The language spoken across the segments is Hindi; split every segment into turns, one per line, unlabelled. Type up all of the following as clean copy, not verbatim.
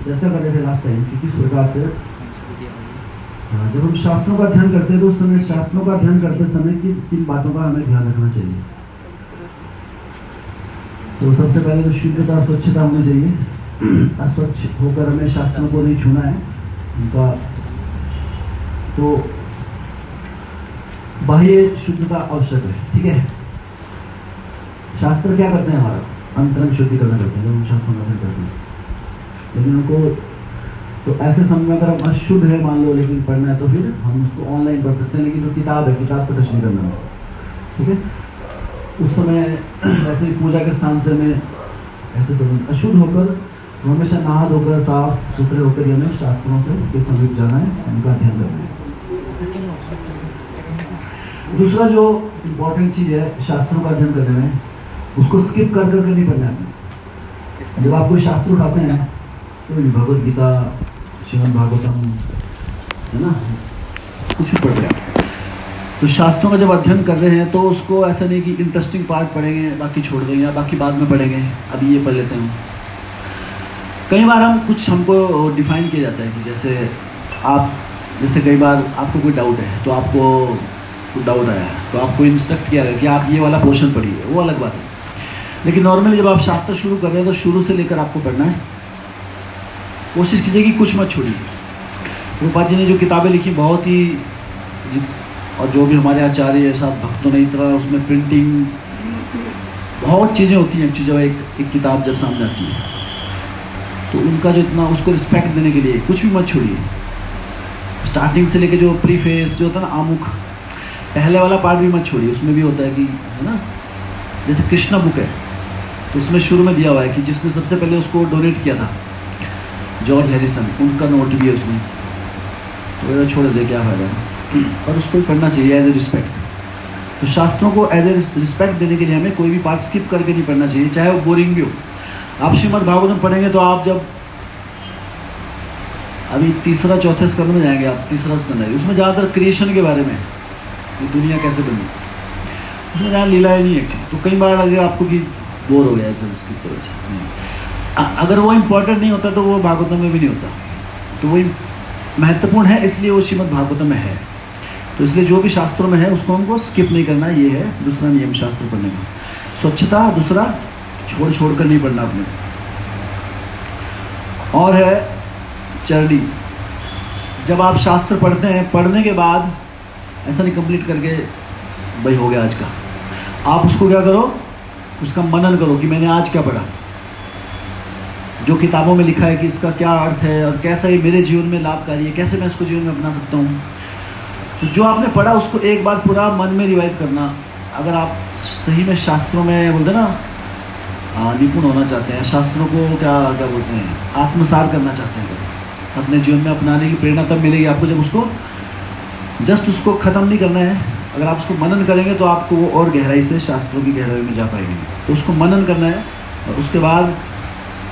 चर्चा कर रहे थे लास्ट टाइम कि किस प्रकार से जब हम शास्त्रों का अध्ययन करते हैं तो उस समय शास्त्रों का अध्ययन करते समय किन बातों का हमें ध्यान रखना चाहिए। तो सबसे पहले तो शुद्धता स्वच्छता होनी चाहिए। अस्वच्छ होकर हमें शास्त्रों को नहीं छूना है उनका। तो बाह्य शुद्धता आवश्यक है, ठीक है। शास्त्र क्या करते हैं, हमारा अंतरंग शुद्धिकरण करते हैं जब हम शास्त्रों का अध्ययन करते हैं। लेकिन उनको तो ऐसे समय में अगर हम अशुद्ध है मान लो लेकिन पढ़ना है तो फिर हम उसको ऑनलाइन पढ़ सकते हैं, लेकिन जो किताब है किताब पर टच नहीं करना है, ठीक है। उस समय ऐसे पूजा के स्थान से हमें ऐसे समय अशुद्ध होकर हमेशा नहा धोकर साफ सुथरे होकर हमें शास्त्रों से के समीप जाना है, उनका अध्ययन करना है। दूसरा जो इम्पोर्टेंट चीज़ है शास्त्रों का अध्ययन करने में, उसको स्किप कर करके नहीं पढ़ना है। जब आप कोई शास्त्र उठाते हैं तो भगवद गीता, श्रीमद् भागवतम, है ना, कुछ भी पढ़ रहे हैं तो शास्त्रों का जब अध्ययन कर रहे हैं तो उसको ऐसा नहीं कि इंटरेस्टिंग पार्ट पढ़ेंगे बाकी छोड़ देंगे या बाकी बाद में पढ़ेंगे, अभी ये पढ़ लेते हैं। कई बार हमको डिफाइन किया जाता है कि जैसे कई बार आपको कोई डाउट है तो आपको कोई डाउट आया है तो आपको इंस्ट्रक्ट किया गया कि आप ये वाला पोर्शन पढ़िए, वो अलग बात है। लेकिन नॉर्मली जब आप शास्त्र शुरू कर रहे हैं तो शुरू से लेकर आपको पढ़ना है। कोशिश कीजिए कि कुछ मत छोड़िए। रूपा जी ने जो किताबें लिखी बहुत ही, और जो भी हमारे आचार्य साथ भक्तों ने इतना उसमें प्रिंटिंग बहुत चीज़ें होती हैं एक्चुअली। जब एक किताब जब सामने आती है तो उनका जो इतना उसको रिस्पेक्ट देने के लिए कुछ भी मत छोड़िए। स्टार्टिंग से लेके जो प्रीफेस जो होता है ना, आमुख, पहले वाला पार्ट भी मत छोड़िए। उसमें भी होता है कि, है ना, जैसे कृष्णा बुक है तो उसमें शुरू में दिया हुआ है कि जिसने सबसे पहले उसको डोनेट किया था जॉर्ज हैरिसन, उनका नोट भी है उसमें। तो ये छोड़ दे, क्या फायदा है, और उसको पढ़ना चाहिए एज ए रिस्पेक्ट। तो शास्त्रों को एज ए रिस्पेक्ट देने के लिए हमें कोई भी पार्ट स्किप करके नहीं पढ़ना चाहिए, चाहे वो बोरिंग भी हो। आप श्रीमद् भागवतम पढ़ेंगे तो आप जब अभी तीसरा चौथे स्कंद में जाएंगे, आप तीसरा स्कंद है उसमें ज़्यादातर क्रिएशन के बारे में, ये दुनिया कैसे बनी, उसमें ज़्यादा लीलाएं नहीं है। तो कई बार लगेगा आपको कि बोर हो गया है इसकी तरह से। अगर वो इम्पोर्टेंट नहीं होता तो वो भागवतम में भी नहीं होता। तो वही महत्वपूर्ण है, इसलिए वो श्रीमद् भागवतम में है। तो इसलिए जो भी शास्त्रों में है उसको हमको स्किप नहीं करना, ये है दूसरा नियम शास्त्र पढ़ने का। स्वच्छता दूसरा, छोड़ कर नहीं पढ़ना अपने। और है चरणी। जब आप शास्त्र पढ़ते हैं, पढ़ने के बाद ऐसा नहीं कंप्लीट करके भाई हो गया आज का, आप उसको क्या करो, उसका मनन करो कि मैंने आज क्या पढ़ा, जो किताबों में लिखा है कि इसका क्या अर्थ है और कैसा ये मेरे जीवन में लाभकारी है, कैसे मैं इसको जीवन में अपना सकता हूँ। तो जो आपने पढ़ा उसको एक बार पूरा मन में रिवाइज करना। अगर आप सही में शास्त्रों में बोलते ना निपुण होना चाहते हैं, शास्त्रों को क्या बोलते हैं, आत्मसार करना चाहते हैं, अपने जीवन में अपनाने की प्रेरणा तब मिलेगी आपको जब उसको जस्ट उसको ख़त्म नहीं करना है। अगर आप उसको मनन करेंगे तो आपको वो और गहराई से शास्त्रों की गहराई में जा पाएंगे। तो उसको मनन करना है और उसके बाद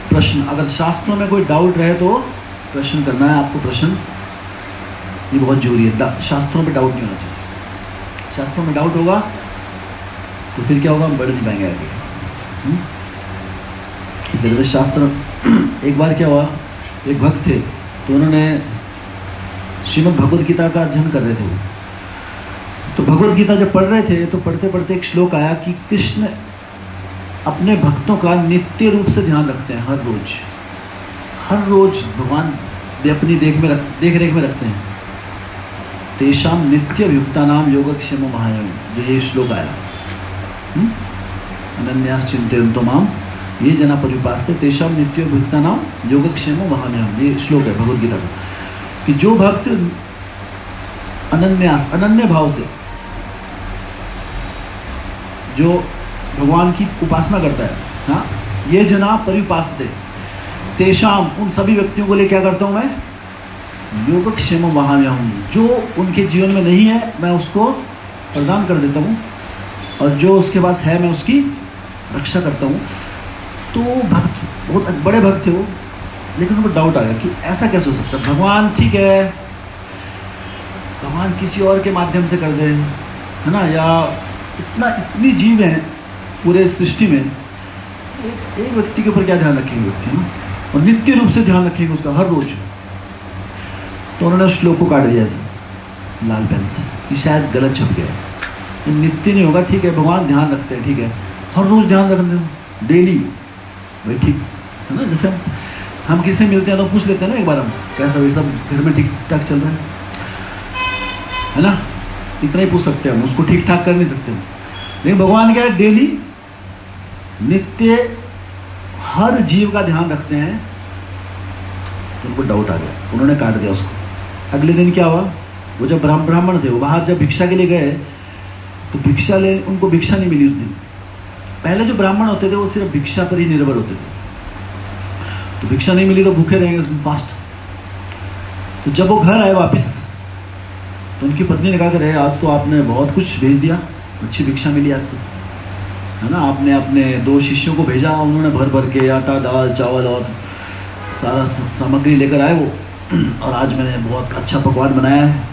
प्रश्न, अगर शास्त्रों में कोई डाउट रहे तो प्रश्न करना है आपको। प्रश्न ये बहुत जरूरी है, शास्त्रों में डाउट नहीं होना चाहिए। शास्त्रों में डाउट होगा तो फिर क्या होगा, हम बढ़ नहीं पाएंगे आगे। इसलिए शास्त्र, एक बार क्या हुआ, एक भक्त थे तो उन्होंने श्रीमद् भगवद गीता का अध्ययन कर रहे थे। वो तो भगवद गीता जब पढ़ रहे थे तो पढ़ते पढ़ते एक श्लोक आया कि कृष्ण अपने भक्तों का नित्य रूप से ध्यान रखते हैं। हर रोज भगवान अपनी देख रेख में रखते हैं। तेषाम नित्य युक्ता नाम योगक्षेम महायम, जो ये श्लोक आया, अनन्यास चिंतयन्तो माम ये जना परिपास्ते तेषाम नित्य युक्ता नाम योगक्षेम महायम, ये श्लोक है भगवद गीता का। कि जो भक्त अनन्य भाव से जो भगवान की उपासना करता है, हाँ, ये जना परिपास्ते तेषाम, उन सभी व्यक्तियों को लिए क्या करता हूँ मैं, योगक्षेम वहाम्यहम्, जो उनके जीवन में नहीं है मैं उसको प्रदान कर देता हूँ और जो उसके पास है मैं उसकी रक्षा करता हूँ। तो भक्त बहुत बड़े भक्त थे वो, लेकिन उनको डाउट आ गया कि ऐसा कैसे हो सकता है। भगवान ठीक है, भगवान किसी और के माध्यम से कर दे, है ना, या इतनी जीव हैं पूरे सृष्टि में, एक व्यक्ति के ऊपर क्या ध्यान रखेंगे व्यक्ति, है ना। और नित्य रूप से ध्यान रखेंगे उसका हर रोज। तो उन्होंने उस श्लोक को काट दिया ऐसे लाल पेन से कि शायद गलत छप गया, तो नित्य नहीं होगा, ठीक है भगवान ध्यान रखते हैं, ठीक है हर रोज ध्यान रखते डेली, भाई ठीक है ना। जैसे हम किससे मिलते हैं तो पूछ लेते हैं ना एक बार हम कैसा भाई सब घर में ठीक ठाक चल रहा है ना, इतना ही पूछ सकते हैं हम, उसको ठीक ठाक कर नहीं सकते हम। लेकिन भगवान क्या है, डेली नित्य हर जीव का ध्यान रखते हैं। उनको डाउट आ गया, उन्होंने काट दिया उसको। अगले दिन क्या हुआ, वो जब ब्राह्मण थे वो बाहर जब भिक्षा के लिए गए तो भिक्षा ले उनको भिक्षा नहीं मिली उस दिन। पहले जो ब्राह्मण होते थे वो सिर्फ भिक्षा पर ही निर्भर होते थे, तो भिक्षा नहीं मिली तो भूखे रहेंगे उस दिन फास्ट। तो जब वो घर आए वापस तो उनकी पत्नी ने कहा कि आज तो आपने बहुत कुछ भेज दिया, अच्छी भिक्षा मिली आज तो, है ना। आपने अपने 2 शिष्यों को भेजा, उन्होंने भर भर के आटा दाल चावल और सारा सामग्री लेकर आए वो, और आज मैंने बहुत अच्छा पकवान बनाया है,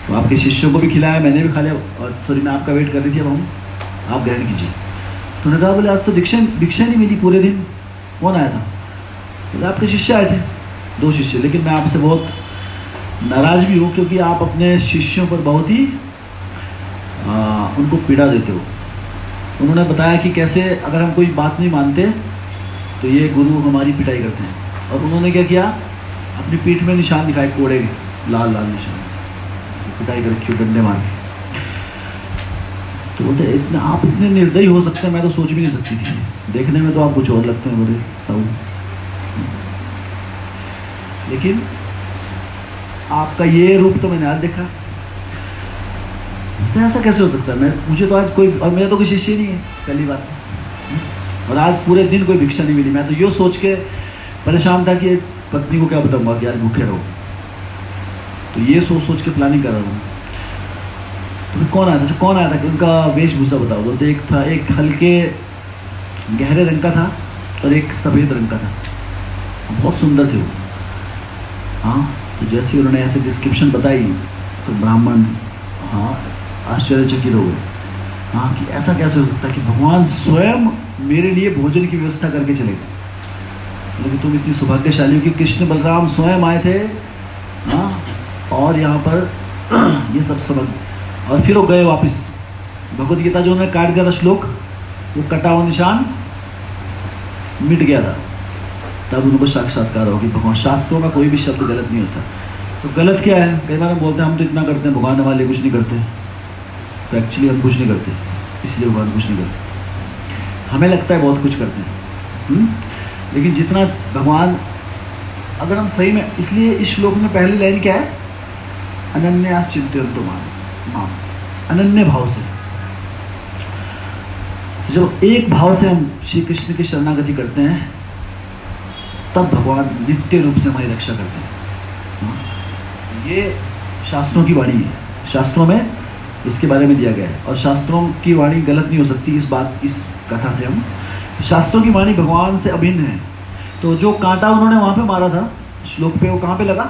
तो आपके शिष्यों को भी खिलाया, मैंने भी खा लिया, और सॉरी मैं आपका वेट कर रही थी, अब हम आप ग्रहण कीजिए। तो उन्होंने कहा बोले आज तो भिक्षा नहीं मिली पूरे दिन, कौन आया था? बोले आपके शिष्य आए थे, 2 शिष्य, लेकिन मैं आपसे बहुत नाराज भी हूँ क्योंकि आप अपने शिष्यों पर बहुत ही उनको पीड़ा देते हो। उन्होंने बताया कि कैसे अगर हम कोई बात नहीं मानते तो ये गुरु हमारी पिटाई करते हैं, और उन्होंने क्या किया, अपनी पीठ में निशान दिखाए कोड़े के, लाल लाल निशान, पिटाई कर रखी डंडे मार के। तो बोलते इतने आप इतने निर्दयी हो सकते हैं, मैं तो सोच भी नहीं सकती थी, देखने में तो आप कुछ और लगते हैं बड़े साहू, लेकिन आपका ये रूप तो मैंने आज देखा। तो ऐसा कैसे हो सकता है, मुझे तो आज कोई, और मेरा तो कोई शिष्य नहीं है पहली बात, और आज पूरे दिन कोई भिक्षा नहीं मिली। मैं तो ये सोच के परेशान था कि पत्नी को क्या बताऊंगा कि आज भूखे रहो, तो ये सोच के प्लानिंग कर रहा हूँ। तो कौन आया था कि उनका वेशभूषा बताओ। बोलते एक हल्के गहरे रंग का था और एक सफ़ेद रंग का था, बहुत सुंदर थे वो। हाँ, तो जैसे उन्होंने ऐसे डिस्क्रिप्शन बताई तो ब्राह्मण आश्चर्यचकित हो गए, हाँ कि ऐसा कैसे हो सकता है कि भगवान स्वयं मेरे लिए भोजन की व्यवस्था करके चले गए। लेकिन तुम इतनी सौभाग्यशाली हो कि कृष्ण बलराम स्वयं आए थे, हाँ, और यहाँ पर ये सब समझ, और फिर वो गए वापस। भगवद गीता जो उन्होंने काट दिया था श्लोक, वो कटा हुआ निशान मिट गया था, तब उनको साक्षात्कार हो कि भगवान शास्त्रों में कोई भी शब्द गलत नहीं होता। तो गलत क्या है, कई बार हम बोलते हैं हम तो इतना करते हैं, भगवान हमारे लिए कुछ नहीं करते, तो एक्चुअली हम कुछ नहीं करते, इसलिए भगवान कुछ नहीं करते। हमें लगता है बहुत कुछ करते हैं, लेकिन जितना भगवान, अगर हम सही में, इसलिए इस श्लोक में पहली लाइन क्या है, अनन्यास चिंतयन्तु माम, अनन्य भाव से। तो जब एक भाव से हम श्री कृष्ण की शरणागति करते हैं तब भगवान नित्य रूप से हमारी रक्षा करते हैं। ये शास्त्रों की वाणी है, शास्त्रों में इसके बारे में दिया गया है, और शास्त्रों की वाणी गलत नहीं हो सकती। इस कथा से हम, शास्त्रों की वाणी भगवान से अभिन्न है। तो जो कांटा उन्होंने वहां पे मारा था श्लोक पे, वो कहाँ पे लगा,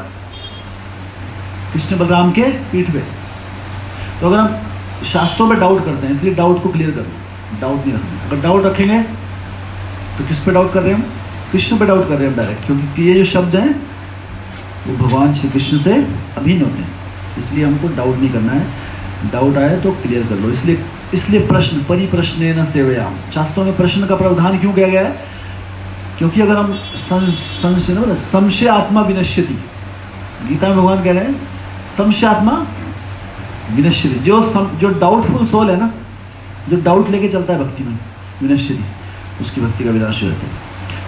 कृष्ण बलराम के पीठ पे। तो अगर हम शास्त्रों पे डाउट करते हैं, इसलिए डाउट को क्लियर कर दो, डाउट नहीं रखना। अगर डाउट रखेंगे तो किस पे डाउट कर रहे हैं हम, कृष्ण पे डाउट कर रहे हैं डायरेक्ट, क्योंकि ये जो शब्द हैं वो भगवान श्री कृष्ण से अभिन्न होते हैं, इसलिए हमको डाउट नहीं करना है। डाउट आए तो क्लियर कर लो। इसलिए प्रश्न परिप्रश्न न सेवयाम, शास्त्रों में प्रश्न का प्रावधान क्यों किया गया है, क्योंकि अगर हम संशय आत्मा विनश्यति, गीता में भगवान कह रहे हैं संशय आत्मा विनश्यति। जो डाउटफुल सोल है ना, जो डाउट लेके चलता है भक्ति में, विनश्यति, उसकी भक्ति का विनाश हो जाता है।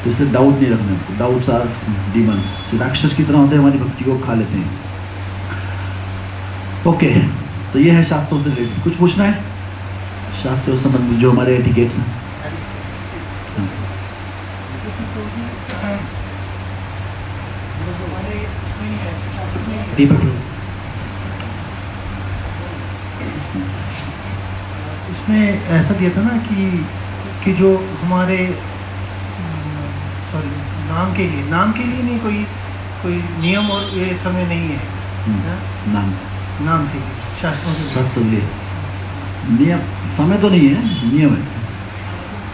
तो इसलिए डाउट नहीं रखना है। डाउट्स आर डीमंस, राक्षस की तरह होते हैं, हमारी भक्ति को खा लेते हैं। ओके, तो ये है शास्त्रों से रिलेटेड। कुछ पूछना है शास्त्रों से संबंधित जो हमारे एटिकेट्स हैं? दीपक,
इसमें ऐसा दिया था ना कि जो हमारे नाम के लिए नहीं कोई नियम और ये समय नहीं है, नाम के लिए, शास्त्रों के लिए
नियम, समय तो नहीं है, नियम है।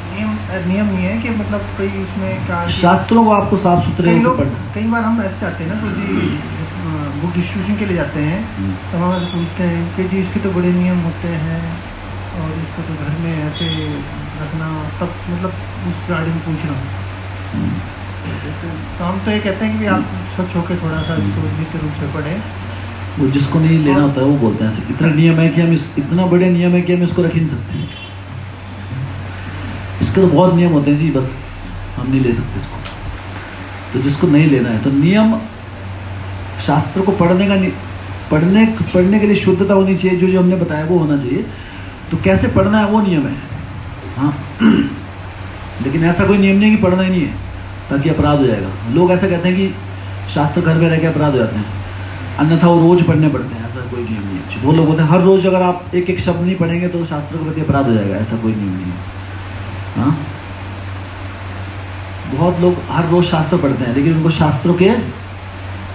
नियम नियम नहीं है कि मतलब कोई उसमें क्या
शास्त्रों को आपको साफ सुथरे
कई
होकर
लोग
पढ़ना।
कई बार हम ऐसे जाते हैं ना तो जी बुक डिस्ट्रीब्यूशन के लिए जाते हैं तो हम ऐसे पूछते हैं कि जी इसके तो बड़े नियम होते हैं और इसको तो घर में ऐसे रखना, तब मतलब उस गाड़ी में पूछ रहा हूँ। तो हम तो ये कहते हैं कि भी आप स्वच्छ होकर थोड़ा सा इसको नित्य रूप से पढ़ें।
वो जिसको नहीं लेना होता है वो बोलते हैं ऐसे, इतना नियम है कि हम इतना बड़े नियम है कि हम इसको रख ही नहीं सकते, इसके तो बहुत नियम होते हैं जी, बस हम नहीं ले सकते इसको। तो जिसको नहीं लेना है तो नियम शास्त्र को पढ़ने के लिए शुद्धता होनी चाहिए, जो हमने बताया वो होना चाहिए। तो कैसे पढ़ना है वो नियम है, हाँ। लेकिन ऐसा कोई नियम नहीं कि पढ़ना ही नहीं है ताकि अपराध हो जाएगा। लोग ऐसा कहते हैं कि शास्त्र घर में रह के अपराध हो जाते हैं, अन्यथा वो रोज पढ़ने पड़ते हैं, ऐसा कोई नियम नहीं है। वो लोग बोलते हैं हर रोज अगर आप एक एक शब्द नहीं पढ़ेंगे तो शास्त्रों के प्रति अपराध हो जाएगा, ऐसा कोई नियम नहीं है, हाँ। बहुत लोग हर रोज शास्त्र पढ़ते हैं लेकिन उनको शास्त्रों के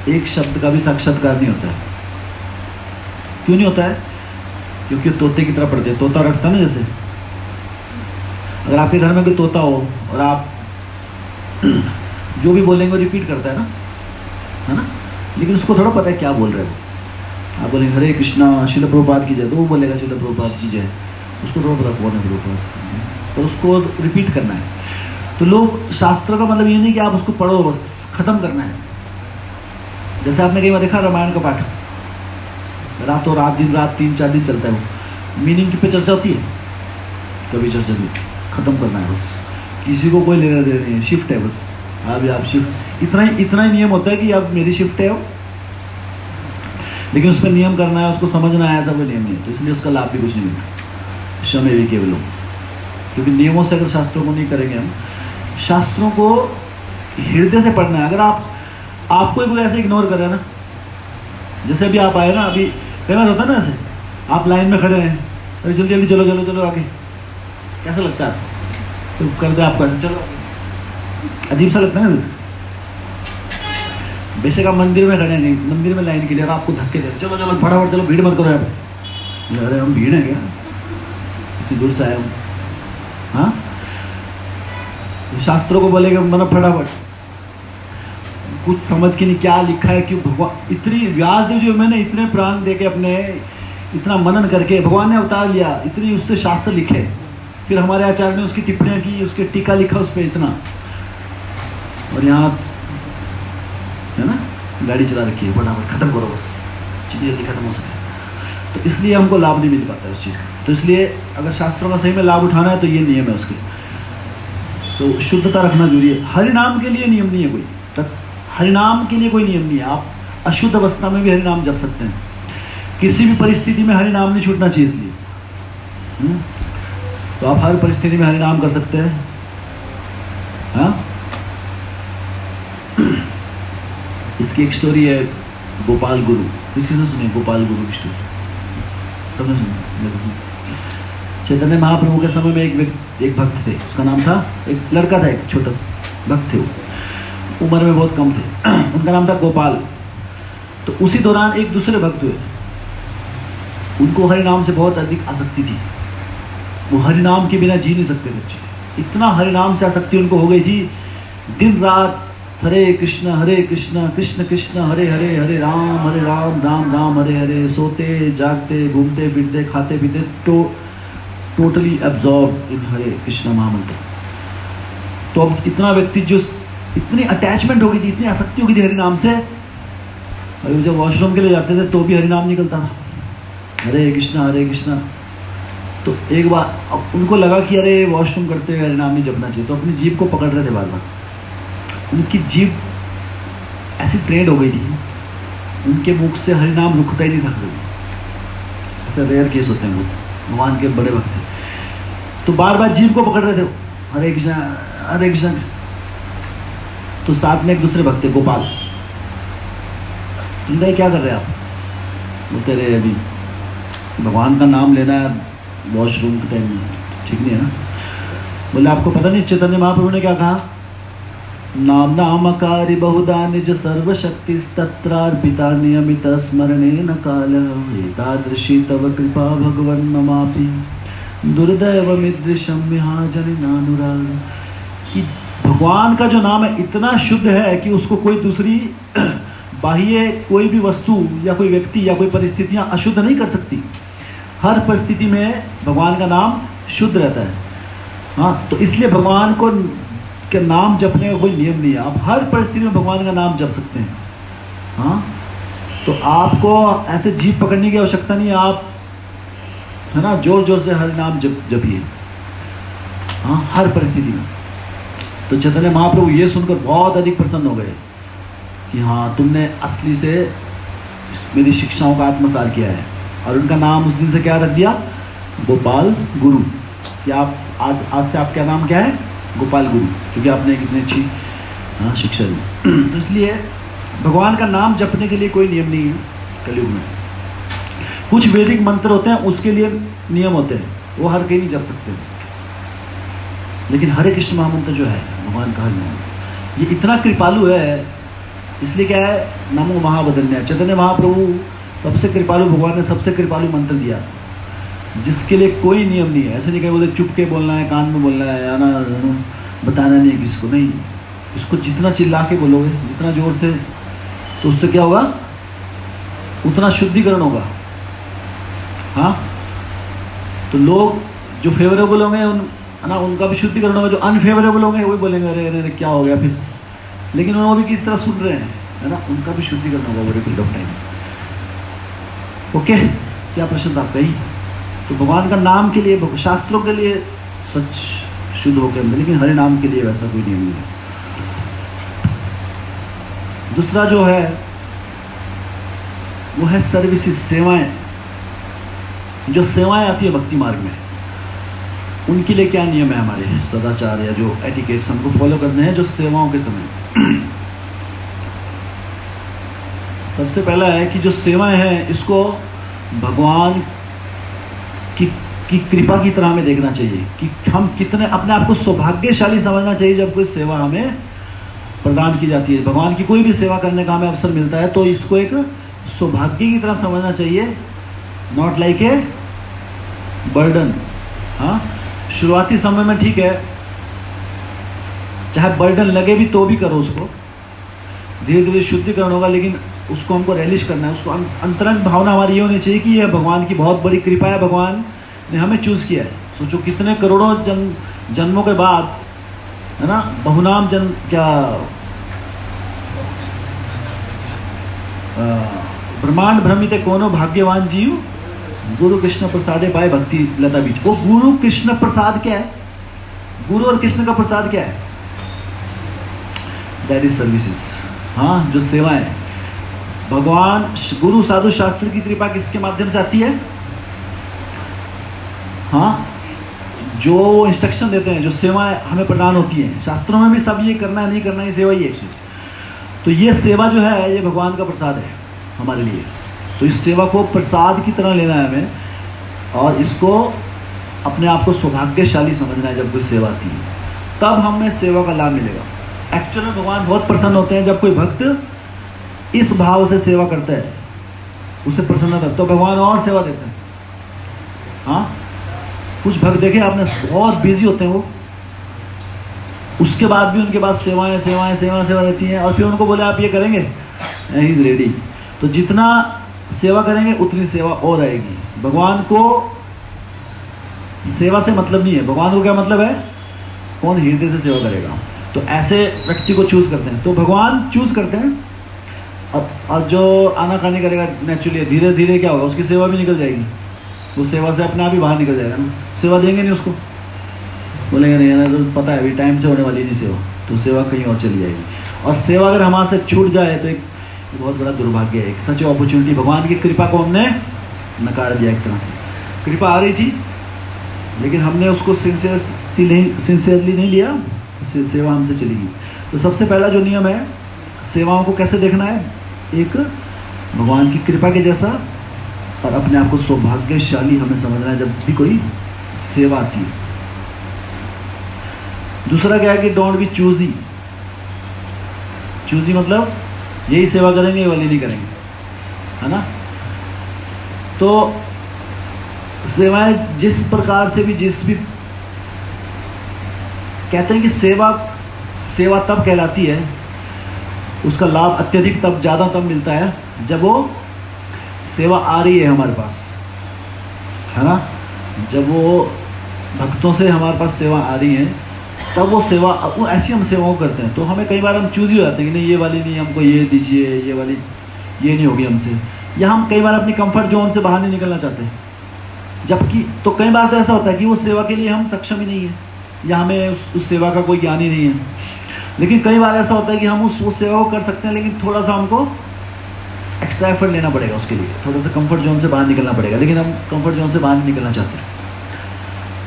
एक शब्द का भी साक्षात्कार नहीं होता है। क्यों नहीं होता है? क्योंकि तोते की तरह पढ़ते हैं, तोता रटता ना, जैसे अगर आपके घर में कोई तोता हो और आप जो भी बोलेंगे वो रिपीट करता है ना, लेकिन उसको थोड़ा पता है क्या बोल रहे हो। आप बोलेंगे हरे कृष्णा शिल प्रभुपाद की जय, तो वो बोलेगा शिल प्रभुपाद की जय, उसको थोड़ा पता कौन है प्रभुपाद, तो उसको रिपीट करना है। तो लोग शास्त्र का मतलब ये नहीं कि आप उसको पढ़ो बस खत्म करना है। जैसे आपने कई बार देखा रामायण का पाठ, रातों रात दिन रात 3-4 दिन चलता है, वो मीनिंग की पे चर्चा होती है, कभी चर्चा नहीं, खत्म करना है बस, किसी को कोई लेना देना नहीं है, शिफ्ट है बस, आप शिफ्ट, इतना ही नियम होता है कि अब मेरी शिफ्ट है वो, लेकिन उसमें नियम करना है, उसको समझना है, ऐसा कोई नियम नहीं है। तो इसलिए उसका लाभ भी कुछ नहीं मिलता, समय भी केवल, क्योंकि नियमों से अगर शास्त्रों को नहीं करेंगे हम, शास्त्रों को हृदय से पढ़ना है। अगर आपको कोई ऐसे इग्नोर करे ना, जैसे अभी आप आए ना, अभी कई बार होता है ना ऐसे, आप लाइन में खड़े हैं, अरे जल्दी जल्दी चलो आगे, कैसा लगता है? तो कर दे आपको ऐसे, चलो, अजीब सा लगता है ना। बेशक आप मंदिर में खड़े हैं, मंदिर में लाइन के लिए, और आपको धक्के दे, चलो फटाफट चलो, भीड़ मत करो यहाँ पे। अरे हम भीड़ है क्या, इतनी दूर से आए हम, हाँ। शास्त्रों को बोलेगा मतलब फटाफट, कुछ समझ के नहीं क्या लिखा है, क्यों भगवान इतनी, व्यासदेव जी मैंने इतने प्राण दे के अपने इतना मनन करके भगवान ने अवतार लिया, इतनी उससे शास्त्र लिखे, फिर हमारे आचार्य ने उसकी टिप्पणियां की, उसके टीका लिखा उस पर इतना, और यहाँ है ना गाड़ी चला रखी है, फटाफट खत्म करो बस, जितनी जल्दी खत्म हो सके। तो इसलिए हमको लाभ नहीं मिल पाता है उस चीज़ का। तो इसलिए अगर शास्त्रों का सही में लाभ उठाना है तो ये नियम है उसके, तो शुद्धता रखना जरूरी है। हरिनाम के लिए नियम नहीं है कोई, हरिनाम के लिए कोई नियम नहीं है। आप अशुद्ध अवस्था में भी हरिनाम जप सकते हैं, किसी भी परिस्थिति में हरिनाम नहीं छूटना चाहिए, इसलिए तो आप हर परिस्थिति में हरिनाम कर सकते हैं, हाँ। इसकी एक स्टोरी है, गोपाल गुरु, किसने सुनी गोपाल गुरु की स्टोरी? सबने सुनी। चैतन्य महाप्रभु के समय में एक भक्त थे, उसका नाम था, एक लड़का था, एक छोटा सा भक्त थे, वो उम्र में बहुत कम थे, उनका नाम था गोपाल। तो उसी दौरान एक दूसरे भक्त हुए, उनको हरिनाम से बहुत अधिक आसक्ति थी, वो हरिनाम के बिना जी नहीं सकते थे, इतना हरिनाम से आसक्ति उनको हो गई थी, दिन रात हरे कृष्ण कृष्ण कृष्ण हरे हरे, हरे राम राम राम हरे हरे, सोते जागते घूमते फिरते खाते पीते, टोटली एब्जॉर्ब इन हरे कृष्ण महामंत्र। तो अब इतना व्यक्ति जो इतनी अटैचमेंट हो गई थी, इतनी आसक्ति हो गई थी हरिनाम से, और जब वॉशरूम के लिए जाते थे तो भी हरिनाम निकलता था, हरे कृष्णा। तो एक बार अब उनको लगा कि अरे वॉशरूम करते हुए हरिनाम नहीं जपना चाहिए, तो अपनी जीभ को पकड़ रहे थे बार बार, उनकी जीभ ऐसी ट्रेंड हो गई थी, उनके मुख से हरिनाम रुकता ही नहीं था कभी। ऐसे रेयर केस होते हैं, वो भगवान के बड़े भक्त थे, तो बार बार जीभ को पकड़ रहे थे, हरे कृष्णा। तो साथ में एक दूसरे भक्त थे, गोपाल, तुम क्या कर रहे हैं आप? बोलते रहे अभी भगवान का नाम लेना है वॉशरूम के टाइम में, ठीक नहीं है ना। बोले आपको पता नहीं चैतन्य महाप्रभु ने क्या कहा? नामकारी बहुधा निज सर्वशक्ति तत्रार्पिता नियमित स्मरणे न काल, एतादृशी तव कृपा भगवन् ममापि दुर्दैवमिदृशं महाजन नानुराग, कि भगवान का जो नाम है इतना शुद्ध है कि उसको कोई दूसरी बाह्य कोई भी वस्तु या कोई व्यक्ति या कोई परिस्थितियां अशुद्ध नहीं कर सकती। हर परिस्थिति में भगवान का नाम शुद्ध रहता है। हाँ, तो इसलिए भगवान को के नाम जपने का कोई नियम नहीं है, आप हर परिस्थिति में भगवान का नाम जप सकते हैं। हाँ, तो आपको ऐसे जीभ पकड़ने की आवश्यकता नहीं है, आप है ना जोर जोर से हर नाम जपिए। हाँ, हर परिस्थिति में। तो चैतन्य महाप्रभु ये सुनकर बहुत अधिक प्रसन्न हो गए कि हाँ, तुमने असली से मेरी शिक्षाओं का आत्मसार किया है। और उनका नाम उस दिन से क्या रख दिया? गोपाल गुरु। या आप आज से आपका नाम क्या है? गोपाल गुरु, क्योंकि आपने कितनी अच्छी शिक्षा दी। तो इसलिए भगवान का नाम जपने के लिए कोई नियम नहीं है कलयुग में। कुछ वैदिक मंत्र होते हैं, उसके लिए नियम होते हैं, वो हर कहीं नहीं जप सकते। लेकिन हरे कृष्ण महामंत्र जो है भगवान का हर नाम, ये इतना कृपालु है, इसलिए क्या है, नमो महावदन्य। चैतन्य महाप्रभु सबसे कृपालु, भगवान ने सबसे कृपालु मंत्र दिया, जिसके लिए कोई नियम नहीं है। ऐसे नहीं कहीं बोलते चुप के बोलना है, कान में बोलना है, या ना बताना नहीं है किसी को, नहीं। इसको जितना चिल्ला के बोलोगे, जितना जोर से, तो उससे क्या होगा? उतना शुद्धिकरण होगा। हाँ, तो लोग जो फेवरेबल होंगे है ना, उनका भी शुद्धिकरण होगा। जो अनफेवरेबल होंगे वही बोलेंगे अरे अरे क्या हो गया फिर। लेकिन वो भी किस तरह सुन रहे हैं, है ना, उनका भी शुद्धिकरण होगा बड़े पीरियड ऑफ टाइम। ओके, क्या प्रश्न था आपका? ही तो भगवान का नाम के लिए, शास्त्रों के लिए स्वच्छ शुद्ध होकर, लेकिन हरे नाम के लिए वैसा कोई नियम नहीं है। दूसरा जो है वो है सर्विसेज, सेवाएं। जो सेवाएं आती है भक्ति मार्ग में, उनके लिए क्या नियम है हमारे सदाचार या जो एटिकेट्स हमको फॉलो करने हैं जो सेवाओं के समय। सबसे पहला है कि जो सेवाएं हैं इसको भगवान की कृपा की तरह हमें देखना चाहिए कि हम कितने अपने आप को सौभाग्यशाली समझना चाहिए जब कोई सेवा हमें प्रदान की जाती है। भगवान की कोई भी सेवा करने का हमें अवसर मिलता है तो इसको एक सौभाग्य की तरह समझना चाहिए, नॉट लाइक ए बर्डन। हाँ, शुरुआती समय में ठीक है, चाहे बर्डन लगे भी तो भी करो उसको, धीरे धीरे शुद्धिकरण होगा, लेकिन उसको हमको रेलिश करना है। उसको अंतरंग भावना हमारी ये होनी चाहिए कि यह भगवान की बहुत बड़ी कृपा है, भगवान ने हमें चूज किया है। सोचो कितने करोड़ों जन्मों के बाद, है ना, बहुनाम जन्म, क्या ब्रह्मांड भ्रमित कोनो भाग्यवान जीव, गुरु कृष्ण प्रसादे पाए भक्ति लता बीच। वो गुरु कृष्ण प्रसाद क्या है? गुरु और कृष्ण का प्रसाद क्या है? That is services. हाँ, जो सेवाएं, भगवान गुरु साधु शास्त्र की कृपा किसके माध्यम से आती है? हाँ, जो इंस्ट्रक्शन देते हैं, जो सेवाएं हमें प्रदान होती हैं, शास्त्रों में भी सब ये करना है नहीं करना है, सेवा ही एक चीज। तो ये सेवा जो है ये भगवान का प्रसाद है हमारे लिए। तो इस सेवा को प्रसाद की तरह लेना है हमें, और इसको अपने आप को सौभाग्यशाली समझना है। जब कोई सेवा आती है तब हमें सेवा का लाभ मिलेगा। एक्चुअली में भगवान बहुत प्रसन्न होते हैं जब कोई भक्त इस भाव से सेवा करता है, उसे प्रसन्नता, तो भगवान और सेवा देते हैं। हाँ, कुछ भक्त देखे आपने, बहुत बिजी होते हैं वो, उसके बाद भी उनके पास सेवाएं सेवाएं सेवा सेवा रहती हैं, और फिर उनको बोले आप ये करेंगे, ही इज रेडी। तो जितना सेवा करेंगे उतनी सेवा और आएगी। भगवान को सेवा से मतलब नहीं है, भगवान को क्या मतलब है? कौन हृदय से सेवा करेगा। तो ऐसे व्यक्ति को चूज करते हैं, तो भगवान चूज करते हैं। और जो आनाकानी करेगा नेचुरली धीरे धीरे क्या होगा, उसकी सेवा भी निकल जाएगी, वो सेवा से अपने आप ही बाहर निकल जाएगा ना। सेवा देंगे नहीं उसको, बोलेंगे नहीं ना, तो पता है अभी टाइम से होने वाली नहीं सेवा, तो सेवा कहीं और चली जाएगी। और सेवा अगर हमारे से छूट जाए तो एक बहुत बड़ा दुर्भाग्य है, एक सच अपॉर्चुनिटी। भगवान की कृपा को हमने नकार दिया एक तरह से। कृपा आ रही थी लेकिन हमने उसको सिंसियरली नहीं लिया, सेवा हमसे चली गई। तो सबसे पहला जो नियम है, सेवाओं को कैसे देखना है? एक भगवान की कृपा के जैसा, और अपने आप को सौभाग्यशाली हमें समझना है जब भी कोई सेवा आती है। दूसरा क्या है कि डोंट बी चूजी। चूजी मतलब यही सेवा करेंगे ये वाली नहीं करेंगे, है ना। तो सेवाएं जिस प्रकार से भी जिस भी कहते हैं कि सेवा तब कहलाती है, उसका लाभ अत्यधिक तब ज़्यादा तब मिलता है जब वो सेवा आ रही है हमारे पास, है ना। जब वो भक्तों से हमारे पास सेवा आ रही है तब वो सेवा, वो ऐसी हम सेवाओं करते हैं। तो हमें कई बार हम चूज ही हो जाते हैं कि नहीं ये वाली नहीं, हमको ये दीजिए, ये वाली ये नहीं होगी हमसे, या हम कई बार अपनी कंफर्ट जोन से बाहर नहीं निकलना चाहते। जबकि तो कई बार तो ऐसा होता है कि वो सेवा के लिए हम सक्षम ही नहीं है, या हमें उस सेवा का कोई ज्ञान ही नहीं है। लेकिन कई बार ऐसा होता है कि हम उस सेवा को कर सकते हैं, लेकिन थोड़ा सा हमको एक्स्ट्रा एफर्ट लेना पड़ेगा उसके लिए, थोड़ा सा कंफर्ट जोन से बाहर निकलना पड़ेगा। लेकिन हम कंफर्ट जोन से बाहर नहीं निकलना चाहते,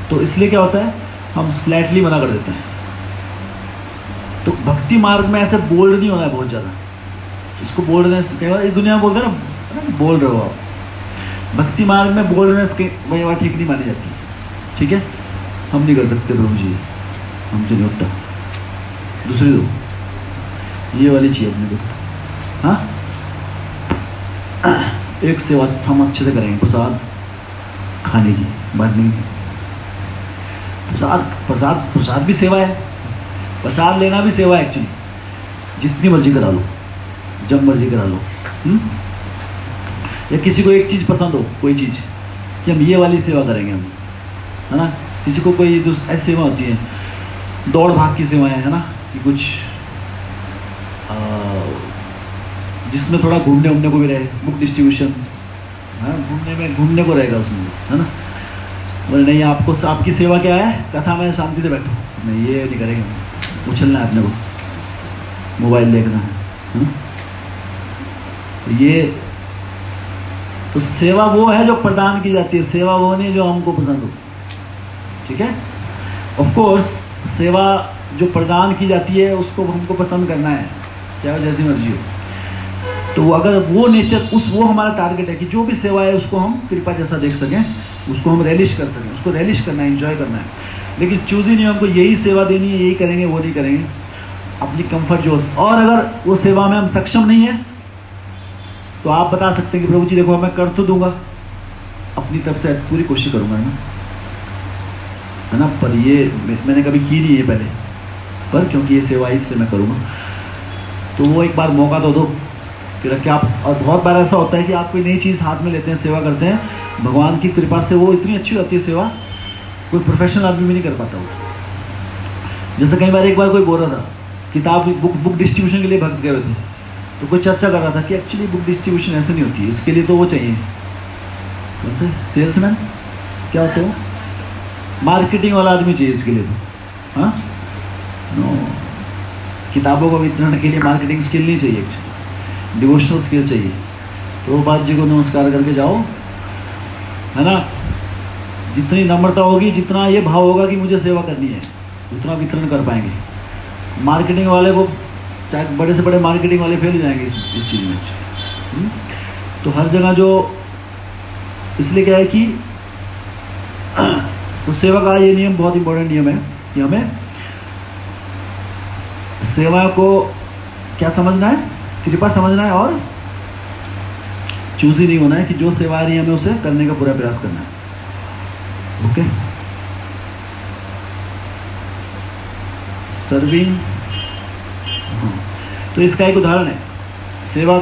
तो इसलिए क्या होता है, हम फ्लैटली मना कर देते हैं। तो भक्ति मार्ग में ऐसे बोल्ड नहीं होना है बहुत ज़्यादा। इसको बोल्डनेस कई बार इस दुनिया में बोलते हैं ना, बोल रहे हो आप। भक्ति मार्ग में बोल्डनेस कई बार ठीक नहीं मानी जाती, ठीक है। हम नहीं कर सकते प्रभु जी, हमसे नहीं होता। दूसरी दो, ये वाली चाहिए अपने को। हाँ, एक सेवा हम अच्छे से करेंगे, प्रसाद खाने की बात नहीं। प्रसाद भी सेवा है, प्रसाद लेना भी सेवा है एक्चुअली। जितनी मर्जी करा लो, जब मर्जी करा लो। या किसी को एक चीज़ पसंद हो, कोई चीज़ कि हम ये वाली सेवा करेंगे हम, है ना। किसी को कोई ऐसी सेवा होती है, दौड़ भाग की सेवाएं, है ना, कि कुछ जिसमें थोड़ा घूमने उमने को भी रहे, बुक डिस्ट्रीब्यूशन, हाँ, घूमने को रहेगा उसमें, है ना। बोले नहीं, आपको आपकी सेवा क्या है, कथा में शांति से बैठो, नहीं ये नहीं करेंगे, उछलना है अपने को, मोबाइल देखना है। तो ये तो सेवा वो है जो प्रदान की जाती है, सेवा वो नहीं जो हमको पसंद हो, ठीक है। ऑफ कोर्स सेवा जो प्रदान की जाती है उसको हमको पसंद करना है, चाहे जैसी मर्जी हो। तो वो अगर वो नेचर वो हमारा टारगेट है कि जो भी सेवा है उसको हम कृपा जैसा देख सकें, उसको हम रेलिश कर सकें, उसको रेलिश करना है, एंजॉय करना है। लेकिन चूज ही नहीं हमको यही सेवा देनी है, यही करेंगे, वो नहीं करेंगे, अपनी कंफर्ट जोन। और अगर वो सेवा में हम सक्षम नहीं है तो आप बता सकते हैं कि प्रभु जी देखो मैं कर तो दूंगा, अपनी तरफ से पूरी कोशिश करूंगा ना, है ना, पर ये मैंने कभी की नहीं है पहले, पर क्योंकि ये सेवा इसलिए मैं करूँगा। तो वो एक बार मौका तो दो, फिर क्या आप। और बहुत बार ऐसा होता है कि आप कोई नई चीज़ हाथ में लेते हैं, सेवा करते हैं, भगवान की कृपा से वो इतनी अच्छी होती है सेवा, कोई प्रोफेशनल आदमी भी नहीं कर पाता वो। जैसे कई बार एक बार कोई बोल रहा था, किताब बुक डिस्ट्रीब्यूशन के लिए भक्त गए हुए थे, तो कोई चर्चा कर रहा था कि एक्चुअली बुक डिस्ट्रीब्यूशन ऐसे नहीं होती है, इसके लिए तो वो चाहिए, कौन से सेल्समैन क्या होते हो, मार्केटिंग वाला आदमी चाहिए इसके लिए तो। हाँ, नो, किताबों को वितरण के लिए मार्केटिंग स्किल नहीं चाहिए, डिवोशनल स्किल चाहिए। तो बात जी को नमस्कार करके जाओ, है ना। जितनी नम्रता होगी, जितना ये भाव होगा कि मुझे सेवा करनी है, उतना वितरण कर पाएंगे। मार्केटिंग वाले को, चाहे बड़े से बड़े मार्केटिंग वाले फेल हो जाएंगे इस चीज़ में। तो हर जगह जो, इसलिए क्या है कि तो सेवा का ये नियम बहुत इंपॉर्टेंट नियम है कि हमें सेवा को क्या समझना है, कृपा समझना है, और चूज ही नहीं होना है कि जो सेवा आ रही है हमें उसे करने का पूरा प्रयास करना है। ओके, सर्विंग, तो इसका एक उदाहरण है सेवा।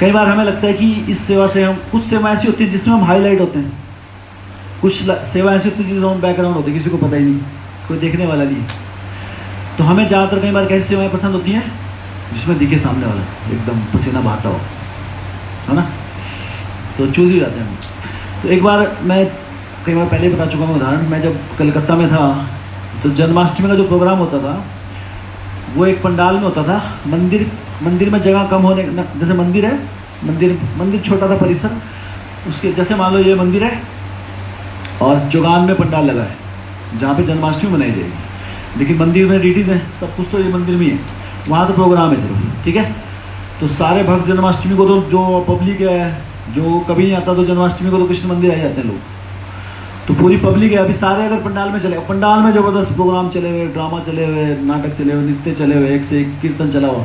कई बार हमें लगता है कि इस सेवा से हम, कुछ सेवा ऐसी होती है जिसमें हम हाईलाइट होते हैं, कुछ सेवा ऐसी होती है जिसमें हम बैकग्राउंड होते हैं, किसी को पता ही नहीं, कोई देखने वाला नहीं। तो हमें ज़्यादातर कई बार कैसी सेवाएं पसंद होती हैं जिसमें दिखे सामने वाला, एकदम पसीना बहाता हो, है ना, तो चूज ही जाते हैं हम। तो एक बार मैं कई बार पहले बता चुका हूँ उदाहरण, मैं जब कलकत्ता में था तो जन्माष्टमी का जो प्रोग्राम होता था वो एक पंडाल में होता था। मंदिर में जगह कम होने, जैसे मंदिर है, मंदिर छोटा था परिसर, उसके जैसे मान लो ये मंदिर है और चौगान में पंडाल लगा है जहाँ पे जन्माष्टमी मनाई जाएगी, लेकिन मंदिर में डीटीज़ हैं, सब कुछ तो ये मंदिर में ही है, वहाँ तो प्रोग्राम है सिर्फ, ठीक है। तो सारे भक्त जन्माष्टमी को, तो जो पब्लिक है, जो कभी नहीं आता तो जन्माष्टमी को तो कृष्ण मंदिर आ जाते हैं लोग, तो पूरी पब्लिक है। अभी सारे अगर पंडाल में चले, पंडाल में ज़बरदस्त प्रोग्राम चले हुए, ड्रामा चले हुए, नाटक चले हुए, नृत्य चले हुए, एक से एक कीर्तन चला हुआ,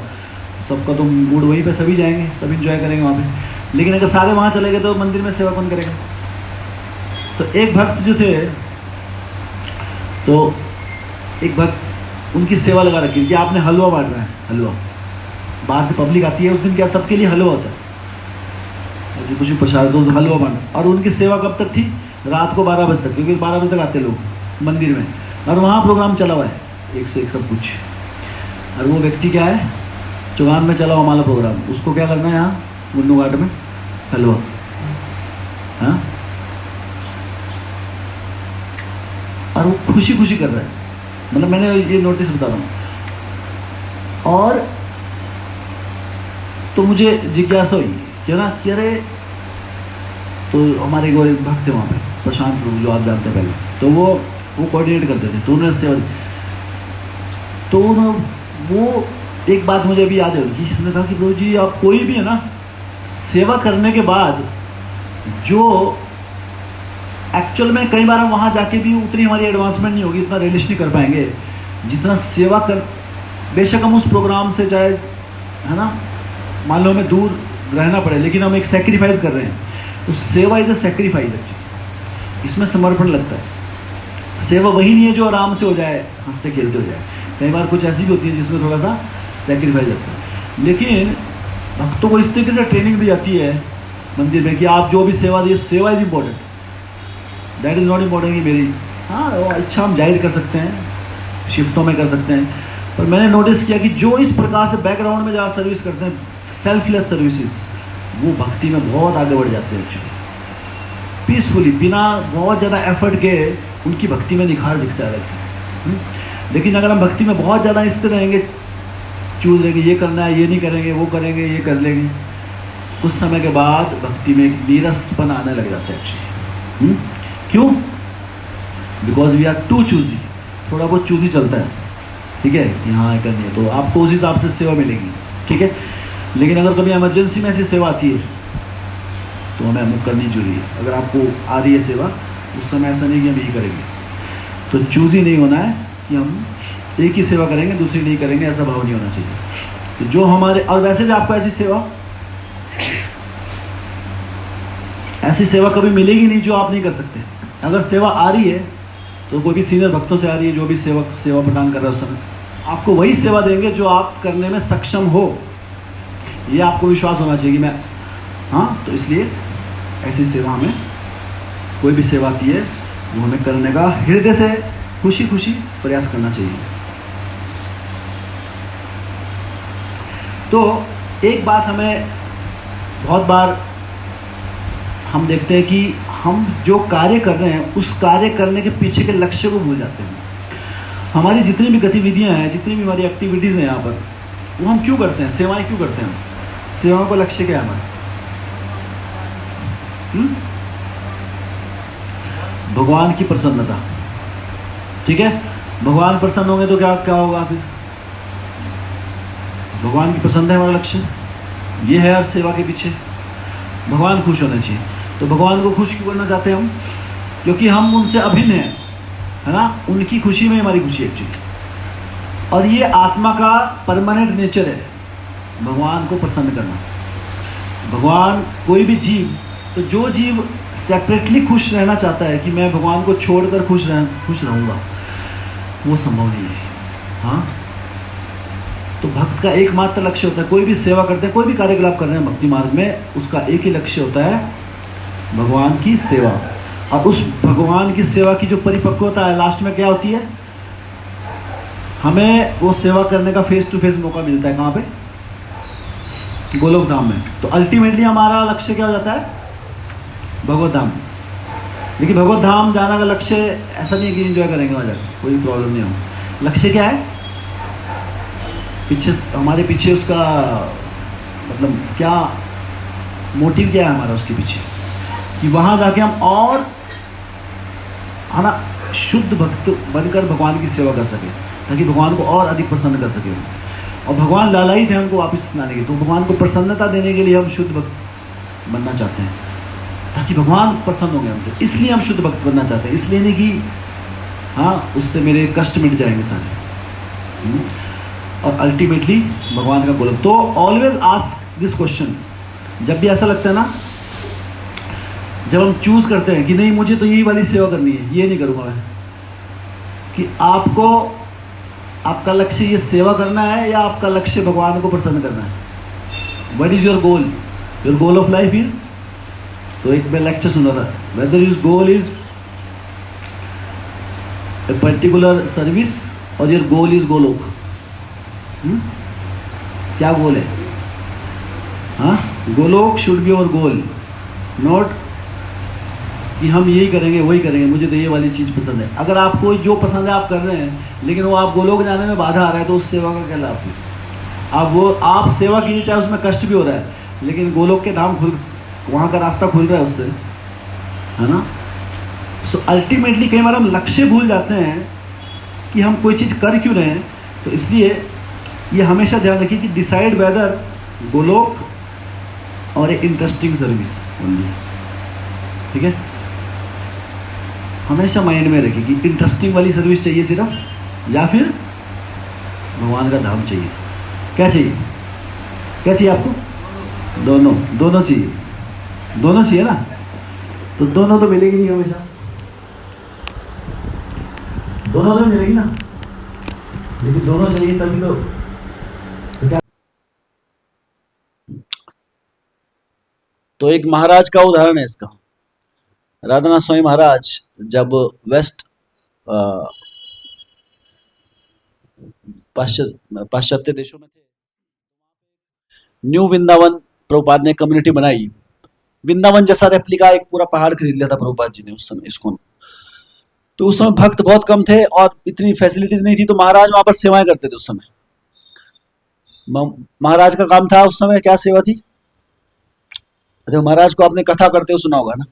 सबका तो मूड वहीं पे, सभी जाएंगे, सभी इंजॉय करेंगे वहाँ पे। लेकिन अगर सारे वहाँ चले गए तो मंदिर में सेवा कौन करेगा, तो एक भक्त जो थे, तो एक भक्त उनकी सेवा लगा रखी कि आपने हलवा बांटना है, हलवा बाहर से पब्लिक आती है उस दिन, क्या सबके लिए हलवा होता है, और जो कुछ भी प्रसाद दो हलवा बांट। और उनकी सेवा कब तक थी? रात को 12 बजे तक, क्योंकि 12 बजे तक आते लोग मंदिर में, और वहाँ प्रोग्राम चला हुआ है एक से एक सब कुछ। और वो व्यक्ति क्या है, चौगान में चला हुआ हमारा प्रोग्राम, उसको क्या करना है यहाँ गुन्नू घाट में? हलवा। हाँ, और वो खुशी खुशी कर रहा है, मतलब मैंने ये नोटिस बता रहा हूँ। और तो मुझे जिज्ञासा हुई क्या ना कि अरे, तो हमारे को एक भक्त थे वहाँ पे, प्रशांत प्रभु, जो आप जानते हैं पहले, तो वो कोऑर्डिनेट करते थे, तो उन्होंने सेवा दी। तो वो एक बात मुझे अभी याद है उनकी, उन्होंने कहा कि प्रभु जी आप कोई भी है ना, सेवा करने के बाद जो एक्चुअल में कई बार हम वहाँ जाके भी उतनी हमारी एडवांसमेंट नहीं होगी, इतना रिलेशन नहीं कर पाएंगे जितना सेवा कर। बेशक हम उस प्रोग्राम से चाहे है ना, मान लो हमें दूर रहना पड़े, लेकिन हम एक सेक्रीफाइस कर रहे हैं, तो सेवा इज अ सेक्रीफाइस एक्चुअली, इसमें समर्पण लगता है। सेवा वही नहीं है जो आराम से हो जाए, हंसते खेलते हो जाए, कई बार कुछ ऐसी भी होती है जिसमें थोड़ा सा सेक्रीफाइस लगता है। लेकिन भक्तों को इस तरीके से ट्रेनिंग दी जाती है मंदिर में कि आप जो भी सेवा दिए, सेवा is important, that is not important कि मेरी, हाँ वो अच्छा हम जाहिर कर सकते हैं, शिफ्टों में कर सकते हैं, पर मैंने नोटिस किया कि जो इस प्रकार से बैकग्राउंड में जहाँ सर्विस करते हैं, सेल्फलेस सर्विसेज, वो भक्ति में बहुत आगे बढ़ जाते हैं एक्चुअली, पीसफुली, बिना बहुत ज़्यादा एफर्ट के उनकी भक्ति में निखार दिखता है अलग से। लेकिन अगर हम भक्ति में बहुत ज़्यादा इस तरह रहेंगे, चूज लेंगे, ये करना है, ये नहीं करेंगे, वो करेंगे, ये कर लेंगे, कुछ समय के बाद भक्ति में एक नीरसपन आने लग जाता है एक्चुअली। क्यों? Because we are too choosy, थोड़ा बहुत चूजी चलता है, ठीक है, यहाँ करनी है तो आपको उस हिसाब से सेवा मिलेगी, ठीक है। लेकिन अगर कभी इमरजेंसी में ऐसी सेवा आती है तो हमें अमुक करनी जरूरी है। अगर आपको आ रही है सेवा, उस समय ऐसा नहीं कि हम यही करेंगे, तो चूजी नहीं होना है कि हम एक ही सेवा करेंगे दूसरी नहीं करेंगे, ऐसा भाव नहीं होना चाहिए। तो जो हमारे, और वैसे भी आपको ऐसी सेवा कभी मिलेगी नहीं जो आप नहीं कर सकते। अगर सेवा आ रही है तो कोई भी सीनियर भक्तों से आ रही है, जो भी सेवा प्रदान कर रहा है उस समय आपको वही सेवा देंगे जो आप करने में सक्षम हो, ये आपको विश्वास होना चाहिए कि मैं, हाँ, तो इसलिए ऐसी सेवा हमें, कोई भी सेवा आती है वो हमें करने का हृदय से खुशी खुशी प्रयास करना चाहिए। तो एक बात हमें बहुत बार हम देखते हैं कि हम जो कार्य कर रहे हैं उस कार्य करने के पीछे के लक्ष्य को भूल जाते हैं। हमारी जितनी भी गतिविधियां हैं, जितनी भी हमारी एक्टिविटीज़ हैं यहाँ पर, वो हम क्यों करते हैं? सेवाएं क्यों करते हैं? सेवाओं का लक्ष्य क्या है हमारा? भगवान की प्रसन्नता, ठीक है। भगवान प्रसन्न होंगे तो क्या क्या होगा? फिर भगवान की पसंद है हमारा लक्ष्य, ये है हर सेवा के पीछे, भगवान खुश होने चाहिए। तो भगवान को खुश क्यों करना चाहते हैं हम? क्योंकि हम उनसे अभिन्न हैं, है ना, उनकी खुशी में हमारी खुशी एक्चुअली। और ये आत्मा का परमानेंट नेचर है, भगवान को प्रसन्न करना। भगवान, कोई भी जीव, तो जो जीव सेपरेटली खुश रहना चाहता है कि मैं भगवान को छोड़कर खुश रहूँगा, वो संभव नहीं है। हाँ, तो भक्त का एकमात्र लक्ष्य होता है, कोई भी सेवा करते हैं, कोई भी कार्यकलाप कर रहे हैं भक्ति मार्ग में, उसका एक ही लक्ष्य होता है, भगवान की सेवा। और उस भगवान की सेवा की जो परिपक्वता है, लास्ट में क्या होती है? हमें वो सेवा करने का फेस टू फेस मौका मिलता है। कहाँ पे? गोलोक धाम में। तो अल्टीमेटली हमारा लक्ष्य क्या हो जाता है? भगवत धाम। लेकिन भगवत धाम जाना का लक्ष्य ऐसा नहीं है कि एंजॉय करेंगे वहाँ जाकर, कोई प्रॉब्लम नहीं हो। लक्ष्य क्या है? पीछे, हमारे पीछे उसका मतलब क्या मोटिव क्या है हमारा उसके पीछे, कि वहाँ जाके हम और, है ना, शुद्ध भक्त बनकर भगवान की सेवा कर सके, ताकि भगवान को और अधिक प्रसन्न कर सके। और भगवान लालायित थे उनको वापस लाने के, तो भगवान को प्रसन्नता देने के लिए हम शुद्ध भक्त बनना चाहते हैं, ताकि भगवान प्रसन्न होंगे हमसे। इसलिए हम शुद्ध भक्त बनना चाहते हैं, इसलिए नहीं कि हाँ उससे मेरे कष्ट मिट जाएंगे सारे। और अल्टीमेटली भगवान का गोलक। तो ऑलवेज आस्क दिस क्वेश्चन, जब भी ऐसा लगता है ना जब हम चूज करते हैं कि नहीं मुझे तो यही वाली सेवा करनी है, ये नहीं करूँगा मैं, कि आपको आपका लक्ष्य ये सेवा करना है या आपका लक्ष्य भगवान को प्रसन्न करना है, what is your goal, your goal of life is, तो एक मैं लेक्चर सुना था, whether your goal is a particular service और योर गोल इज गोलोक, क्या गोल है, हाँ, Golok should be your goal, not कि हम यही करेंगे वही करेंगे, मुझे तो ये वाली चीज़ पसंद है। अगर आपको जो पसंद है आप कर रहे हैं लेकिन वो आप गोलोक जाने में बाधा आ रहा है तो उस सेवा का क्या लाभ है। आप सेवा कीजिए चाहे उसमें कष्ट भी हो रहा है, लेकिन गोलोक के धाम वहाँ का रास्ता खुल रहा है उससे, है ना। सो अल्टीमेटली कई बार हम लक्ष्य भूल जाते हैं कि हम कोई चीज़ कर क्यों रहे हैं। तो इसलिए ये हमेशा ध्यान रखिए कि डिसाइड वेदर गोलोक और एक इंटरेस्टिंग सर्विस ओनली, ठीक है। हमेशा माइंड में रखिए कि इंटरेस्टिंग वाली सर्विस चाहिए सिर्फ, या फिर भगवान का धाम चाहिए। क्या चाहिए, क्या चाहिए आपको, दोनों, दोनों चाहिए, दोनों चाहिए ना। तो दोनों तो मिलेगी नहीं हमेशा, दोनों तो मिलेगी ना, लेकिन दोनों चाहिए तभी तो क्या। तो एक महाराज का उदाहरण है इसका। राधानाथ स्वामी महाराज जब वेस्ट पाश्चात्य देशों में थे, न्यू वृंदावन प्रभुपाद ने कम्युनिटी बनाई। वृंदावन जैसा रेप्लिका एक पूरा पहाड़ खरीद लिया था प्रभुपाद जी ने उस समय इसको। तो उस समय भक्त बहुत कम थे और इतनी फैसिलिटीज नहीं थी, तो महाराज वहां पर सेवाएं करते थे उस समय। महाराज का काम था उस समय, क्या सेवा थी, तो महाराज को आपने कथा करते हुए सुना होगा ना।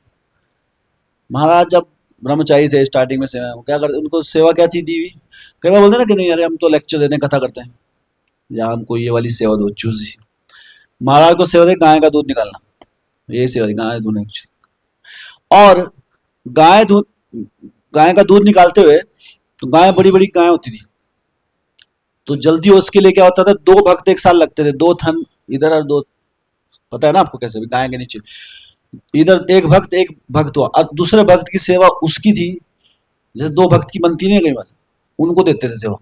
महाराज जब ब्रह्मचारी थे स्टार्टिंग में सेवा, क्या करते, उनको सेवा क्या थी दी हुई। कई बार बोलते ना कि नहीं अरे हम तो लेक्चर देते हैं, कथा करते हैं, या हमको ये वाली सेवा दो चूज। महाराज को सेवा दे गाय का दूध निकालना, ये सेवा थी, गाय दूध कुछ। और गाय का दूध निकालते हुए, तो गाय बड़ी बड़ी गाय होती थी, तो जल्दी उसके लिए क्या होता था, दो भक्त एक साथ लगते थे, दो थन इधर और दो, पता है ना आपको कैसे, गाय के नीचे इधर एक भक्त हुआ और दूसरे भक्त की सेवा उसकी थी, जैसे दो भक्त की बनती नहीं कई बार, उनको देते थे सेवा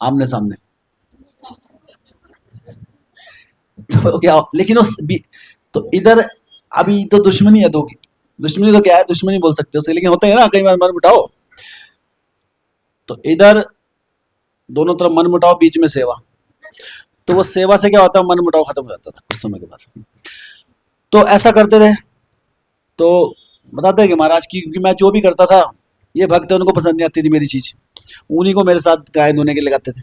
आमने सामने। तो क्या, लेकिन उस तो इधर अभी तो दुश्मनी है दो की, दुश्मनी तो क्या है, दुश्मनी बोल सकते हो उसके, लेकिन होता है ना कई बार मन मुटाओ, तो इधर दोनों तरफ मन मुटाओ, बीच में सेवा, तो वो सेवा से क्या होता है, मन मुटाव खत्म हो जाता था उस समय के बाद। तो ऐसा करते थे, तो बताते हैं कि महाराज की, क्योंकि मैं जो भी करता था, ये भक्त उनको पसंद नहीं आती थी मेरी चीज, उन्हीं को मेरे साथ गाय धोने के लगाते थे,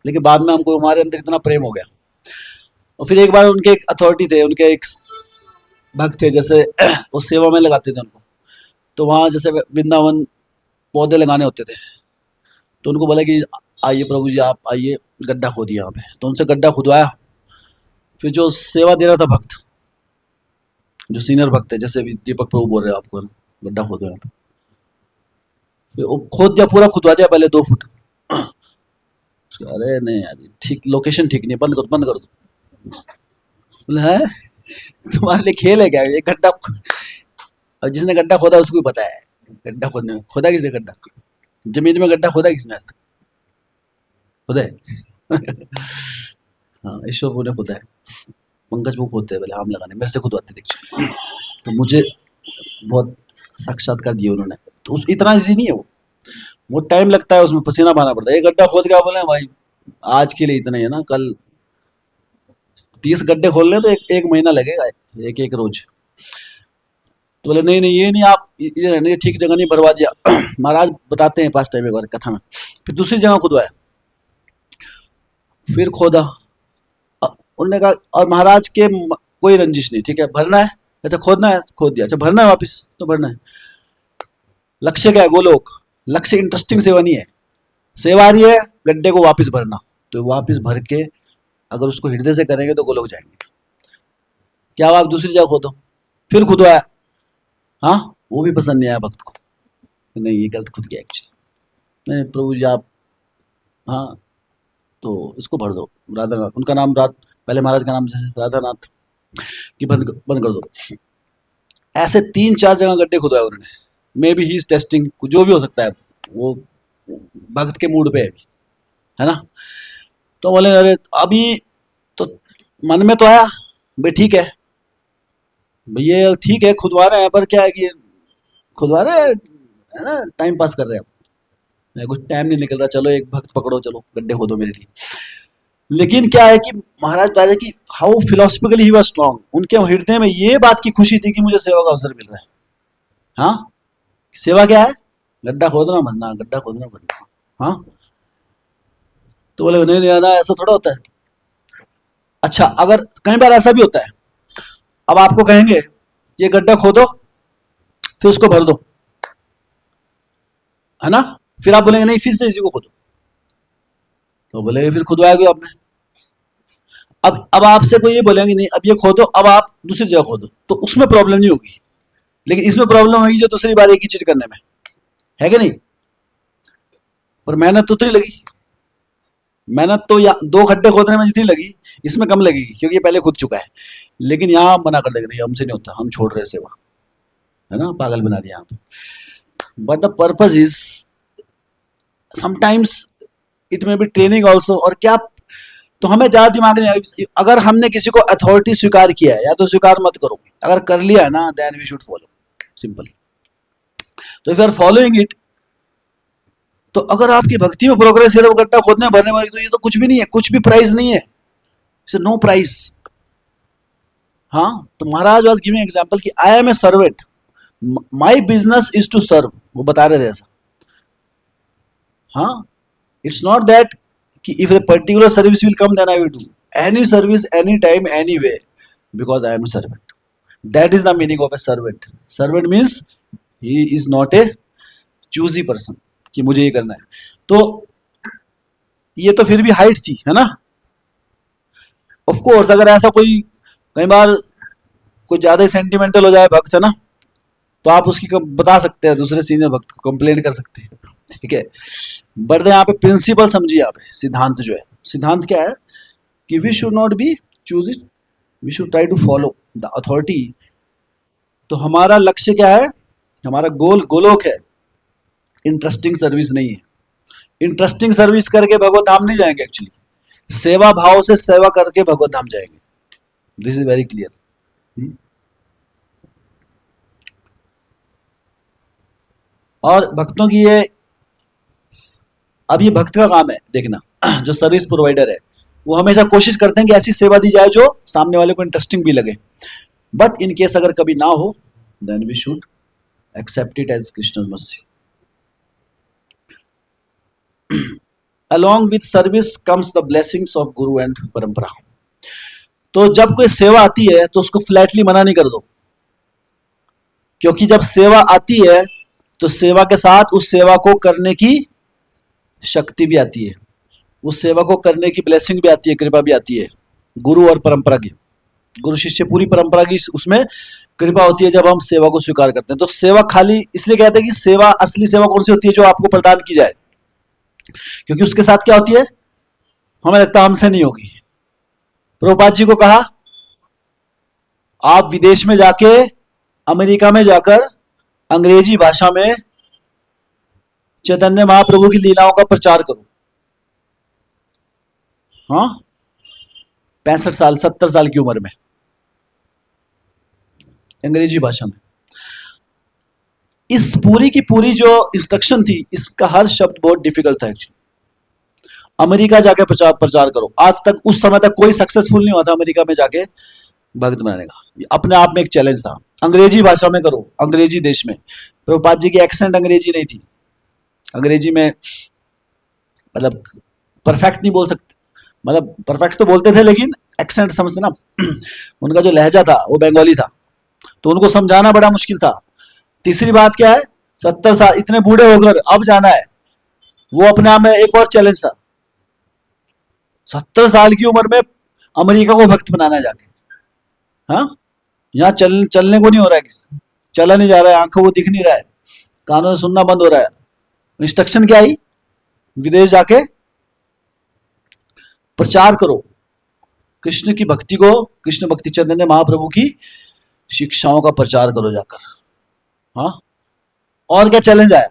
लेकिन बाद में हमको हमारे अंदर इतना प्रेम हो गया। और फिर एक बार उनके एक अथॉरिटी थे, उनके एक भक्त थे, जैसे वो सेवा में लगाते थे उनको, तो वहाँ जैसे वृंदावन पौधे लगाने होते थे, तो उनको बोला कि आइए प्रभु जी आप आइए, गड्ढा खोदिए यहाँ पे, तो उनसे गड्ढा खुदवाया। फिर जो सेवा दे रहा था भक्त, जो सीनियर भक्त है, जैसे भी दीपक प्रभु बोल रहे हैं आपको, गड्ढा खोदो यहाँ पे, फिर वो खोद दिया, पूरा खुदवा दिया पहले 2 फुट। अरे नहीं यार ठीक, लोकेशन ठीक नहीं, बंद कर दो। बोले है तुम्हारे लिए खेल है क्या, ये गड्ढा, और जिसने गड्ढा खोदा उसको भी पता है गड्ढा खोदने में, खोदा किसने गड्ढा, जमीन में गड्ढा खोदा किसने आज तक, खुदा है हाँ ईश्वर ने खुदा है, पंकज वो खोदते हैं पहले, आम लगाने मेरे से खुदवाते थे, तो मुझे बहुत साक्षात्कार दिए उन्होंने। तो उस इतना इजी नहीं है वो टाइम लगता है, उसमें पसीना बहाना पड़ता है। एक गड्ढा खोद के आप बोले भाई आज के लिए इतना ही है ना, कल 30 गड्ढे खोल ले तो एक महीना लगेगा, एक रोज। तो बोले नहीं नहीं ये नहीं, आप ये रहने, ये ठीक जगह नहीं, बर्बा दिया महाराज बताते हैं पास टाइम एक बार कथा में। फिर दूसरी जगह खुदवाया, फिर खोदा, उन्होंने कहा, और महाराज के कोई रंजिश नहीं, ठीक है भरना है, अच्छा खोदना है खोद दिया, अच्छा भरना है वापिस तो भरना है। लक्ष्य क्या है, गोलोक, लक्ष्य इंटरेस्टिंग सेवा नहीं है, सेवा आ रही है गड्ढे को वापस भरना, तो वापस भर के अगर उसको हृदय से करेंगे तो गोलोक जाएंगे। क्या आप दूसरी जगह खोदो, फिर खुदवाया, हाँ वो भी पसंद नहीं आया भक्त को, नहीं ये गलत खुद गया एक्चुअली, नहीं प्रभु जी आप, हाँ तो इसको भर दो, राधानाथ, उनका नाम पहले महाराज का नाम जैसे राधानाथ, कि बंद कर दो। ऐसे 3-4 जगह गड्ढे खुदवाए उन्होंने। May be he is testing, जो भी हो सकता है, वो भक्त के मूड पे है ना। तो बोले अरे अभी तो मन में तो आया भाई ठीक है, भैया ठीक है खुदवा रहे हैं, पर क्या है कि खुदवा रहे हैं है ना, टाइम पास कर रहे हैं, कुछ टाइम नहीं निकल रहा, चलो एक भक्त पकड़ो, चलो गड्ढे खोदो मेरे लिए। लेकिन क्या है कि महाराज बता रहे कि how philosophically he was strong, उनके हृदय में ये बात की खुशी थी कि मुझे सेवा का अवसर मिल रहा है। हाँ, सेवा क्या है? गड्ढा खोदना भरना, गड्ढा खोदना भरना। हाँ, तो बोले नहीं नहीं आना, ऐसा थोड़ा होता है। अच्छा, अगर कई बार ऐसा भी होता है, अब आपको कहेंगे ये गड्ढा खोदो फिर उसको भर दो, है ना, फिर आप बोलेंगे नहीं फिर से इसी को खोदो, तो बोले फिर खुदवाया क्यों आपने। अब आपसे कोई ये बोलेंगे नहीं अब ये खोदो, अब आप दूसरी जगह खोदो, तो उसमें प्रॉब्लम नहीं होगी, लेकिन इसमें प्रॉब्लम होगी जो दूसरी बार एक ही चीज करने में, है कि नहीं। पर मेहनत तो उतनी लगी, मेहनत तो या 2 खड्डे खोदने में जितनी लगी इसमें कम लगेगी, क्योंकि ये पहले खुद चुका है। लेकिन यहाँ मना कर देंगे नहीं हमसे नहीं होता, हम छोड़ रहे सेवा, है ना, पागल बना दिया यहाँ पे। But the purpose is sometimes it may be training also, और क्या, तो हमें ज्यादा दिमाग नहीं आएगा। अगर हमने किसी को अथॉरिटी स्वीकार किया है या तो स्वीकार मत करो, अगर कर लिया है ना then we should follow, simple. तो if you are following it, तो अगर आपकी भक्ति में प्रोग्रेस है गड्ढा खोदने भरने वाली, तो ये तो कुछ भी नहीं है, कुछ भी प्राइस नहीं है, इट्स नो प्राइस। हाँ, तो महाराज वाज गिविंग एग्जांपल कि I am a servant, my business is to serve, वो बता रहे थे ऐसा। हाँ, इट्स नॉट दैट कि if a particular service will come then I will do any service any time any way, because I am a servant. That is the meaning of a servant. Servant means he is not a choosy person कि मुझे ये करना है। तो ये तो फिर भी हाइट थी, है ना। ऑफ कोर्स अगर ऐसा कोई कई बार कोई ज्यादा ही सेंटिमेंटल हो जाए भक्त, है ना, तो आप उसकी बता सकते हैं दूसरे सीनियर भक्त को, कंप्लेन कर सकते हैं, ठीक है। बट यहाँ पे प्रिंसिपल समझिए, आप सिद्धांत जो है, सिद्धांत क्या है कि we should not be choose it, we should try to follow the authority. तो हमारा लक्ष्य क्या है, हमारा गोल गोलोक है, इंटरेस्टिंग सर्विस नहीं है। इंटरेस्टिंग सर्विस करके भगवत धाम नहीं जाएंगे, एक्चुअली सेवा भाव से सेवा करके भगवत धाम जाएंगे, दिस इज वेरी क्लियर। और भक्तों की ये, अब ये भक्त का काम है देखना, जो सर्विस प्रोवाइडर है वो हमेशा कोशिश करते हैं कि ऐसी सेवा दी जाए जो सामने वाले को इंटरेस्टिंग भी लगे। बट इन केस अगर कभी ना हो then we should accept it as Krishna mercy. Along with service comes the blessings of Guru and परंपरा। तो जब कोई सेवा आती है तो उसको फ्लैटली मना नहीं कर दो, क्योंकि जब सेवा आती है तो सेवा के साथ उस सेवा को करने की शक्ति भी आती है, उस सेवा को करने की ब्लेसिंग भी आती है, कृपा भी आती है, गुरु और परंपरा की, गुरु शिष्य पूरी परंपरा की उसमें कृपा होती है जब हम सेवा को स्वीकार करते हैं। तो सेवा खाली इसलिए कहते हैं कि सेवा, असली सेवा कौन सी होती है, जो आपको प्रदान की जाए, क्योंकि उसके साथ क्या होती है, हमें लगता है हमसे नहीं होगी। प्रभुपाद जी को कहा आप विदेश में जाके, अमेरिका में जाकर अंग्रेजी भाषा में चैतन्य महाप्रभु की लीलाओं का प्रचार करो। हाँ, 65 साल 70 साल की उम्र में अंग्रेजी भाषा में। इस पूरी की पूरी जो इंस्ट्रक्शन थी, इसका हर शब्द बहुत डिफिकल्ट था एक्चुअली। अमेरिका जाके प्रचार करो। आज तक उस समय तक कोई सक्सेसफुल नहीं हुआ था अमेरिका में जाके भक्त बनाने का, अपने आप में एक चैलेंज था। अंग्रेजी भाषा में करो, अंग्रेजी देश में। प्रभुपाद जी की एक्सेंट अंग्रेजी नहीं थी, अंग्रेजी में मतलब परफेक्ट नहीं बोल सकते, मतलब परफेक्ट तो बोलते थे लेकिन एक्सेंट समझते ना, उनका जो लहजा था वो बंगाली था, तो उनको समझाना बड़ा मुश्किल था। तीसरी बात क्या है, 70 साल इतने बूढ़े होकर अब जाना है, वो अपने आप में एक और चैलेंज था। 70 साल की उम्र में अमेरिका को भक्त बनाना है जाके। हाँ, यहाँ चलने को नहीं हो रहा है, चला नहीं जा रहा है, आंखों को दिख नहीं रहा है, कानों से सुनना बंद हो रहा है। इंस्ट्रक्शन क्या आई, विदेश जाके प्रचार करो कृष्ण की भक्ति को, कृष्ण भक्ति चैतन्य महाप्रभु की शिक्षाओं का प्रचार करो जाकर। हाँ, और क्या चैलेंज आया?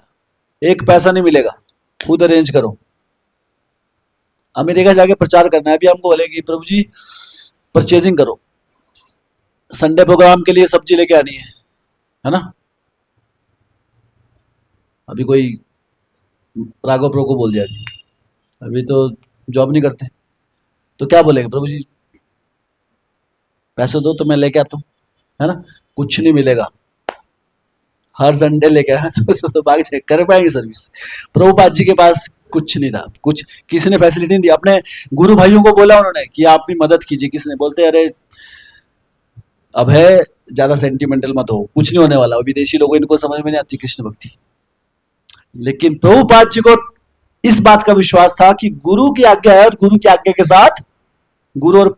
एक पैसा नहीं मिलेगा, खुद अरेंज करो। अमेरिका जाके प्रचार करना है। अभी हमको बोले कि प्रभु जी परचेजिंग करो, संडे प्रोग्राम के लिए सब्जी लेके आनी है ना। अभी कोई राघव प्रो को बोल दिया कि अभी तो जॉब नहीं करते, तो क्या बोलेंगे? प्रभु जी पैसे दो तो मैं लेके आता हूँ, है ना। कुछ नहीं मिलेगा, हर संडे लेके आया तो बाकी चेक कर पाएंगे सर्विस। प्रभुपाद जी के पास कुछ नहीं था, कुछ किसी ने फैसिलिटी नहीं दी। अपने गुरु भाइयों को बोला उन्होंने कि आप भी मदद कीजिए, किसने बोलते अरे अब है, ज्यादा सेंटिमेंटल मत हो, कुछ नहीं होने वाला। विदेशी लोगों इनको समझ में नहीं आती कृष्ण भक्ति। लेकिन प्रभुपाद जी को इस बात का विश्वास था कि गुरु की आज्ञा है, और गुरु की आज्ञा के साथ गुरु और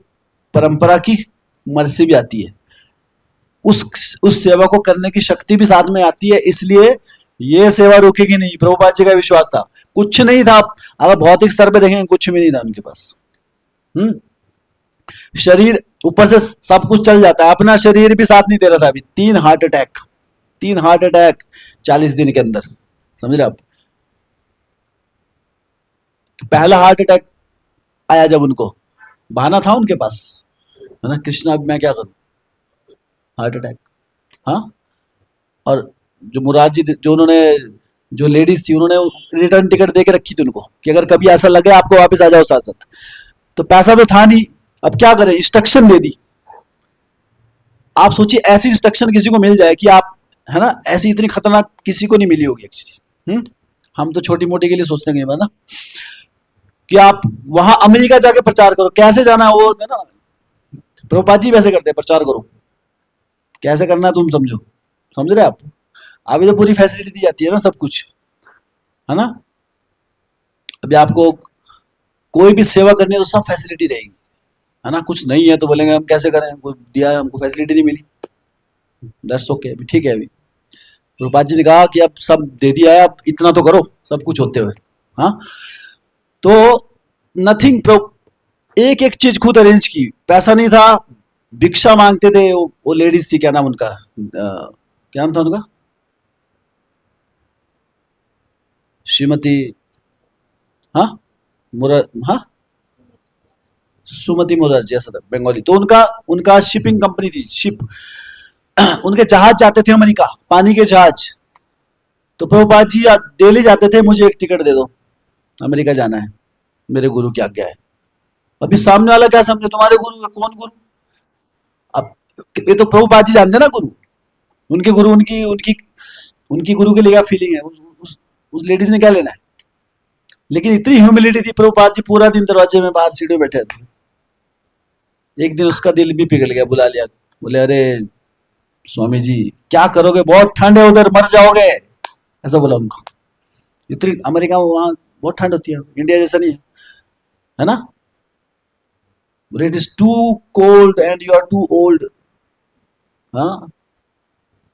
परंपरा की मर्जी भी आती है, उस सेवा को करने की शक्ति भी साथ में आती है। इसलिए ये सेवा रुकेगी नहीं। प्रभुपाद जी का विश्वास था, कुछ नहीं था। अगर भौतिक स्तर पे देखेंगे कुछ भी नहीं था उनके पास। शरीर ऊपर से सब कुछ चल जाता है, अपना शरीर भी साथ नहीं दे रहा था। अभी 3 हार्ट अटैक 40 दिन के अंदर, समझ रहे आप। पहला हार्ट अटैक आया जब उनको, बहाना था उनके पास, है ना, कृष्णा अब मैं क्या करूं, हार्ट अटैक। हाँ, और जो मुरारजी, जो उन्होंने, जो लेडीज थी, उन्होंने रिटर्न टिकट दे के रखी थी उनको कि अगर कभी ऐसा लगे आपको वापस आ जाओ साथ साथ। तो पैसा तो था नहीं, अब क्या करें, इंस्ट्रक्शन दे दी। आप सोचिए ऐसी इंस्ट्रक्शन किसी को मिल जाए कि आप, है ना, ऐसी इतनी खतरनाक किसी को नहीं मिली होगी एक्चुअली। हम तो छोटी मोटी के लिए सोचते हैं ना, कि आप वहां अमेरिका जाके प्रचार करो। कैसे जाना है वो, है ना, प्रभुपाद जी वैसे करते हैं, प्रचार करो, कैसे करना है तुम समझो, समझ रहे आप। अभी तो पूरी फैसिलिटी दी जाती है ना, सब कुछ, है ना। अभी आपको कोई भी सेवा करनी है तो सब फैसिलिटी रहेगी, है ना। कुछ नहीं है तो बोलेंगे हम कैसे करें, कोई दिया है हमको, फैसिलिटी नहीं मिली, दैट्स ओके। अभी ठीक है। अभी प्रभुपाद जी ने कहा कि अब सब दे दिया है, अब इतना तो करो, सब कुछ होते हुए। हाँ, तो नथिंग, एक एक चीज खुद अरेंज की। पैसा नहीं था, भिक्षा मांगते थे। वो लेडीज थी, क्या नाम उनका, क्या नाम था उनका, श्रीमती, हाँ हाँ, सुमति मुरारजी, ऐसा था, बंगाली। तो उनका शिपिंग कंपनी थी, शिप उनके जहाज जाते थे अमेरिका, पानी के जहाज। तो प्रभुपाद जी डेली जाते थे, मुझे एक टिकट दे दो, अमेरिका जाना है, मेरे गुरु की आज्ञा है। अभी सामने वाला क्या समझे, तुम्हारे गुरु है, कौन गुरु? अब ये तो प्रभुपाद जी जानते ना गुरु, उनके गुरु, उनकी उनकी उनकी गुरु के लिए क्या फीलिंग है, उस लेडीज ने क्या लेना है। लेकिन इतनी ह्यूमिलिटी थी, प्रभुपाद जी पूरा दिन दरवाजे में बाहर सीढ़ी बैठे थे। एक दिन उसका दिल भी पिघल गया, बुला लिया, बोले अरे स्वामी जी क्या करोगे, बहुत ठंड है उधर, मर जाओगे, ऐसा बोला उनको। इतनी अमेरिका में वहां बहुत ठंड होती है, इंडिया जैसा नहीं है ना। It is too cold and you are too old. हाँ,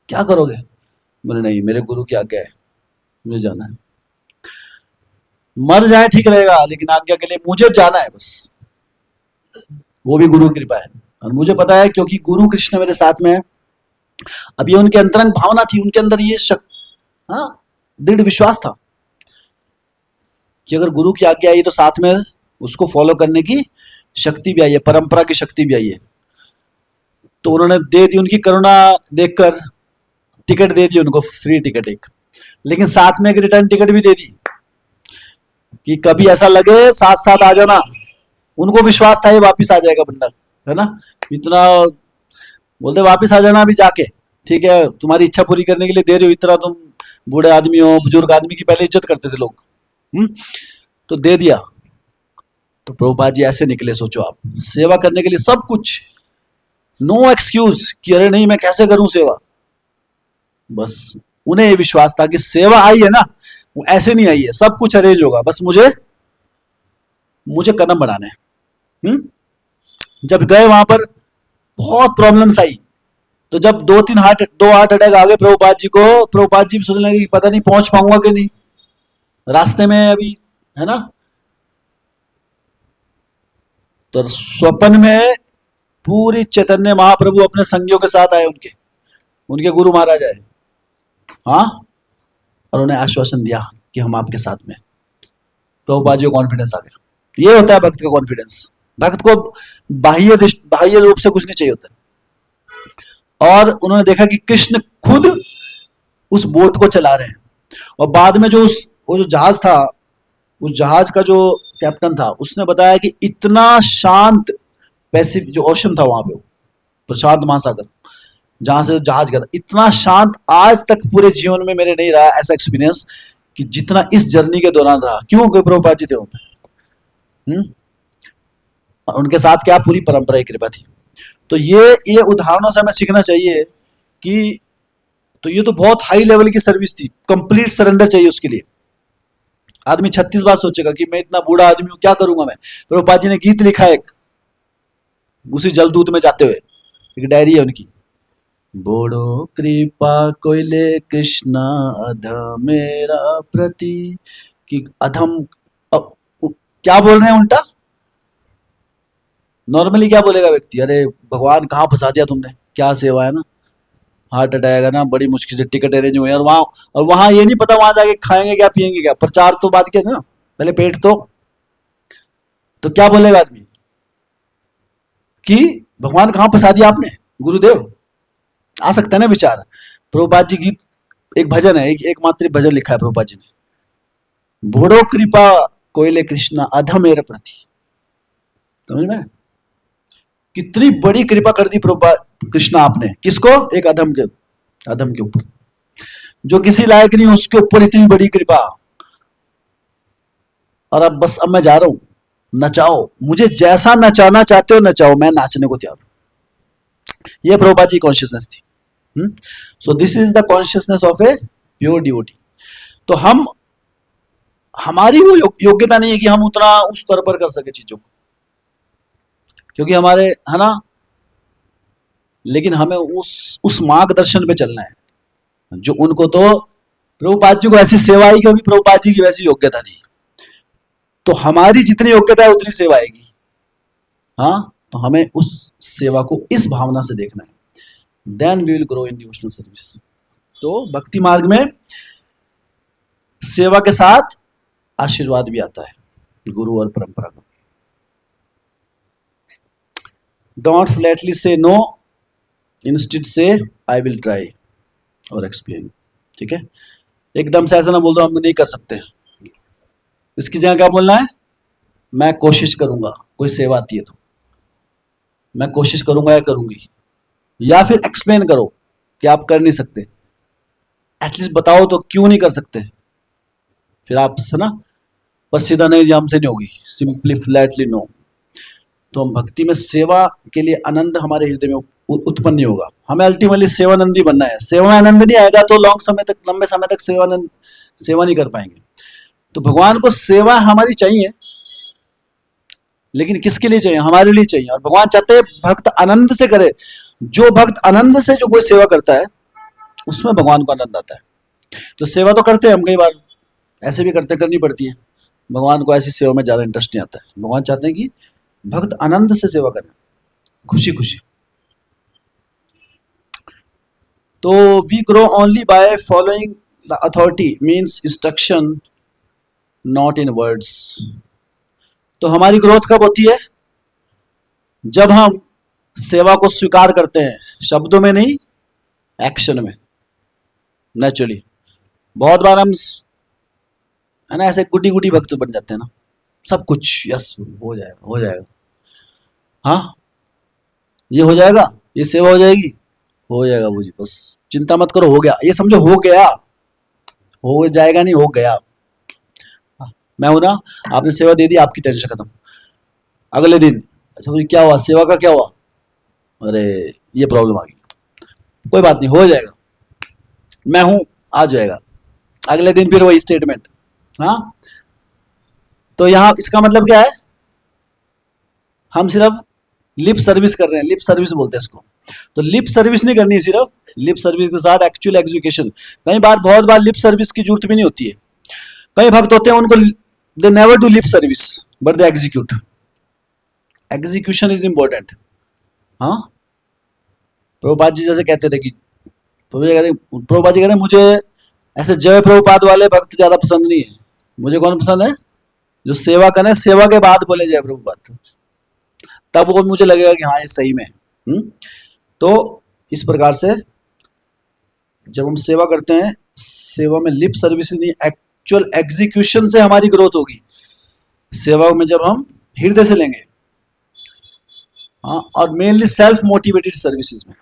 क्या करोगे? बोले नहीं, मेरे गुरु की आज्ञा है, मुझे जाना है, मर जाए ठीक रहेगा, लेकिन आज्ञा के लिए मुझे जाना है बस। वो भी गुरु की कृपा है, और मुझे पता है क्योंकि गुरु कृष्ण मेरे साथ में है। अब ये उनके अंतरंग भावना थी, उनके अंदर ये हाँ, दृढ़ विश्वास था कि अगर गुरु की आज्ञा आई तो साथ में उसको फॉलो करने की शक्ति भी आई है, परंपरा की शक्ति भी आई है। तो उन्होंने दे दी, उनकी करुणा देखकर टिकट दे दी उनको, फ्री टिकट एक, लेकिन साथ में एक रिटर्न टिकट भी दे दी कि कभी ऐसा लगे साथ साथ आ जाना। उनको विश्वास था ये वापिस आ जाएगा बंदा, है ना। इतना बोलते वापिस आ जाना अभी जाके, ठीक है, तुम्हारी इच्छा पूरी करने के लिए दे रहे हो, इतना तुम बूढ़े आदमी हो, बुजुर्ग आदमी की पहले इज्जत करते थे लोग। तो दे दिया। तो प्रभुपाद जी ऐसे निकले, सोचो आप, सेवा करने के लिए सब कुछ, नो एक्सक्यूज कि अरे नहीं मैं कैसे करूं सेवा। बस उन्हें ये विश्वास था कि सेवा आई है ना, वो ऐसे नहीं आई है, सब कुछ अरेंज होगा, बस मुझे कदम बढ़ाने हैं। जब गए वहां पर बहुत प्रॉब्लम्स आई। तो जब दो हार्ट अटैक आ गए प्रभुपाद जी को, प्रभुपाद जी भी सोचने लगे कि पता नहीं पहुंच पाऊंगा कि नहीं, रास्ते में अभी, है ना। तो स्वप्न में पूरी चैतन्य महाप्रभु अपने संगियों के साथ आए उनके,
उनके गुरु महाराज आए, हाँ, और उन्हें आश्वासन दिया कि हम आपके साथ में। प्रभुपाद जी को कॉन्फिडेंस आ गया। ये होता है भक्त का कॉन्फिडेंस। भक्त को बाह्य रूप से कुछ नहीं चाहिए होता। और उन्होंने देखा कि कृष्ण खुद उस बोट को चला रहे हैं, और बाद में जो वो जो जहाज था, उस जहाज का जो कैप्टन था, उसने बताया कि इतना शांत पैसिफिक जो ओशन था वहां पे, प्रशांत महासागर, जहां से जहाज गया था, इतना शांत आज तक पूरे जीवन में मेरे नहीं रहा ऐसा एक्सपीरियंस कि जितना इस जर्नी के दौरान रहा। क्यों? कोई प्रभुपाद जी थे वहां पे। और उनके साथ क्या पूरी परंपरा की कृपा थी। तो ये उदाहरणों से हमें सीखना चाहिए कि तो ये तो बहुत हाई लेवल की सर्विस थी, कंप्लीट सरेंडर चाहिए उसके लिए। आदमी 36 बार सोचेगा कि मैं इतना बूढ़ा आदमी हूं, क्या करूंगा मैं। प्रभुपाद जी ने गीत लिखा है एक, उसी जलदूत में जाते हुए, एक डायरी है उनकी, बोड़ो कृपा कोइले कृष्णा अधमेरा प्रति, कि अधम क्या बोल रहे हैं उल्टा। नॉर्मली क्या बोलेगा व्यक्ति, अरे भगवान कहाँ फंसा दिया तुमने, क्या सेवा है ना, हार्ट अटैक है ना, बड़ी मुश्किल से टिकट अरेंज हुए, और वहां ये नहीं पता वहां जाके खाएंगे क्या पिएंगे क्या, प्रचार तो बात क्या ना, पहले पेट तो क्या बोलेगा आदमी कि भगवान कहाँ फंसा दिया आपने, गुरुदेव। आ सकता है ना विचार। प्रभुपाद जी की एक भजन है, एक मात्र भजन लिखा है प्रभुपाद जी ने, भोड़ो कृपा कोयले कृष्णा अधमेर प्रति। समझ में? कितनी बड़ी कृपा कर दी प्रभुपाद कृष्णा आपने, किसको? एक अधम के ऊपर, जो किसी लायक नहीं उसके ऊपर इतनी बड़ी कृपा। और अब बस अब मैं जा रहा हूं, नचाओ मुझे, जैसा नचाना चाहते हो नचाओ, मैं नाचने को तैयार हूं। यह प्रभुपाद जी कॉन्शियसनेस थी। So this is the consciousness of a pure devotee. तो हमारी वो योग्यता नहीं है कि हम उतना उस स्तर पर कर सके चीजों को, क्योंकि हमारे, है ना, लेकिन हमें उस मार्गदर्शन पे चलना है जो उनको, तो प्रभुपाद जी को ऐसी सेवा आई क्योंकि प्रभुपाद जी की वैसी योग्यता थी। तो हमारी जितनी योग्यता है उतनी सेवा आएगी। हाँ, तो हमें उस सेवा को इस भावना से देखना है, then we will grow in devotional service. तो भक्ति मार्ग में सेवा के साथ आशीर्वाद भी आता है, गुरु और परंपरा का। डोंट फ्लैटली से नो, इंस्टेड से आई विल ट्राई और एक्सप्लेन। ठीक है, एकदम से ऐसा ना बोल दो हम नहीं कर सकते। इसकी जगह क्या बोलना है? मैं कोशिश करूंगा। कोई सेवा आती है तो मैं कोशिश करूंगा या करूंगी, या फिर एक्सप्लेन करो कि आप कर नहीं सकते, एटलीस्ट बताओ तो क्यों नहीं कर सकते। फिर आप, है ना, पर सीधा नहीं जी हमसे नहीं होगी, सिंपली फ्लैटली नो। तो हम भक्ति में सेवा के लिए आनंद हमारे हृदय में उत्पन्न नहीं होगा। हमें अल्टीमेटली सेवानंदी बनना है। सेवा में आनंद नहीं आएगा तो लंबे समय तक सेवा नहीं कर पाएंगे। तो भगवान को सेवा हमारी चाहिए, लेकिन किसके लिए चाहिए? हमारे लिए चाहिए। और भगवान चाहते हैं भक्त आनंद से करे। जो भक्त आनंद से जो कोई सेवा करता है उसमें भगवान को आनंद आता है। तो सेवा तो करते हैं हम, कई बार ऐसे भी करनी पड़ती है। भगवान को ऐसी सेवा में ज्यादा इंटरेस्ट नहीं आता है। भगवान चाहते हैं कि भक्त आनंद से सेवा करें, खुशी खुशी। तो we grow only by following the authority, means instruction, not in words. तो हमारी ग्रोथ कब होती है? जब हम सेवा को स्वीकार करते हैं, शब्दों में नहीं, एक्शन में, नेचुरली। बहुत बार हम, है ना, ऐसे गुटी गुटी भक्त बन जाते हैं ना, सब कुछ यस हो जाएगा, हाँ ये हो जाएगा, ये सेवा हो जाएगा वो जी, बस चिंता मत करो, हो गया, ये समझो हो गया, हो जाएगा नहीं, हो गया। मैं हूं ना, आपने सेवा दे दी, आपकी टेंशन खत्म। अगले दिन, अच्छा भाई क्या हुआ, सेवा का क्या हुआ? अरे ये प्रॉब्लम आ गई, कोई बात नहीं, हो जाएगा, मैं हूं, आ जाएगा। अगले दिन फिर वही स्टेटमेंट। हाँ, तो यहां इसका मतलब क्या है? हम सिर्फ लिप सर्विस कर रहे हैं, लिप सर्विस बोलते हैं इसको। तो लिप सर्विस नहीं करनी है, सिर्फ लिप सर्विस के साथ एक्चुअल एग्जीक्यूशन। कई बार, बहुत बार लिप सर्विस की जरूरत भी नहीं होती है। कई भक्त होते हैं उनको they never do lip service but they execute. Execution is important. हाँ, प्रभुपाद जी जैसे कहते थे कि प्रभुपाद जी कहते हैं मुझे ऐसे जय प्रभुपाद वाले भक्त ज्यादा पसंद नहीं है। मुझे कौन पसंद है? जो सेवा करें, सेवा के बाद बोले जय प्रभुपाद, तब वो मुझे लगेगा कि हाँ ये सही में है। तो इस प्रकार से जब हम सेवा करते हैं, सेवा में लिप सर्विस नहीं, एक्चुअल एग्जीक्यूशन से हमारी ग्रोथ होगी। सेवा में जब हम हृदय से लेंगे, हाँ, और मेनली सेल्फ मोटिवेटेड सर्विसेज में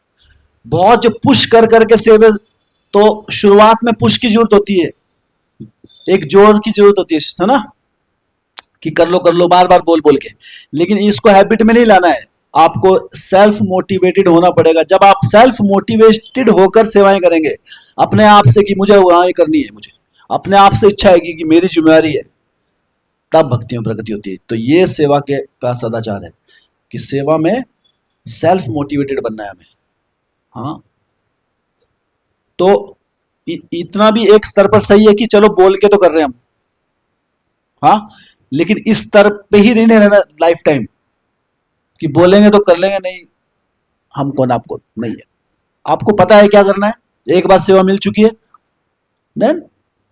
बहुत जो पुश कर करके सेवा, तो शुरुआत में पुश की जरूरत होती है, एक जोर की जरूरत होती है ना, कि कर लो बार बार बोल बोल के, लेकिन इसको हैबिट में नहीं लाना है। आपको सेल्फ मोटिवेटेड होना पड़ेगा। जब आप सेल्फ मोटिवेटेड होकर सेवाएं करेंगे अपने आप से कि मुझे वहां ये करनी है, मुझे अपने आप से इच्छा है कि मेरी जिम्मेदारी है, तब भक्ति में प्रगति होती है। तो ये सेवा के का सदाचार है कि सेवा में सेल्फ मोटिवेटेड बनना है हमें। हाँ, तो इतना भी एक स्तर पर सही है कि चलो बोल के तो कर रहे हैं हम, हाँ, लेकिन इस स्तर पे ही नहीं रहना लाइफ टाइम कि बोलेंगे तो कर लेंगे, नहीं हम कौन आपको, नहीं है, आपको पता है क्या करना है, एक बार सेवा मिल चुकी है, then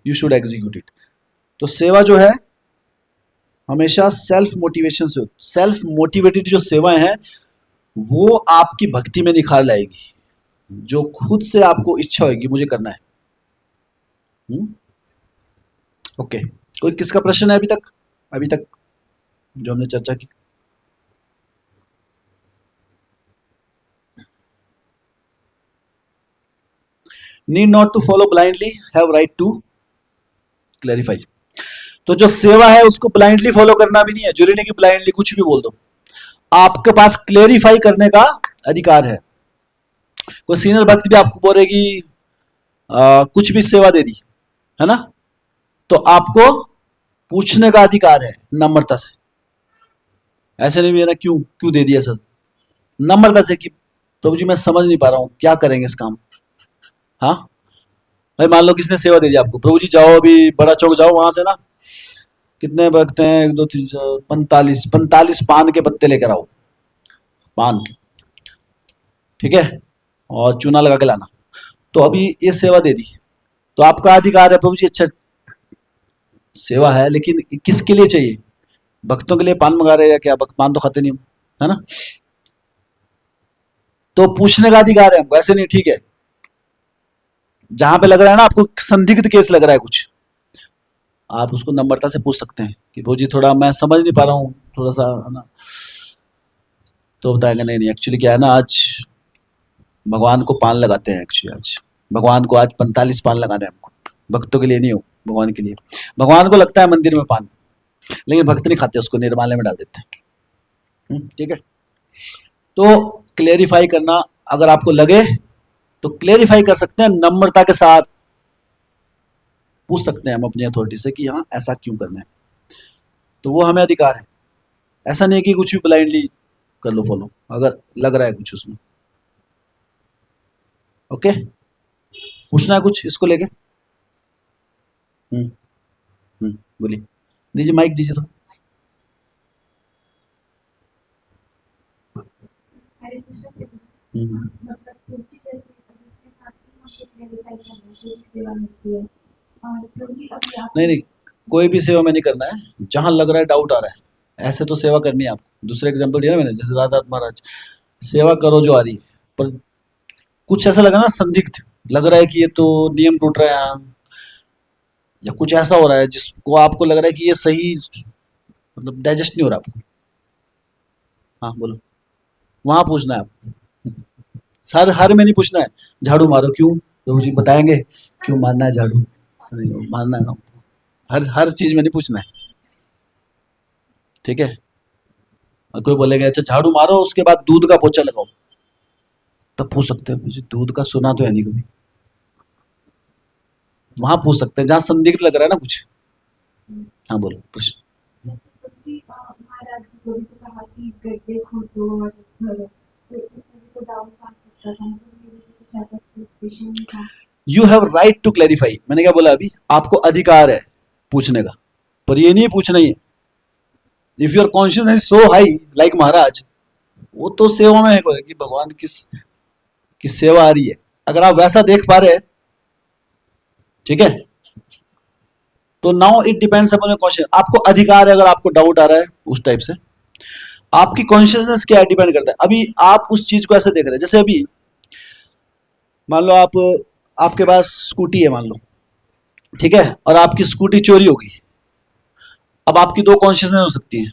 you should execute it. तो सेवा जो है हमेशा सेल्फ मोटिवेशन से, सेल्फ मोटिवेटेड जो सेवाएं हैं वो आपकी भक्ति में निखार लाएगी, जो खुद से आपको इच्छा होगी मुझे करना है। ओके, कोई किसका प्रश्न है अभी तक जो हमने चर्चा की? Need not to follow blindly, have right to clarify. तो जो सेवा है उसको ब्लाइंडली फॉलो करना भी नहीं है, जरूरी नहीं कि ब्लाइंडली कुछ भी बोल दो, आपके पास क्लेरिफाई करने का अधिकार है। कोई सीनियर भक्त भी आपको बोलेगी कुछ भी सेवा दे दी है ना, तो आपको पूछने का अधिकार है नम्रता से। ऐसे नहीं मेरा क्यों दे दिया सर, नम्रता से कि प्रभु जी मैं समझ नहीं पा रहा हूं क्या करेंगे इस काम। हाँ भाई, मान लो किसने सेवा दे दी आपको, प्रभु जी जाओ अभी बड़ा चौक जाओ, वहां से ना कितने भक्त हैं, 1 2 3 4 45 पान के पत्ते लेकर आओ, पान, ठीक है, और चूना लगा के लाना। तो अभी ये सेवा दे दी तो आपका अधिकार है, प्रभु जी अच्छा सेवा है लेकिन किसके लिए चाहिए, भक्तों के लिए पान मंगा रहे हैं क्या, पान तो खाते नहीं हम, है ना। तो पूछने का अधिकार है हमको, ऐसे नहीं, ठीक है, जहां पे लग रहा है ना आपको संदिग्ध केस लग रहा है कुछ, आप उसको नम्रता से पूछ सकते हैं कि प्रभु जी थोड़ा मैं समझ नहीं पा रहा हूँ, थोड़ा सा, है ना। तो बताएगा नहीं एक्चुअली क्या है ना, आज भगवान को पान लगाते हैं, एक्चुअली आज भगवान को आज 45 पान लगाने हैं हमको, भक्तों के लिए नहीं हो, भगवान के लिए। भगवान को लगता है मंदिर में पान, लेकिन भक्त नहीं खाते, उसको निर्माल्य में डाल देते हैं, ठीक है। तो क्लेरिफाई करना अगर आपको लगे तो क्लेरिफाई कर सकते हैं, नम्रता के साथ पूछ सकते हैं हम अपनी अथॉरिटी से कि हाँ ऐसा क्यों करना है, तो वो हमें अधिकार है। ऐसा नहीं कि कुछ भी ब्लाइंडली कर लो फॉलो, अगर लग रहा है कुछ उसमें। ओके, पूछना है कुछ इसको लेके? बोलिए, दीजिए माइक दीजिए तो। नहीं, कोई भी सेवा में नहीं करना है, जहां लग रहा है डाउट आ रहा है ऐसे तो सेवा करनी है आपको। दूसरे एग्जांपल दिया ना मैंने, जैसे राधा महाराज, सेवा करो जो आ रही है, पर कुछ ऐसा लगा ना संदिग्ध लग रहा है कि ये तो नियम टूट रहा है यहाँ, या कुछ ऐसा हो रहा है जिसको आपको लग रहा है कि ये सही, मतलब डाइजेस्ट नहीं हो रहा आपको, हाँ बोलो, वहां पूछना है आपको। सर हर में नहीं पूछना है, झाड़ू मारो क्यों, तो जी बताएंगे क्यों मारना है झाड़ू, मारना है ना, हर चीज में नहीं पूछना है, ठीक है। कोई बोलेगा अच्छा झाड़ू मारो उसके बाद दूध का पोछा लगाओ, तब पूछ सकते हैं, मुझे दूध का सुना तो है नहीं कभी, वहां पूछ सकते हैं जहां संदिग्ध लग रहा है ना कुछ। हाँ बोलो प्रश्न। You have right to clarify, मैंने क्या बोला अभी, आपको अधिकार है पूछने का, पर ये नहीं पूछना ही है। If your consciousness is so high like Maharaj, वो तो सेवा में है कि भगवान किस सेवा आ रही है, अगर आप वैसा देख पा रहे हैं, ठीक है, तो now it depends upon your conscious. आपको अधिकार है, अगर आपको डाउट आ रहा है उस टाइप से, आपकी कॉन्शियसनेस क्या है डिपेंड करता है। अभी आप उस चीज को ऐसे देख रहे हैं, जैसे अभी मान लो आपके पास स्कूटी है मान लो, ठीक है, और आपकी स्कूटी चोरी हो गई। अब आपकी दो कॉन्शियसनेस हो सकती है।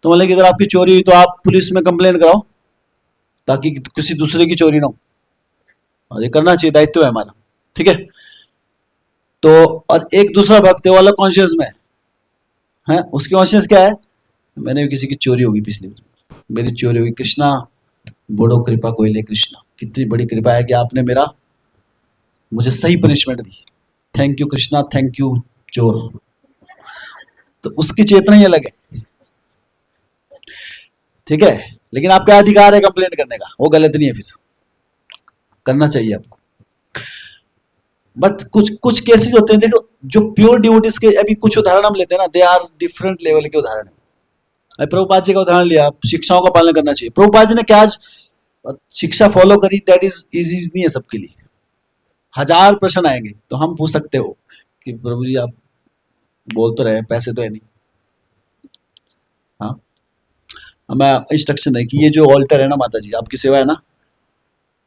तो मतलब कि अगर आपकी चोरी हुई तो आप पुलिस में कंप्लेन कराओ ताकि किसी दूसरे की चोरी ना हो, और ये करना चाहिए, दायित्व है हमारा, ठीक है। तो और एक दूसरा भक्त है, वो अलग कॉन्शियस में है, उसकी कॉन्शियस क्या है, मैंने भी किसी की चोरी होगी पिछली बार, मेरी चोरी हुई, कृष्णा बड़ो कृपा कोइले, कृष्णा कितनी बड़ी कृपा है कि आपने मुझे सही punishment the, thank you Krishna, thank you चोर। तो उसकी चेतना ही अलग है, ठीक है। लेकिन आपका अधिकार है कंप्लेंट करने का, वो गलत नहीं है, फिर करना चाहिए आपको। बट कुछ कुछ केसेस होते हैं, देखो जो प्योर डिवोटीज के, अभी कुछ उदाहरण हम लेते हैं ना, दे आर डिफरेंट लेवल के उदाहरण है। प्रभुपाद जी का उदाहरण लिया, शिक्षाओं का पालन करना चाहिए। प्रभुपाद जी ने क्या शिक्षा फॉलो करी, दैट इज इजी नहीं है सबके लिए। 1000 प्रश्न आएंगे तो हम पूछ सकते हो कि प्रभु जी आप बोल तो रहे, पैसे तो है नहीं। हाँ, हमें इंस्ट्रक्शन है कि ये जो ऑल्टर है ना माता जी, आपकी सेवा है ना,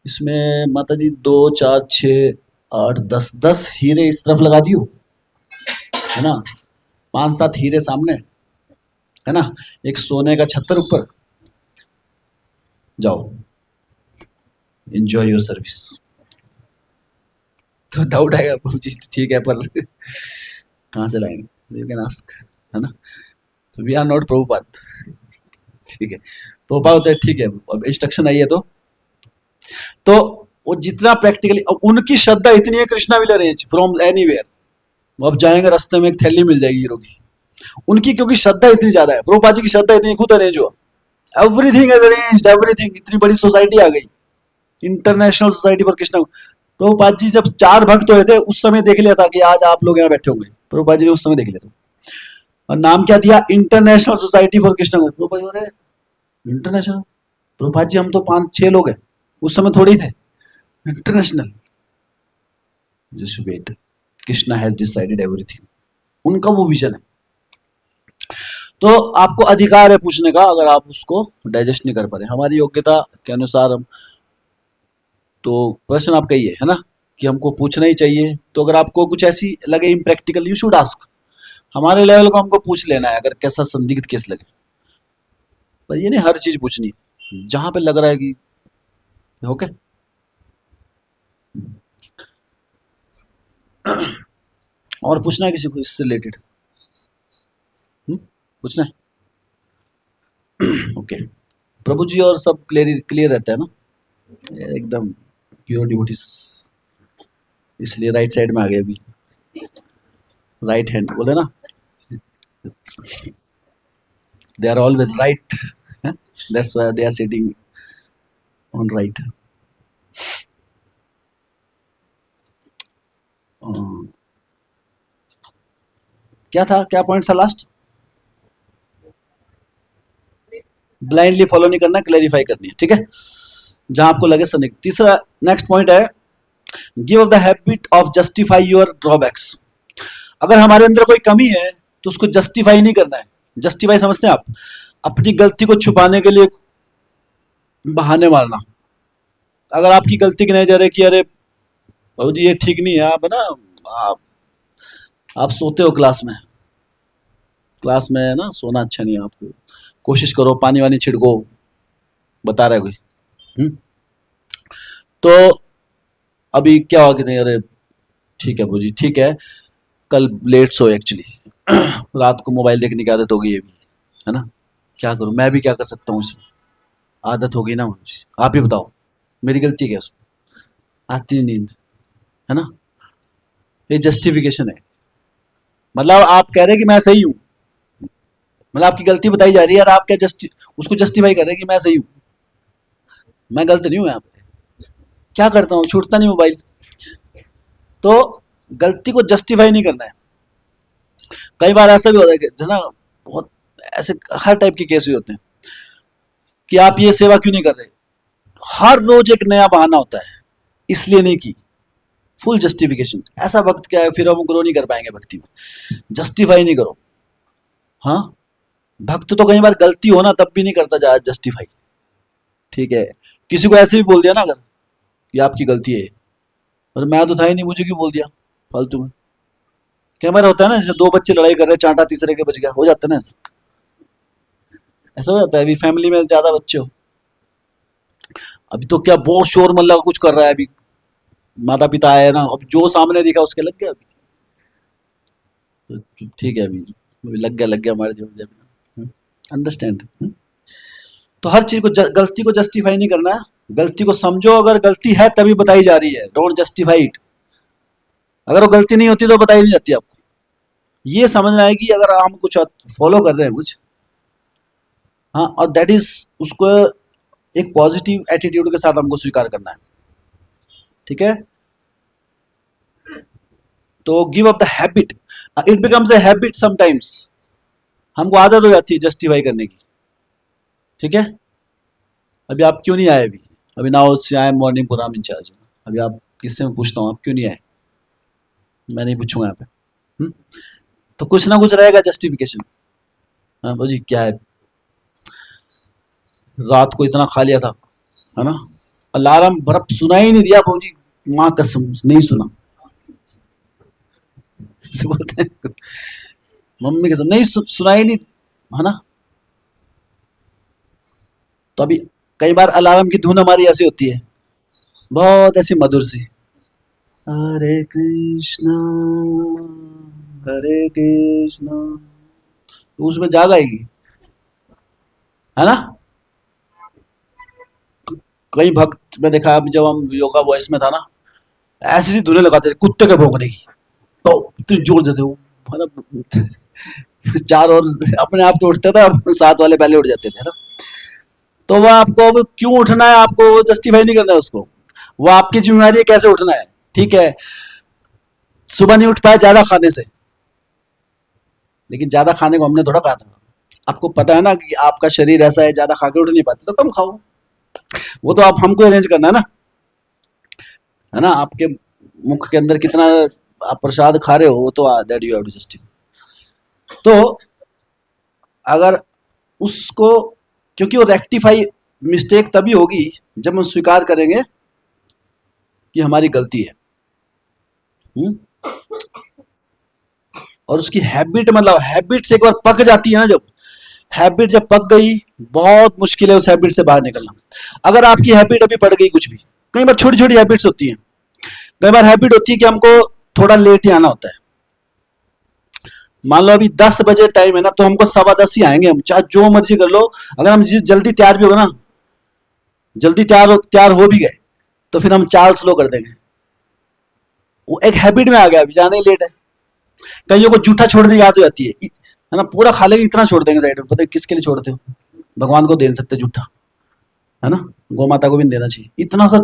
इसमें माता जी 2 4 6 8 10 हीरे इस तरफ लगा दियो, है ना, 5 7 हीरे सामने, है ना, एक सोने का छत्तर ऊपर, जाओ एंजॉय योर सर्विस। तो डाउट आएगा प्रभु जी ठीक है, पर कहाँ से लाएंगे, यू कैन आस्क, है ना। तो वी आर नॉट प्रभुपाद, ठीक है, प्रभुपाद होते हैं, ठीक है, अब इंस्ट्रक्शन आई है तो वो जितना प्रैक्टिकली, अब उनकी श्रद्धा इतनी है, Krishna will arrange from anywhere, वो अब जाएंगे रास्ते में एक थैली मिल जाएगी हीरो की, उनकी क्योंकि श्रद्धा इतनी ज्यादा है, प्रभुपाद जी की श्रद्धा इतनी, खुद अरेंज हुआ, एवरीथिंग इज अरेंज्ड, एवरीथिंग, इतनी बड़ी सोसाइटी आ गई, international society for Krishna. Prabhupada ji जब 4 भक्त हुए थे उस समय देख लिया था कि आज आप लोग यहाँ बैठे होंगे, प्रभुपाद जी ने उस समय देख लिया था, और नाम क्या दिया, international society for Krishna. Prabhupada ji, अरे इंटरनेशनल, प्रभुपाद जी हम तो 5 6 लोग हैं, उस समय थोड़ी थे, international. Just wait, Krishna has decided everything, उनका वो विजन है। तो आपको अधिकार है पूछने का, अगर आप उसको डाइजेस्ट नहीं कर पा रहे, हमारी योग्यता के अनुसार हम, तो प्रश्न आपका ये है ना कि हमको पूछना ही चाहिए। तो अगर आपको कुछ ऐसी लगे इम्प्रैक्टिकल, यू शुड आस्क, हमारे लेवल को हमको पूछ लेना है अगर कैसा संदिग्ध केस लगे, पर ये नहीं हर चीज पूछनी, जहां पे लग रहा है कि ओके। और पूछना है किसी को इससे रिलेटेड, पूछना है? ओके, प्रभु जी और सब क्लियर रहता है ना, एकदम प्योर डिवोटीज, इसलिए राइट साइड में आ गए अभी, राइट हैंड बोले ना, they are always right, that's why they are sitting on right. क्या था, क्या पॉइंट था लास्ट, ब्लाइंडली फॉलो नहीं करना, क्लैरिफाई करनी है, ठीक है, जहां आपको लगे संदिग्ध। तीसरा नेक्स्ट पॉइंट है, give up the habit of justify your drawbacks. अगर हमारे अंदर कोई कमी है तो उसको जस्टिफाई नहीं करना है। जस्टिफाई समझते हैं आप, अपनी गलती को छुपाने के लिए बहाने मारना। अगर आपकी गलती की नहीं जा रही कि अरे बाबू जी ये ठीक नहीं है, आप है ना, आप सोते हो क्लास में है ना, सोना अच्छा नहीं है, आपको कोशिश करो, पानी वानी छिड़को, बता रहा है कोई, तो अभी क्या होगा कि नहीं, अरे ठीक है जी, ठीक है, कल लेट सो एक्चुअली, रात को मोबाइल देखने की आदत हो गई है भी, है ना, क्या करूं, मैं भी क्या कर सकता हूँ उसमें, आदत हो गई ना मुझे, आप ही बताओ मेरी गलती क्या है उसमें, आती नींद, है ना, ये जस्टिफिकेशन है। मतलब आप कह रहे हैं कि मैं सही हूं, मतलब आपकी गलती बताई जा रही है, यार आप क्या उसको जस्टिफाई कर रहे हैं कि मैं सही हूं, मैं गलत नहीं हूं यहाँ पे, क्या करता हूँ, छूटता नहीं मोबाइल। तो गलती को जस्टिफाई नहीं करना है। कई बार ऐसा भी होता है कि ना, बहुत ऐसे हर टाइप के केस भी होते हैं कि आप ये सेवा क्यों नहीं कर रहे, हर रोज एक नया बहाना होता है, इसलिए नहीं की, फुल जस्टिफिकेशन। ऐसा वक्त क्या है, फिर हम ग्रो नहीं कर पाएंगे भक्ति में। जस्टिफाई नहीं करो। हाँ, भक्त तो कई बार गलती हो ना तब भी नहीं करता जा जस्टिफाई। ठीक है, किसी को ऐसे भी बोल दिया ना अगर कि आपकी गलती है, और मैं तो था ही नहीं, मुझे क्यों बोल दिया फालतू में। कई बार होता है ना, जैसे दो बच्चे लड़ाई कर रहे हैं, चांटा तीसरे के बच गया, हो जाता है ना ऐसा। ऐसा हो जाता है। अभी फैमिली में ज्यादा बच्चे हो, अभी तो क्या बहुत शोर मल्ला कुछ कर रहा है, अभी माता पिता आए ना, अब जो सामने दिखा उसके लग गया अभी। तो ठीक है, अभी लग गया हमारे जीवन। अंडरस्टैंड। तो हर चीज को गलती को जस्टिफाई नहीं करना है। गलती को समझो, अगर गलती है तभी बताई जा रही है, डोंट जस्टिफाई इट। अगर वो गलती नहीं होती तो बताई नहीं जाती आपको। ये समझना है कि अगर हम कुछ फॉलो कर रहे हैं कुछ, हाँ, और दैट इज, उसको एक पॉजिटिव एटीट्यूड के साथ हमको स्वीकार करना है। ठीक है, तो give up the habit, it becomes a habit sometimes. हमको आदत हो जाती है जस्टिफाई करने की। ठीक है, अभी आप क्यों नहीं आए? अभी नाउ से आए मॉर्निंग प्रोग्राम इंचार्ज। अभी आप किससे मैं पूछता हूँ आप क्यों नहीं आए? मैं नहीं पूछूंगा यहाँ पे। तो कुछ ना कुछ रहेगा जस्टिफिकेशन। हाँ भाजी, क्या है, रात को इतना खा लिया था, है ना, अलार्म बर्फ सुना ही नहीं दिया भाजी, माँ कसम नहीं सुना। ऐसे बोलते हैं, मम्मी कसम नहीं सुना ही नहीं, है ना। तो अभी कई बार अलार्म की धुन हमारी ऐसी होती है, बहुत ऐसी मधुर सी, हरे कृष्णा हरे कृष्णा, तो उसमें जाग आएगी, है ना। कई भक्त में देखा, जब हम योगा वॉइस में था ना, ऐसी सी धुनें लगाते थे कुत्ते के भौंकने की, तो इतनी जोर देते वो, मतलब चार और अपने आप तो उठता था, साथ वाले पहले उठ जाते थे ना। तो वह आपको अब क्यों उठना है, आपको जस्टिफाई नहीं करना है उसको, वो आपकी जिम्मेदारी है कैसे उठना है। ठीक है, सुबह नहीं उठ पाए ज्यादा खाने से, लेकिन ज्यादा खाने को हमने थोड़ा कहा था। आपको पता है ना कि आपका शरीर ऐसा है, ज्यादा खा के उठ नहीं पाते तो कम खाओ। वो तो आप हमको अरेंज करना है ना, आपके मुख के अंदर कितना आप प्रसाद खा रहे हो, वो तो that you have to justify. तो अगर उसको, क्योंकि वो रेक्टिफाई मिस्टेक तभी होगी जब हम स्वीकार करेंगे कि हमारी गलती है। और उसकी हैबिट, मतलब हैबिट से एक बार पक जाती है ना, जब हैबिट जब पक गई, बहुत मुश्किल है उस हैबिट से बाहर निकलना। अगर आपकी हैबिट अभी पड़ गई कुछ भी, कई बार छोटी छोटी हैबिट्स होती हैं, कई बार हैबिट होती है कि हमको थोड़ा लेट ही आना होता है। मान लो अभी 10 बजे टाइम है ना, तो हमको 10:15 ही आएंगे हम, चाहे जो मर्जी कर लो। अगर हम जिस जल्दी तैयार भी होगा ना, जल्दी तैयार हो भी गए, तो फिर हम चाल स्लो कर देंगे। वो एक हैबिट में आ गया, अभी जाने लेट है। कईयों को जूठा छोड़ने की आदत हो जाती है ना, पूरा खा लेंगे, इतना छोड़ देंगे साइड में, पता है किसके लिए छोड़ते हो? भगवान को दे नहीं सकते जूठा, है ना, गौ माता को भी नहीं देना चाहिए। इतना सा,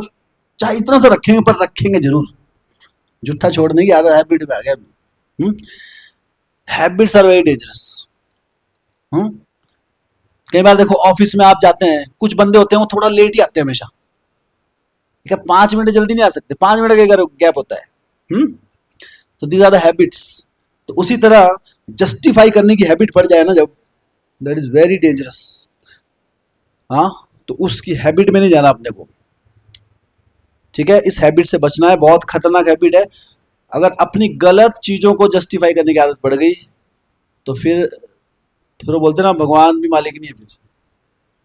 चाहे इतना सा रखेंगे, पर रखेंगे जरूर। जूठा छोड़ने की आदत हैबिट में आ गया। Habits are very dangerous. कई बार देखो ऑफिस में आप जाते हैं, कुछ बंदे होते हैं वो थोड़ा लेट ही आते हैं हमेशा। ठीक है, 5 मिनट जल्दी नहीं आ सकते, 5 मिनट का गैप होता है। तो दीज आर द हैबिट्स। तो उसी तरह जस्टिफाई करने की हैबिट पड़ जाए ना जब, दैट इज वेरी डेंजरस। हाँ, तो उसकी हैबिट में नहीं जाना अपने को। ठीक है, इस हैबिट से बचना है, बहुत खतरनाक हैबिट है। अगर अपनी गलत चीजों को जस्टिफाई करने की आदत पड़ गई, तो फिर वो बोलते ना, भगवान भी मालिक नहीं है।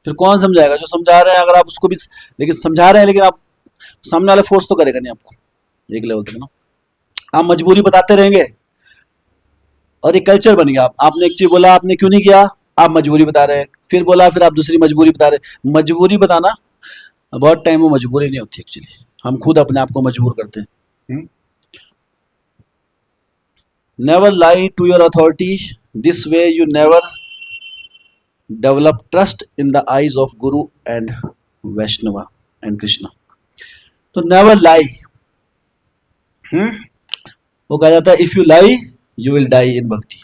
फिर कौन समझाएगा? जो समझा रहे हैं, अगर आप उसको भी, लेकिन समझा रहे हैं, लेकिन आप सामने वाले फोर्स तो करेगा नहीं आपको एक लेवल तक ना। आप मजबूरी बताते रहेंगे और एक कल्चर बन गया। आपने एक चीज बोला, आपने क्यों नहीं किया, आप मजबूरी बता रहे हैं, फिर बोला, फिर आप दूसरी मजबूरी बता रहे हैं। मजबूरी बताना बहुत टाइम वो मजबूरी नहीं होती एक्चुअली, हम खुद अपने आप को मजबूर करते हैं। Never lie to your authority, this way you never develop trust in the eyes of guru and Vaishnava and Krishna. तो नेवर लाई, वो कहा जाता है, if you lie you will die in bhakti,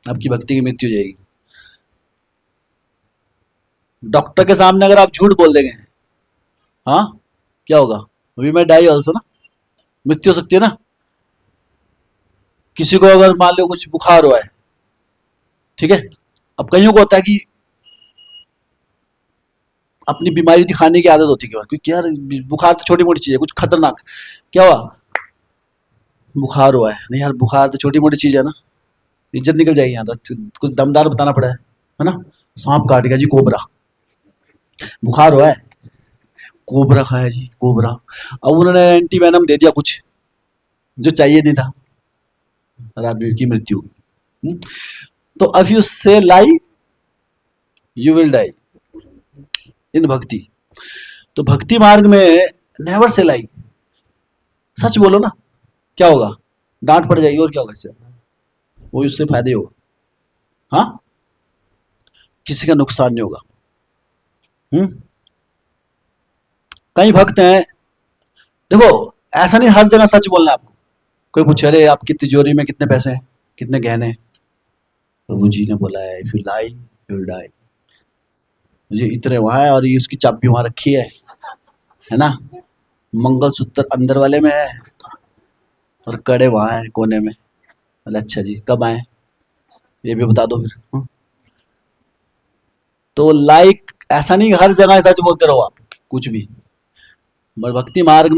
आपकी भक्ति की मृत्यु हो जाएगी। डॉक्टर के सामने अगर आप झूठ बोल देंगे, हाँ, क्या होगा? वी मे डाई ऑल्सो ना, मृत्यु हो सकती है ना। किसी को अगर मान लो कुछ बुखार हुआ है, ठीक है, अब कईयों को होता है कि अपनी बीमारी दिखाने की आदत होती है, क्योंकि यार बुखार तो छोटी मोटी चीज है, कुछ खतरनाक क्या हुआ, बुखार हुआ है, नहीं यार बुखार तो छोटी मोटी चीज है ना, इज्जत निकल जाएगी यहाँ तो, कुछ दमदार बताना पड़ा है ना। सांप काट गया जी, कोबरा, बुखार हुआ है, कोबरा खाया जी, कोबरा। अब उन्होंने एंटी वेनम दे दिया कुछ जो चाहिए नहीं था, और आदमी की मृत्यु हुई। तो इफ यू से लाई यू विल डाई इन भक्ति। तो भक्ति मार्ग में नेवर से लाई, सच बोलो ना, क्या होगा, डांट पड़ जाएगी और क्या होगा इससे, वो उससे फायदे होगा, हाँ, किसी का नुकसान नहीं होगा। कई भक्त हैं, देखो ऐसा नहीं हर जगह सच बोलना है आपको। कोई पूछे अरे आपकी तिजोरी में कितने पैसे हैं, कितने गहने हैं, प्रभु जी ने बोला है if you lie you will die, मुझे इतने वहां है और ये उसकी चाबी वहां रखी है ना, मंगलसूत्र अंदर वाले में है और कड़े वहां है कोने में। बोले अच्छा जी कब आए, ये भी बता दो फिर। तो लाइक ऐसा नहीं हर जगह सच बोलते रहो आप कुछ भी। भक्ति मार्ग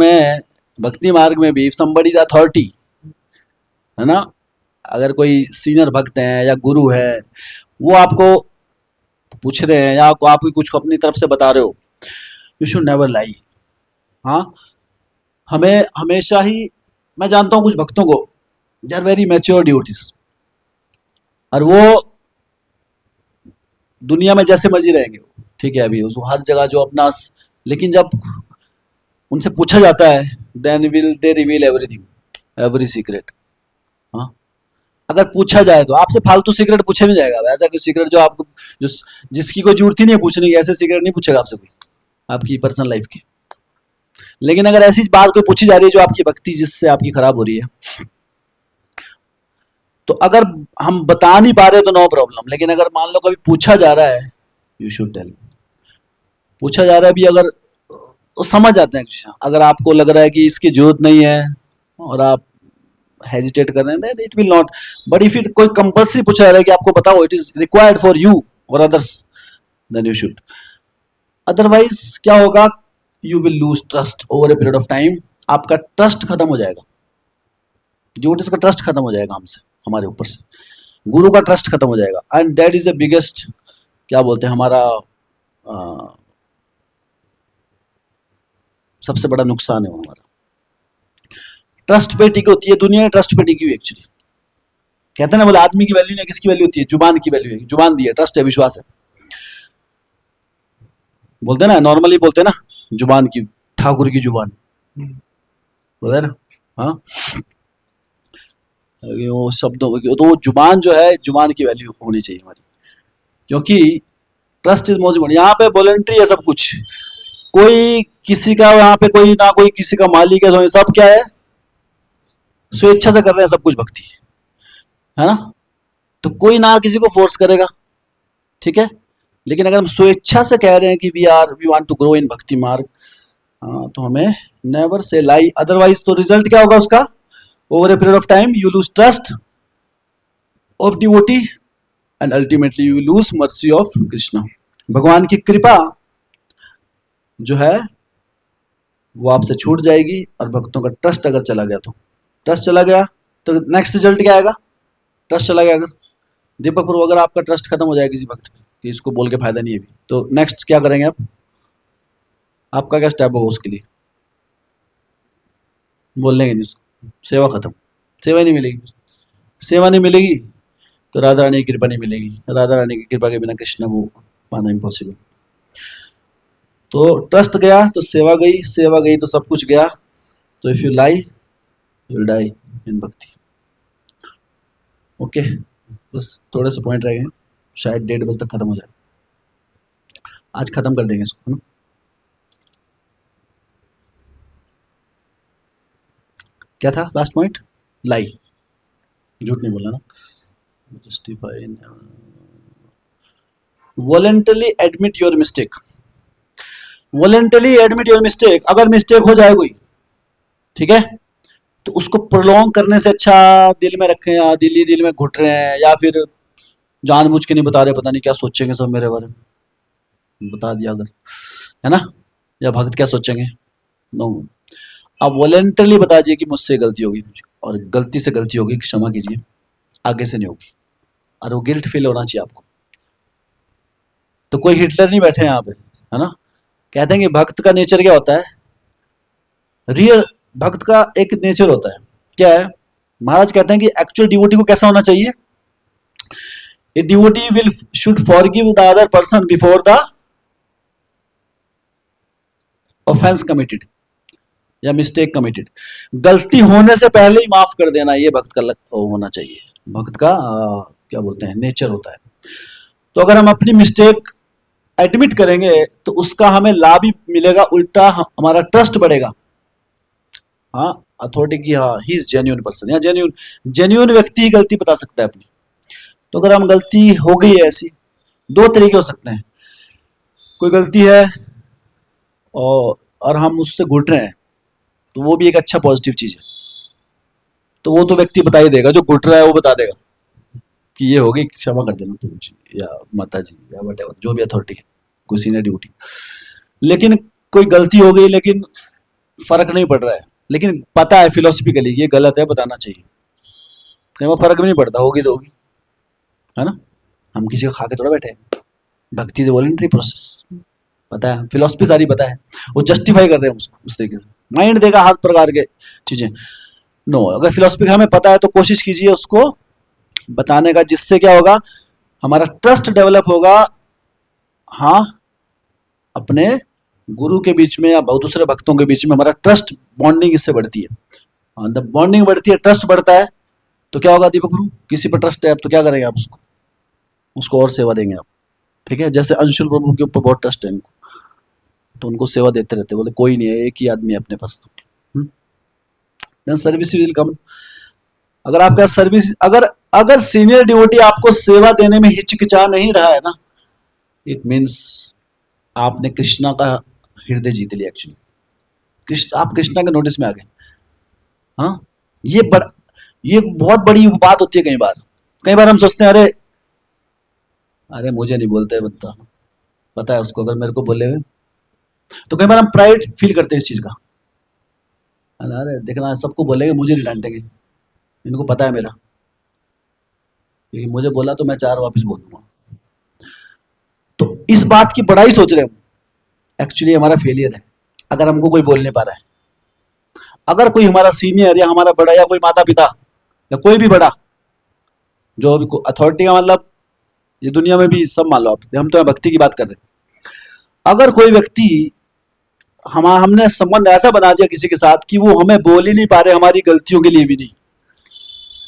में भी समबडी इज अथॉरिटी, है ना, अगर कोई सीनियर भक्त है या गुरु है, वो आपको पूछ रहे हैं या आप कुछ अपनी तरफ से बता रहे हो, यू शुड नेवर लाई। हाँ, हमें हमेशा ही, मैं जानता हूँ कुछ भक्तों को, they are very mature duties, और वो दुनिया में जैसे मर्जी रहेंगे, ठीक है, अभी उसको हर जगह जो अपना, लेकिन जब उनसे पूछा जाता है then will they reveal everything, every secret. हाँ, अगर पूछा जाए तो आपसे फालतू सीक्रेट पूछे नहीं जाएगा, ऐसा कोई सीक्रेट जो आपको जिसकी कोई जरूरत ही नहीं है पूछने की, ऐसे सीक्रेट नहीं पूछेगा आपसे कोई आपकी पर्सनल लाइफ के। लेकिन अगर ऐसी बात कोई पूछी जा रही है जो आपकी भक्ति जिससे आपकी खराब हो रही है, तो अगर हम बता नहीं पा रहे तो नो प्रॉब्लम, लेकिन अगर मान लो कभी पूछा जा रहा है यू शुड टेल। पूछा जा रहा है भी, अगर वो समझ जाते हैं, अगर आपको लग रहा है कि इसकी जरूरत नहीं है और आप हेजिटेट कर रहे हैं, it will not, but if it कोई कंपल्सरी पूछा जा रहा है कि आपको बताओ it is required for you और others, then you should. Otherwise क्या होगा, you will lose trust over a period of time, आपका ट्रस्ट खत्म हो जाएगा, डिवोटीज का ट्रस्ट खत्म हो जाएगा हमसे, हमारे ऊपर से, गुरु का ट्रस्ट खत्म हो जाएगा, and that is the biggest, क्या बोलते हैं, हमारा सबसे बड़ा नुकसान है वो हमारा। ट्रस्ट पे टिकी होती है दुनिया, ट्रस्ट पे टिकी हुई एक्चुअली। कहते हैं ना, बोले आदमी की वैल्यू नहीं, किसकी वैल्यू होती है, जुबान की वैल्यू है, जुबान दी है, ट्रस्ट है, विश्वास है। बोलते ना, नॉर्मली बोलते ना, जुबान की, ठाकुर की जुबान, बोलते ना, हाँ, वो शब्दों, तो वो जुबान जो है, जुबान की वैल्यू होनी चाहिए हमारी, क्योंकि ट्रस्ट इज मोस्ट इम्पोर्टेंट। यहाँ पे वॉलंटरी है सब कुछ, कोई किसी का यहाँ पे कोई ना, कोई किसी का मालिक है, सब क्या है, स्वेच्छा से कर रहे हैं सब कुछ भक्ति, है ना, तो कोई ना किसी को फोर्स करेगा, ठीक है। लेकिन अगर हम स्वेच्छा से कह रहे हैं कि we want to grow in bhakti marg, तो हमें नेवर से लाई, अदरवाइज तो रिजल्ट क्या होगा उसका, over a period of time you lose trust of devotee and ultimately you lose mercy of Krishna. भगवान की कृपा जो है वो आपसे छूट जाएगी, और भक्तों का ट्रस्ट अगर चला गया, तो ट्रस्ट चला गया तो नेक्स्ट रिजल्ट क्या आएगा, ट्रस्ट चला गया, अगर दीपक प्रभु अगर आपका ट्रस्ट खत्म हो जाए किसी भक्त पे कि इसको बोल के फायदा नहीं है भी, तो नेक्स्ट क्या करेंगे आप, आपका क्या स्टेप होगा उसके लिए, बोल लेंगे नहीं, सेवा खत्म, सेवा नहीं मिलेगी, सेवा नहीं मिलेगी तो राधा रानी की कृपा नहीं मिलेगी, राधा रानी की कृपा के बिना कृष्ण को पाना इम्पॉसिबल। तो ट्रस्ट गया तो सेवा गई, सेवा गई तो सब कुछ गया। तो if you lie you will die in bhakti. Okay, बस थोड़े से पॉइंट रह गए, शायद 1:30 बजे तक खत्म हो जाए, आज खत्म कर देंगे इसको, है ना। क्या था लास्ट पॉइंट, लाई, झूठ नहीं बोलना ना, justify, voluntarily admit your mistake, voluntarily admit your mistake. अगर मिस्टेक हो जाए कोई, ठीक है। तो उसको प्रोलॉन्ग करने से अच्छा दिल में रखें, या दिल ही दिल में घुट रहे हैं, या फिर जानबूझ के नहीं बता रहे, पता नहीं क्या सोचेंगे सब मेरे बारे में, बता दिया अगर, है ना, या भक्त क्या सोचेंगे। नो, आप वॉलेंटरली बता दीजिए कि मुझसे गलती होगी, और गलती से गलती होगी, क्षमा कीजिए, आगे से नहीं होगी, और वो गिल्ट फील होना चाहिए आपको। तो कोई हिटलर नहीं बैठे यहाँ पे, है ना। कहते हैं कि भक्त का नेचर क्या होता है, रियल भक्त का एक नेचर होता है, क्या है, महाराज कहते हैं कि एक्चुअल डिवोटी को कैसा होना चाहिए, a devotee will should forgive the other person before the offence committed या मिस्टेक कमिटेड। गलती होने से पहले ही माफ कर देना, ये भक्त का होना चाहिए, भक्त का क्या बोलते हैं, नेचर होता है। तो अगर हम अपनी मिस्टेक एडमिट करेंगे तो उसका हमें लाभ ही मिलेगा, उल्टा हमारा ट्रस्ट बढ़ेगा। हाँ, अथॉरिटी की, हाँ ही इज जेन्युइन पर्सन, या जेन्युइन व्यक्ति ही गलती बता सकता है अपनी। तो अगर हम गलती हो गई है ऐसी, दो तरीके हो सकते हैं, कोई गलती है और हम उससे घुट रहे हैं, तो वो भी एक अच्छा पॉजिटिव चीज है। तो वो तो व्यक्ति बता ही देगा, जो घुट रहा है वो बता देगा कि ये हो गई, क्षमा कर देना प्रभु जी या माता जी या वटेवर, जो भी अथॉरिटी है, कोई सीनियर ड्यूटी। लेकिन कोई गलती हो गई लेकिन फर्क नहीं पड़ रहा है, लेकिन पता है फिलोसफिकली ये गलत है, बताना चाहिए, कहीं वो फर्क भी नहीं पड़ता, होगी तो होगी, है ना। हम किसी को खा के थोड़ा बैठे हैं, भक्ति से वॉलंटरी प्रोसेस, पता है, फिलोसफी सारी पता है, वो जस्टिफाई कर रहे हैं उसको उस तरीके से, माइंड देगा हर प्रकार के चीजें। नो, अगर फिलोसफी हमें पता है तो कोशिश कीजिए उसको बताने का, जिससे क्या होगा, हमारा ट्रस्ट डेवलप होगा, हाँ, अपने गुरु के बीच में या दूसरे भक्तों के बीच में हमारा ट्रस्ट बॉन्डिंग इससे बढ़ती है। जब बॉन्डिंग बढ़ती है, ट्रस्ट बढ़ता है, तो क्या होगा दीपक गुरु, किसी पर ट्रस्ट है आप तो क्या करेंगे आप, उसको और सेवा देंगे आप, ठीक है। जैसे अंशुल प्रभु के ऊपर बहुत ट्रस्ट है इनको, तो उनको सेवा देते रहते, बोले कोई नहीं है, एक ही आदमी है अपने पास, तो सर्विस विल कम। अगर आपका सर्विस, अगर सीनियर डिवोटी आपको सेवा देने में हिचकिचा नहीं रहा है ना, इट मीन्स आपने कृष्णा का हृदय जीत लिया एक्चुअली, आप कृष्णा के नोटिस में आ गए। हाँ, ये बहुत बड़ी बात होती है। कई बार हम सोचते हैं अरे मुझे नहीं बोलते बता, पता है उसको, अगर मेरे को बोले, तो कई बार हम प्राइड फील करते हैं इस चीज का, अरे देखना सबको बोलेंगे, मुझे नहीं डांटेंगे, इनको पता है मेरा, क्योंकि मुझे बोला तो मैं 4 वापस बोल दूंगा। तो इस बात की बड़ाई सोच रहे हम, एक्चुअली हमारा फेलियर है अगर हमको कोई बोल नहीं पा रहा है। अगर कोई हमारा सीनियर या हमारा बड़ा या कोई माता पिता या कोई भी बड़ा, जो भी अथॉरिटी का मतलब ये दुनिया में भी सब मान लो आप, हम तो भक्ति की बात कर रहे हैं। अगर कोई व्यक्ति हमने संबंध ऐसा बना दिया किसी के साथ कि वो हमें बोल ही नहीं पा रहे, हमारी गलतियों के लिए भी नहीं,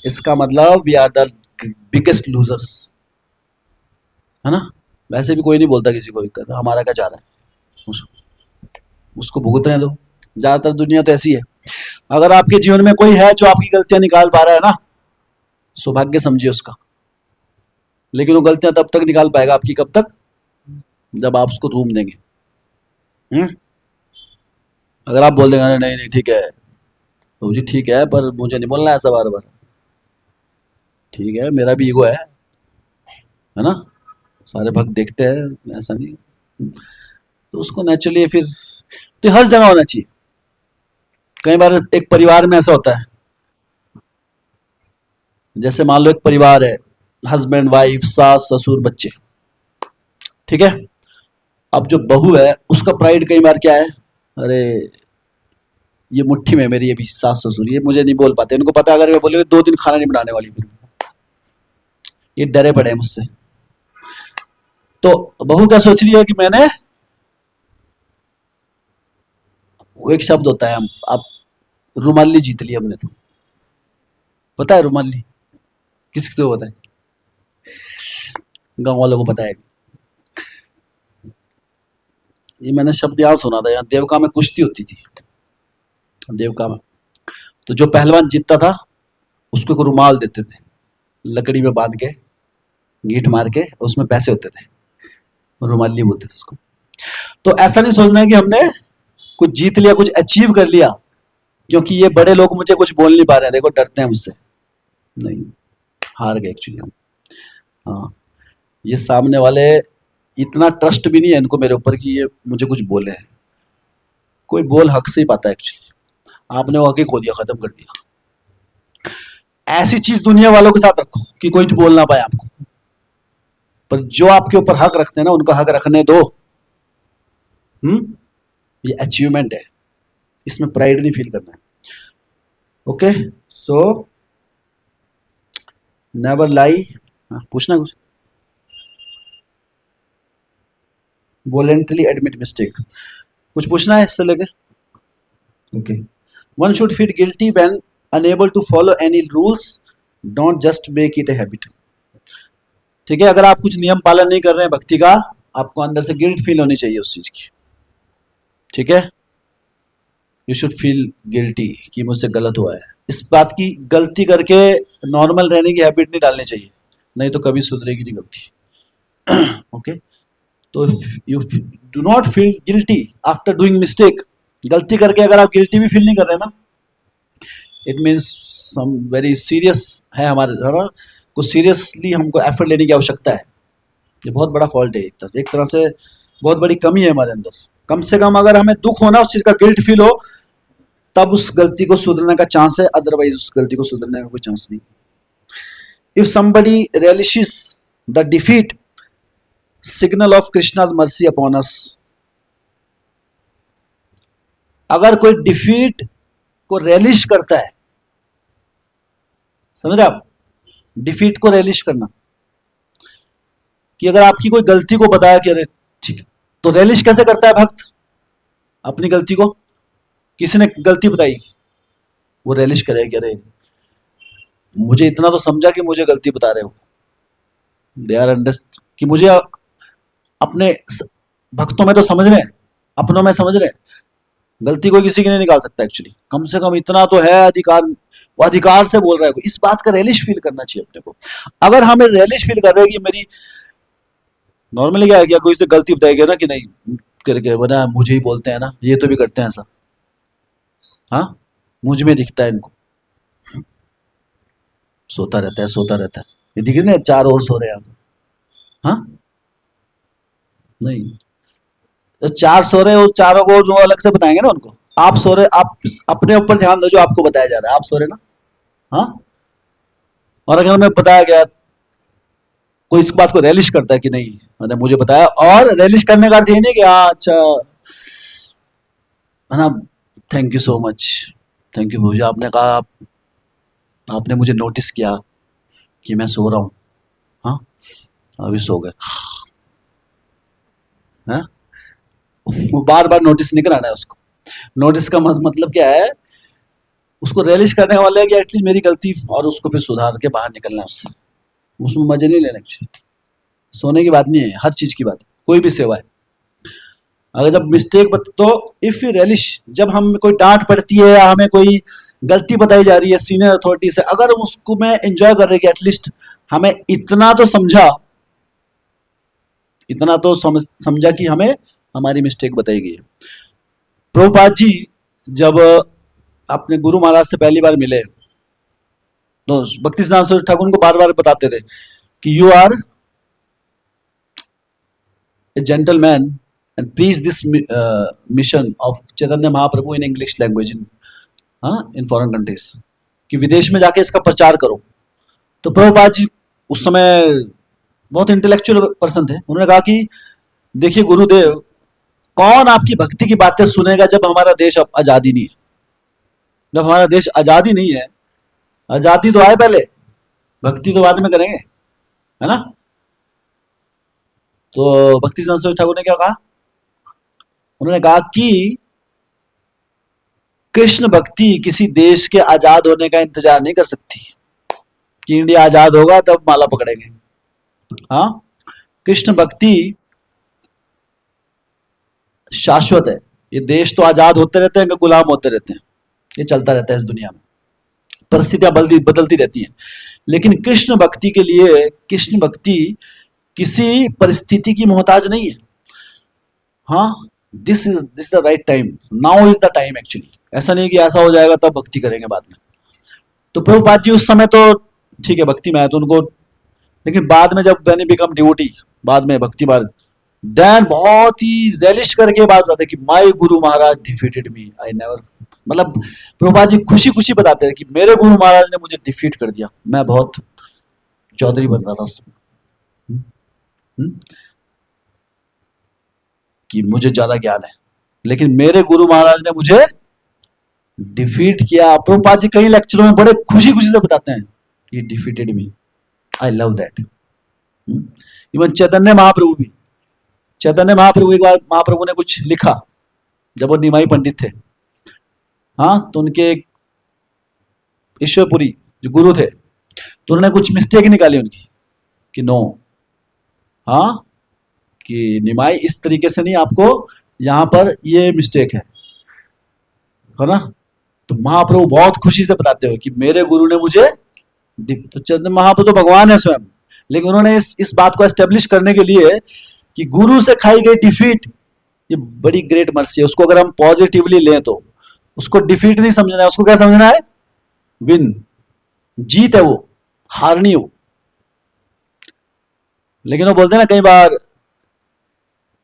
इसका मतलब we are the biggest losers, है ना। वैसे भी कोई नहीं बोलता किसी को, हमारा क्या जा रहा है, उसको भुगत रहे दो। ज्यादातर दुनिया तो ऐसी है। अगर आपके जीवन में कोई है जो आपकी गलतियां निकाल पा रहा है ना, सौभाग्य समझिए उसका, लेकिन वो गलतियां तब तक निकाल पाएगा आपकी, कब तक, जब आप उसको रूम देंगे। अगर आप बोल देंगे नहीं नहीं ठीक है तो जी, ठीक है पर मुझे नहीं बोलना ऐसा बार बार, ठीक है मेरा भी ईगो है ना, सारे भक्त देखते हैं, ऐसा नहीं, तो उसको नेचुरली फिर, तो हर जगह होना चाहिए। कई बार एक परिवार में ऐसा होता है, जैसे मान लो एक परिवार है, हस्बैंड वाइफ, सास ससुर बच्चे, ठीक है। अब जो बहू है उसका प्राइड कई बार क्या है, अरे ये मुट्ठी में मेरी, ये भी सास ससुर, ये मुझे नहीं बोल पाते, इनको पता अगर मैं बोले 2 दिन खाना नहीं बनाने वाली, ये डरे पड़े हैं मुझसे। तो बहू क्या सोच रही है कि मैंने, वो एक शब्द होता है, आप रुमाली जीत ली हमने, तो पता है रुमाली किसको पता है, गांव वालों को पता है। ये मैंने शब्द यहाँ सुना था, यहाँ देवका में कुश्ती होती थी, देवका में, तो जो पहलवान जीतता था उसको एक रुमाल देते थे, लकड़ी में बांध के, गीठ मार के, उसमें पैसे होते थे, रुमाली बोलते थे उसको। तो ऐसा नहीं सोचना है कि हमने कुछ जीत लिया, कुछ अचीव कर लिया, क्योंकि ये बड़े लोग मुझे कुछ बोल नहीं पा रहे हैं, देखो डरते हैं मुझसे। नहीं, हार गए एक्चुअली हम। हाँ, ये सामने वाले इतना ट्रस्ट भी नहीं है इनको मेरे ऊपर कि ये मुझे कुछ बोले हैं। कोई बोल हक से ही पाता है एक्चुअली, आपने वो हक ही खो दिया, खत्म कर दिया। ऐसी चीज दुनिया वालों के साथ रखो कि कोई बोल ना पाए आपको, पर जो आपके ऊपर हक रखते हैं ना उनका हक रखने दो। ये अचीवमेंट है, इसमें प्राइड नहीं फील करना है। ओके, सो नेवर लाई। पूछना कुछ? वॉलेंटरली एडमिट मिस्टेक, कुछ पूछना है इससे लेके? Okay, one should feel guilty when unable to follow any rules, don't just make it a habit. ठीक है, अगर आप कुछ नियम पालन नहीं कर रहे हैं भक्ति का, आपको अंदर से गिल्ट फील होनी चाहिए उस चीज की। ठीक है, यू शुड फील गिल्टी कि मुझसे गलत हुआ है। इस बात की गलती करके नॉर्मल रहने की हैबिट नहीं डालनी चाहिए, नहीं तो कभी सुधरेगी नहीं गलती। ओके, तो you do not feel guilty after doing mistake. गलती करके अगर आप गिल्टी भी फील नहीं कर रहे ना, it means some very serious है हमारे, कुछ सीरियसली हमको एफर्ट लेने की आवश्यकता है। ये बहुत बड़ा फॉल्ट है, एक तरह से बहुत बड़ी कमी है हमारे अंदर। कम से कम अगर हमें दुख हो ना, उस चीज का गिल्ट फील हो, तब उस गलती को सुधरने का चांस है, अदरवाइज उस गलती को सुधरने का कोई चांस नहीं। If somebody relishes the defeat, signal of Krishna's mercy upon us. अगर कोई डिफीट को रेलिश करता है, समझ रहे आप? डिफीट को रेलिश करना, कि अगर आपकी कोई गलती को बताया कि अरे ठीक है, तो रेलिश कैसे करता है भक्त अपनी गलती को? किसी ने गलती बताई, वो रेलिश करे कि अरे मुझे इतना तो समझा कि मुझे गलती बता रहे हो। दे आर अंडरस्ट कि मुझे अपने भक्तों में तो समझ रहे हैं, अपनों में समझ रहे हैं, गलती कोई किसी की नहीं निकाल सकता एक्चुअली। कम से कम इतना तो है अधिकार, वो अधिकार से बोल रहा है। इस बात का रेलिश फील करना चाहिए अपने को। अगर हमें रेलिश फील कर रहे हैं कि मेरी नॉर्मली क्या है, क्या कोई से गलती बताएगी ना कि नहीं करके बना मुझे ही बोलते हैं ना, ये तो भी करते हैं ऐसा, हाँ मुझ में दिखता है इनको, सोता रहता है सोता रहता है, ये दिख रहे 4 और सो रहे हैं आप, हाँ नहीं, तो 4 सो रहे हो, चारों को जो अलग से बताएंगे ना उनको। आप सो रहे, आप अपने ऊपर ध्यान दो जो आपको बताया जा रहा है, आप सो रहे ना, हाँ। और अगर हमें बताया गया, कोई इस बात को रेलिश करता है कि नहीं मैंने मुझे बताया, और रेलिश करने का अर्थ ये नहीं कि हाँ अच्छा है ना, thank you so much, thank you मुझे आपने कहा, आपने मुझे नोटिस किया कि मैं सो रहा हूँ, हाँ अभी सो गए, हाँ वो बार बार नोटिस नहीं कराना है उसको। नोटिस का मतलब क्या है, उसको रेलिश करने वाले है कि एटलीस्ट मेरी गलती, और उसको फिर सुधार के बाहर निकलना है उससे, उसमें मजे नहीं लेना चाहिए। सोने की बात नहीं है, हर चीज की बात है, कोई भी सेवा है। अगर जब मिस्टेक तो इफ यू रेलिश, जब हम कोई डांट पड़ती है या हमें कोई गलती बताई जा रही है सीनियर अथॉरिटी से, अगर हम उसको मैं एंजॉय कर रहे कि एटलीस्ट हमें इतना तो समझा, इतना तो समझा कि हमें हमारी मिस्टेक बताई गई है। प्रभुपाद जी जब अपने गुरु महाराज से पहली बार मिले, तो भक्ति सिद्धांत सरस्वती ठाकुर उनको बार बार बताते थे कि you are a gentleman and preach this mission of Chaitanya Mahaprabhu in English language in foreign countries, कि विदेश में जाके इसका प्रचार करो। तो प्रभुपाद जी उस समय बहुत इंटेलेक्चुअल पर्सन थे, उन्होंने कहा कि देखिए गुरुदेव, कौन आपकी भक्ति की बातें सुनेगा जब हमारा देश अब आजादी नहीं है, जब हमारा देश आजादी नहीं है, आजादी तो आए पहले, भक्ति तो बाद में करेंगे, है ना। तो भक्ति सरस्वती ठाकुर ने क्या कहा, उन्होंने कहा कि कृष्ण भक्ति किसी देश के आजाद होने का इंतजार नहीं कर सकती कि इंडिया आजाद होगा तब माला पकड़ेंगे। हाँ, कृष्ण भक्ति शाश्वत है। ये देश तो आजाद होते रहते हैं, गुलाम होते रहते हैं, ये चलता रहता है इस दुनिया में, परिस्थितियां बदलती रहती हैं। लेकिन कृष्ण भक्ति के लिए, कृष्ण भक्ति किसी परिस्थिति की मोहताज नहीं है। हाँ, this is the right time, now is the time actually, ऐसा नहीं कि ऐसा हो जाएगा तब भक्ति करेंगे बाद में। तो प्रभुपाद जी उस समय तो ठीक है भक्ति में आए तो उनको, लेकिन बाद में जब मैंने बिकम डिवोटी, बाद में भक्ति मार्ग, देन बहुत ही रेलिश करके बात बताते हैं कि my Guru Maharaj defeated me, I never, मतलब प्रभुपाद जी खुशी खुशी बताते हैं कि मेरे गुरु महाराज ने मुझे डिफीट कर दिया, मैं बहुत चौधरी बन रहा था उस समय। हम्म? कि मुझे ज्यादा ज्ञान है, लेकिन मेरे गुरु महाराज ने मुझे डिफीट किया। प्रभुपाद जी कई लेक्चरों में बड़े खुशी खुशी से बताते हैं, he defeated me, I love that. Even Chaitanya Mahaprabhu भी, चैतन्य महाप्रभु एक बार महाप्रभु ने कुछ लिखा जब वो निमाई पंडित थे, हाँ, तो उनके ईश्वरपुरी जो गुरु थे, तो उन्होंने कुछ मिस्टेक निकाली उनकी कि नो, हाँ, कि निमाई इस तरीके से नहीं, आपको यहां पर ये मिस्टेक है ना। तो महाप्रभु बहुत खुशी से बताते हो कि मेरे गुरु ने मुझे, तो चैतन्य महाप्रभु तो भगवान है स्वयं, लेकिन उन्होंने इस बात को एस्टेब्लिश करने के लिए कि गुरु से खाई गई डिफीट ये बड़ी ग्रेट मर्सी है, उसको अगर हम पॉजिटिवली लें तो उसको डिफीट नहीं समझना है, उसको क्या समझना है, विन, जीत है वो, हार नहीं हो। लेकिन वो बोलते हैं ना कई बार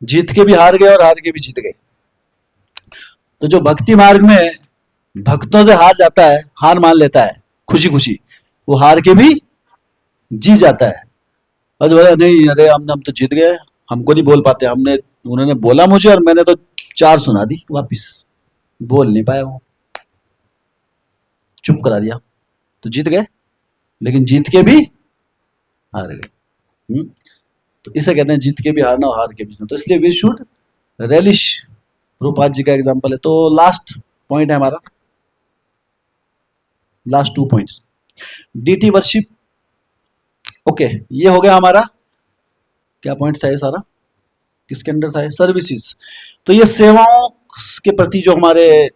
जीत के भी हार गए और हार के भी जीत गए। तो जो भक्ति मार्ग में भक्तों से हार जाता है, हार मान लेता है खुशी खुशी, वो हार के भी जी जाता है। और जो बोले नहीं अरे हम तो जीत गए, हमको नहीं बोल पाते, हमने, उन्होंने बोला मुझे और मैंने तो 4 सुना दी, वापिस बोल नहीं पाया, वो चुप करा दिया, तो जीत गए, लेकिन जीत के भी हार गए। तो इसे कहते हैं जीत के भी हारना और हार के भी जीतना। तो इसलिए वी शुड रेलिश, रूपाद जी का एग्जाम्पल है। तो लास्ट पॉइंट है हमारा, last 2 points, deity worship. Okay, ये हो गया हमारा, क्या पॉइंट था ये सारा, किसके अंडर था, सर्विसेज। तो ये सेवाओं के प्रति जो हमारे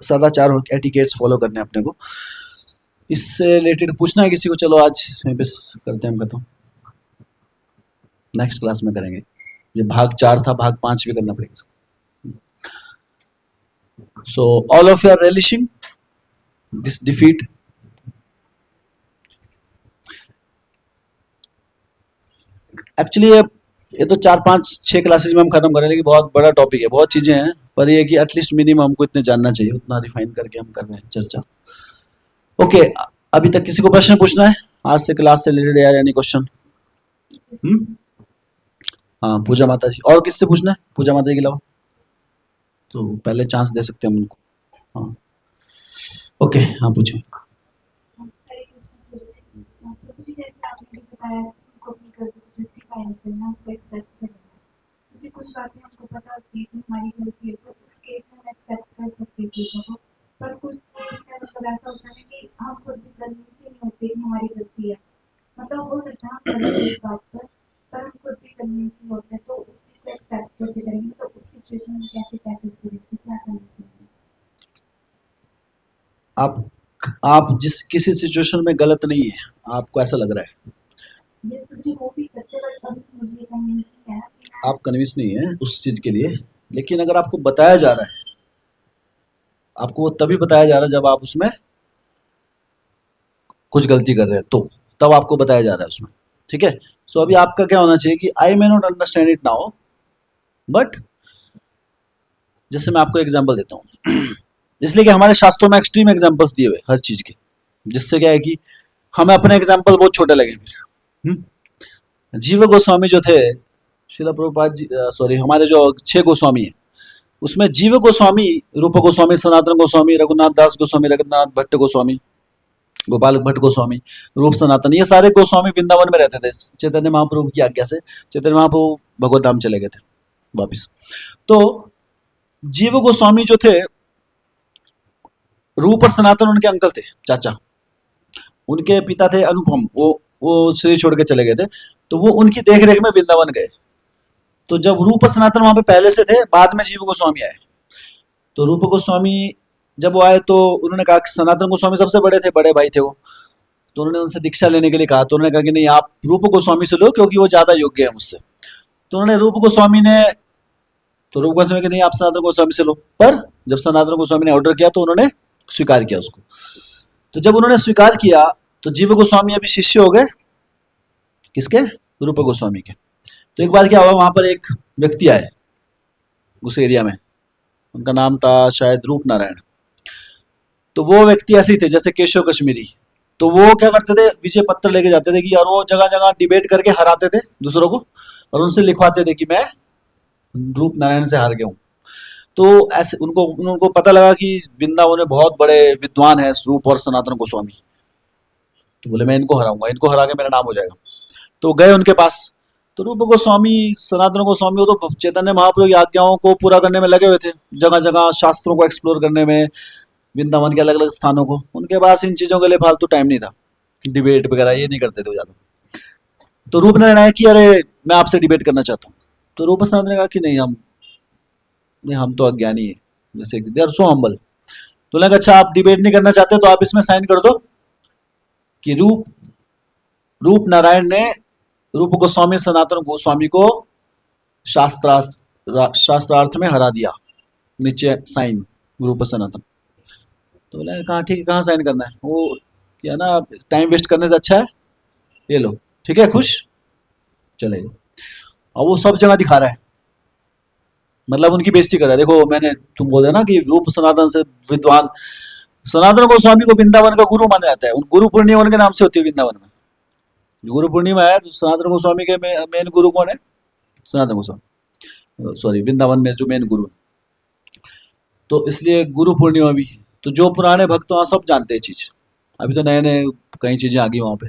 सदाचार और एटिकेट्स फॉलो करने हैं अपने को, इससे रिलेटेड पूछना है किसी को, चलो आज यहीं पे करते हैं हम खत्म, नेक्स्ट क्लास में करेंगे। ये भाग 4 था, भाग 5 भी करना पड़ेगा। So all of you are relishing this defeat. Actually ये तो 4-5-6 क्लासेज में हम खत्म करें, लेकिन बहुत बड़ा टॉपिक है, बहुत चीजें हैं, पर ये कि एटलीस्ट मिनिमम हमको इतने जानना चाहिए, उतना रिफाइन करके हम कर रहे हैं चर्चा। ओके, अभी तक किसी को प्रश्न पूछना है आज से क्लास से रिलेटेड, यार एनी क्वेश्चन? हाँ, पूजा माता जी, और किससे पूछना है पूजा माता जी के अलावा? तो पहले चांस दे सकते हैं हम उनको। हाँ, ओके, हाँ पूछिए। मुझे कुछ बातें हमको पता होती है कि हमारी गलती है, तो उस केस में हम एक्सेप्ट कर सकते हैं चीज़ों को, पर कुछ चीज़ का मतलब ऐसा होता है कि हम खुद भी कन्विंस नहीं होते कि हमारी गलती है, मतलब हो सकता है हम गलत इस बात पर हम खुद भी कन्विंस नहीं होते, तो उस चीज़ को एक्सेप्ट कैसे करेंगे, तो उस सिचुएशन में कैसे टैकल करेंगे, क्या करना चाहिए? आप जिस किसी सिचुएशन में गलत नहीं है, आपको ऐसा लग रहा है, आप कन्विंस नहीं है उस चीज के लिए, लेकिन अगर आपको बताया जा रहा है, आपको वो तभी बताया जा रहा है जब आप उसमें कुछ गलती कर रहे हैं, तो तब आपको बताया जा रहा है उसमें, ठीक है। सो अभी आपका क्या होना चाहिए कि I may not understand it now, but जैसे मैं आपको एग्जांपल देता हूँ, इसलिए कि हमारे शास्त्रों में एक्सट्रीम एग्जांपल्स दिए हुए हर चीज के, जिससे क्या है कि हमें अपने एग्जांपल बहुत छोटे लगे फिर। जीव गोस्वामी जो थे, श्रील प्रभुपाद जी, सॉरी, हमारे जो 6 गोस्वामी हैं, उसमें जीव गोस्वामी, रूप गोस्वामी, सनातन गोस्वामी, रघुनाथ दास गोस्वामी, रघुनाथ भट्ट गोस्वामी, गोपाल भट्ट गोस्वामी, रूप सनातन, ये सारे गोस्वामी वृंदावन में रहते थे चैतन्य महाप्रभु की आज्ञा से। चैतन्य महाप्रभु भगवत धाम चले गए थे वापिस। तो जीव गोस्वामी जो थे, रूप और सनातन उनके अंकल थे, चाचा, उनके पिता थे अनुपम, वो शरीर छोड़ के चले गए थे, तो वो उनकी देख रेख में वृंदावन गए। तो जब रूप सनातन वहां पे पहले से थे, बाद में जीव गोस्वामी आए, तो रूप गोस्वामी जब वो आए तो उन्होंने कहा कि सनातन गोस्वामी सबसे बड़े थे, बड़े भाई थे वो, तो उन्होंने उनसे दीक्षा लेने के लिए कहा, तो उन्होंने कहा कि नहीं, आप रूप गोस्वामी से लो क्योंकि वो ज्यादा योग्य है मुझसे। तो उन्होंने रूप गोस्वामी ने तो रूप गोस्वामी के नहीं, आप सनातन गोस्वामी से लो। पर जब सनातन गोस्वामी ने ऑर्डर किया तो उन्होंने स्वीकार किया उसको। तो जब उन्होंने स्वीकार किया तो जीव गोस्वामी अभी शिष्य हो गए किसके? रूप गोस्वामी के। तो एक बार क्या हुआ, वहां पर एक व्यक्ति आए उस एरिया में, उनका नाम था शायद रूप नारायण। तो वो व्यक्ति ऐसे ही थे जैसे केशव कश्मीरी। तो वो क्या करते थे, विजय पत्र लेके जाते थे कि यार वो जगह जगह डिबेट करके हराते थे दूसरों को, और उनसे लिखवाते थे कि मैं रूप नारायण से हार गया हूँ। तो ऐसे उनको पता लगा कि वृंदावन में बहुत बड़े विद्वान हैं रूप और सनातन गोस्वामी। तो बोले मैं इनको हराऊंगा, इनको हरा के मेरा नाम हो जाएगा। तो गए उनके पास। तो रूप गोस्वामी, सनातन गोस्वामी, वो तो चैतन्य महाप्रभु की आज्ञाओं को पूरा करने में लगे हुए थे, जगह जगह शास्त्रों को एक्सप्लोर करने में, वृंदावन के अलग अलग स्थानों को। उनके पास इन चीज़ों के लिए फालतू टाइम नहीं था, डिबेट वगैरह ये नहीं करते थे वो ज़्यादा। तो रूप ने निर्णय कि अरे मैं आपसे डिबेट करना चाहता हूँ। तो रूप सनातन ने कहा कि नहीं हम तो अज्ञानी है, जैसे दे आर सो हम्बल। तो लगा अच्छा आप डिबेट नहीं करना चाहते तो आप इसमें साइन कर दो कि रूप नारायण ने रूप गोस्वामी सनातन गोस्वामी को शास्त्रार्थ में हरा दिया, नीचे साइन रूप सनातन। तो बोले कहाँ ठीक है, कहाँ साइन करना है? वो क्या ना, टाइम वेस्ट करने से अच्छा है ये लो, ठीक है, खुश चले। और वो सब जगह दिखा रहा है, मतलब उनकी बेइज्जती कर रहा है। देखो मैंने तुम बोले ना कि रूप सनातन से विद्वान, सनातन गोस्वामी को वृंदावन का गुरु माना जाता है। उन गुरु पूर्णिमा उनके नाम से होती है वृंदावन में। गुरु पूर्णिमा है तो सनातन गोस्वामी के मेन गुरु कौन है? सनातन गोस्वामी, सॉरी वृंदावन में जो मेन गुरु। तो इसलिए गुरु पूर्णिमा भी, तो जो पुराने भक्त वहाँ सब जानते हैं चीज। अभी तो नए नए कई चीजें आ गई वहाँ पे,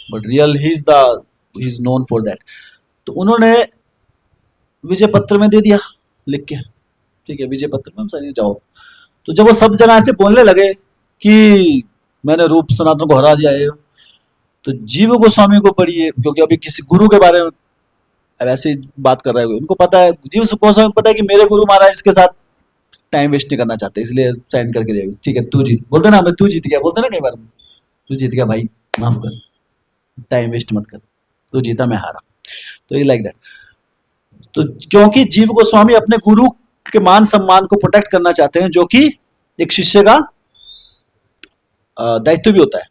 but real he is known for that. तो उन्होंने विजय पत्र में दे दिया लिख के, ठीक है विजय पत्र में हम साइन जाओ। तो जब वो सब जगह ऐसे बोलने लगे कि मैंने रूप सनातन को हरा दिया है, तो जीव गोस्वामी को पढ़िए, क्योंकि अभी किसी गुरु के बारे में ऐसे ही बात कर रहे हो, उनको पता है, जीव गोस्वामी को पता है कि मेरे गुरु महाराज इसके साथ टाइम वेस्ट नहीं करना चाहते, इसलिए साइन करके दे, ठीक है तू जीत, बोलते ना मैं तू जीत गया, बोलते ना कई बार तू जीत गया भाई, माफ कर, टाइम वेस्ट मत कर, तू जीता मैं हारा। तो ये लाइक दैट। तो क्योंकि जीव गोस्वामी अपने गुरु के मान सम्मान को प्रोटेक्ट करना चाहते हैं, जो कि एक शिष्य का दायित्व भी होता है,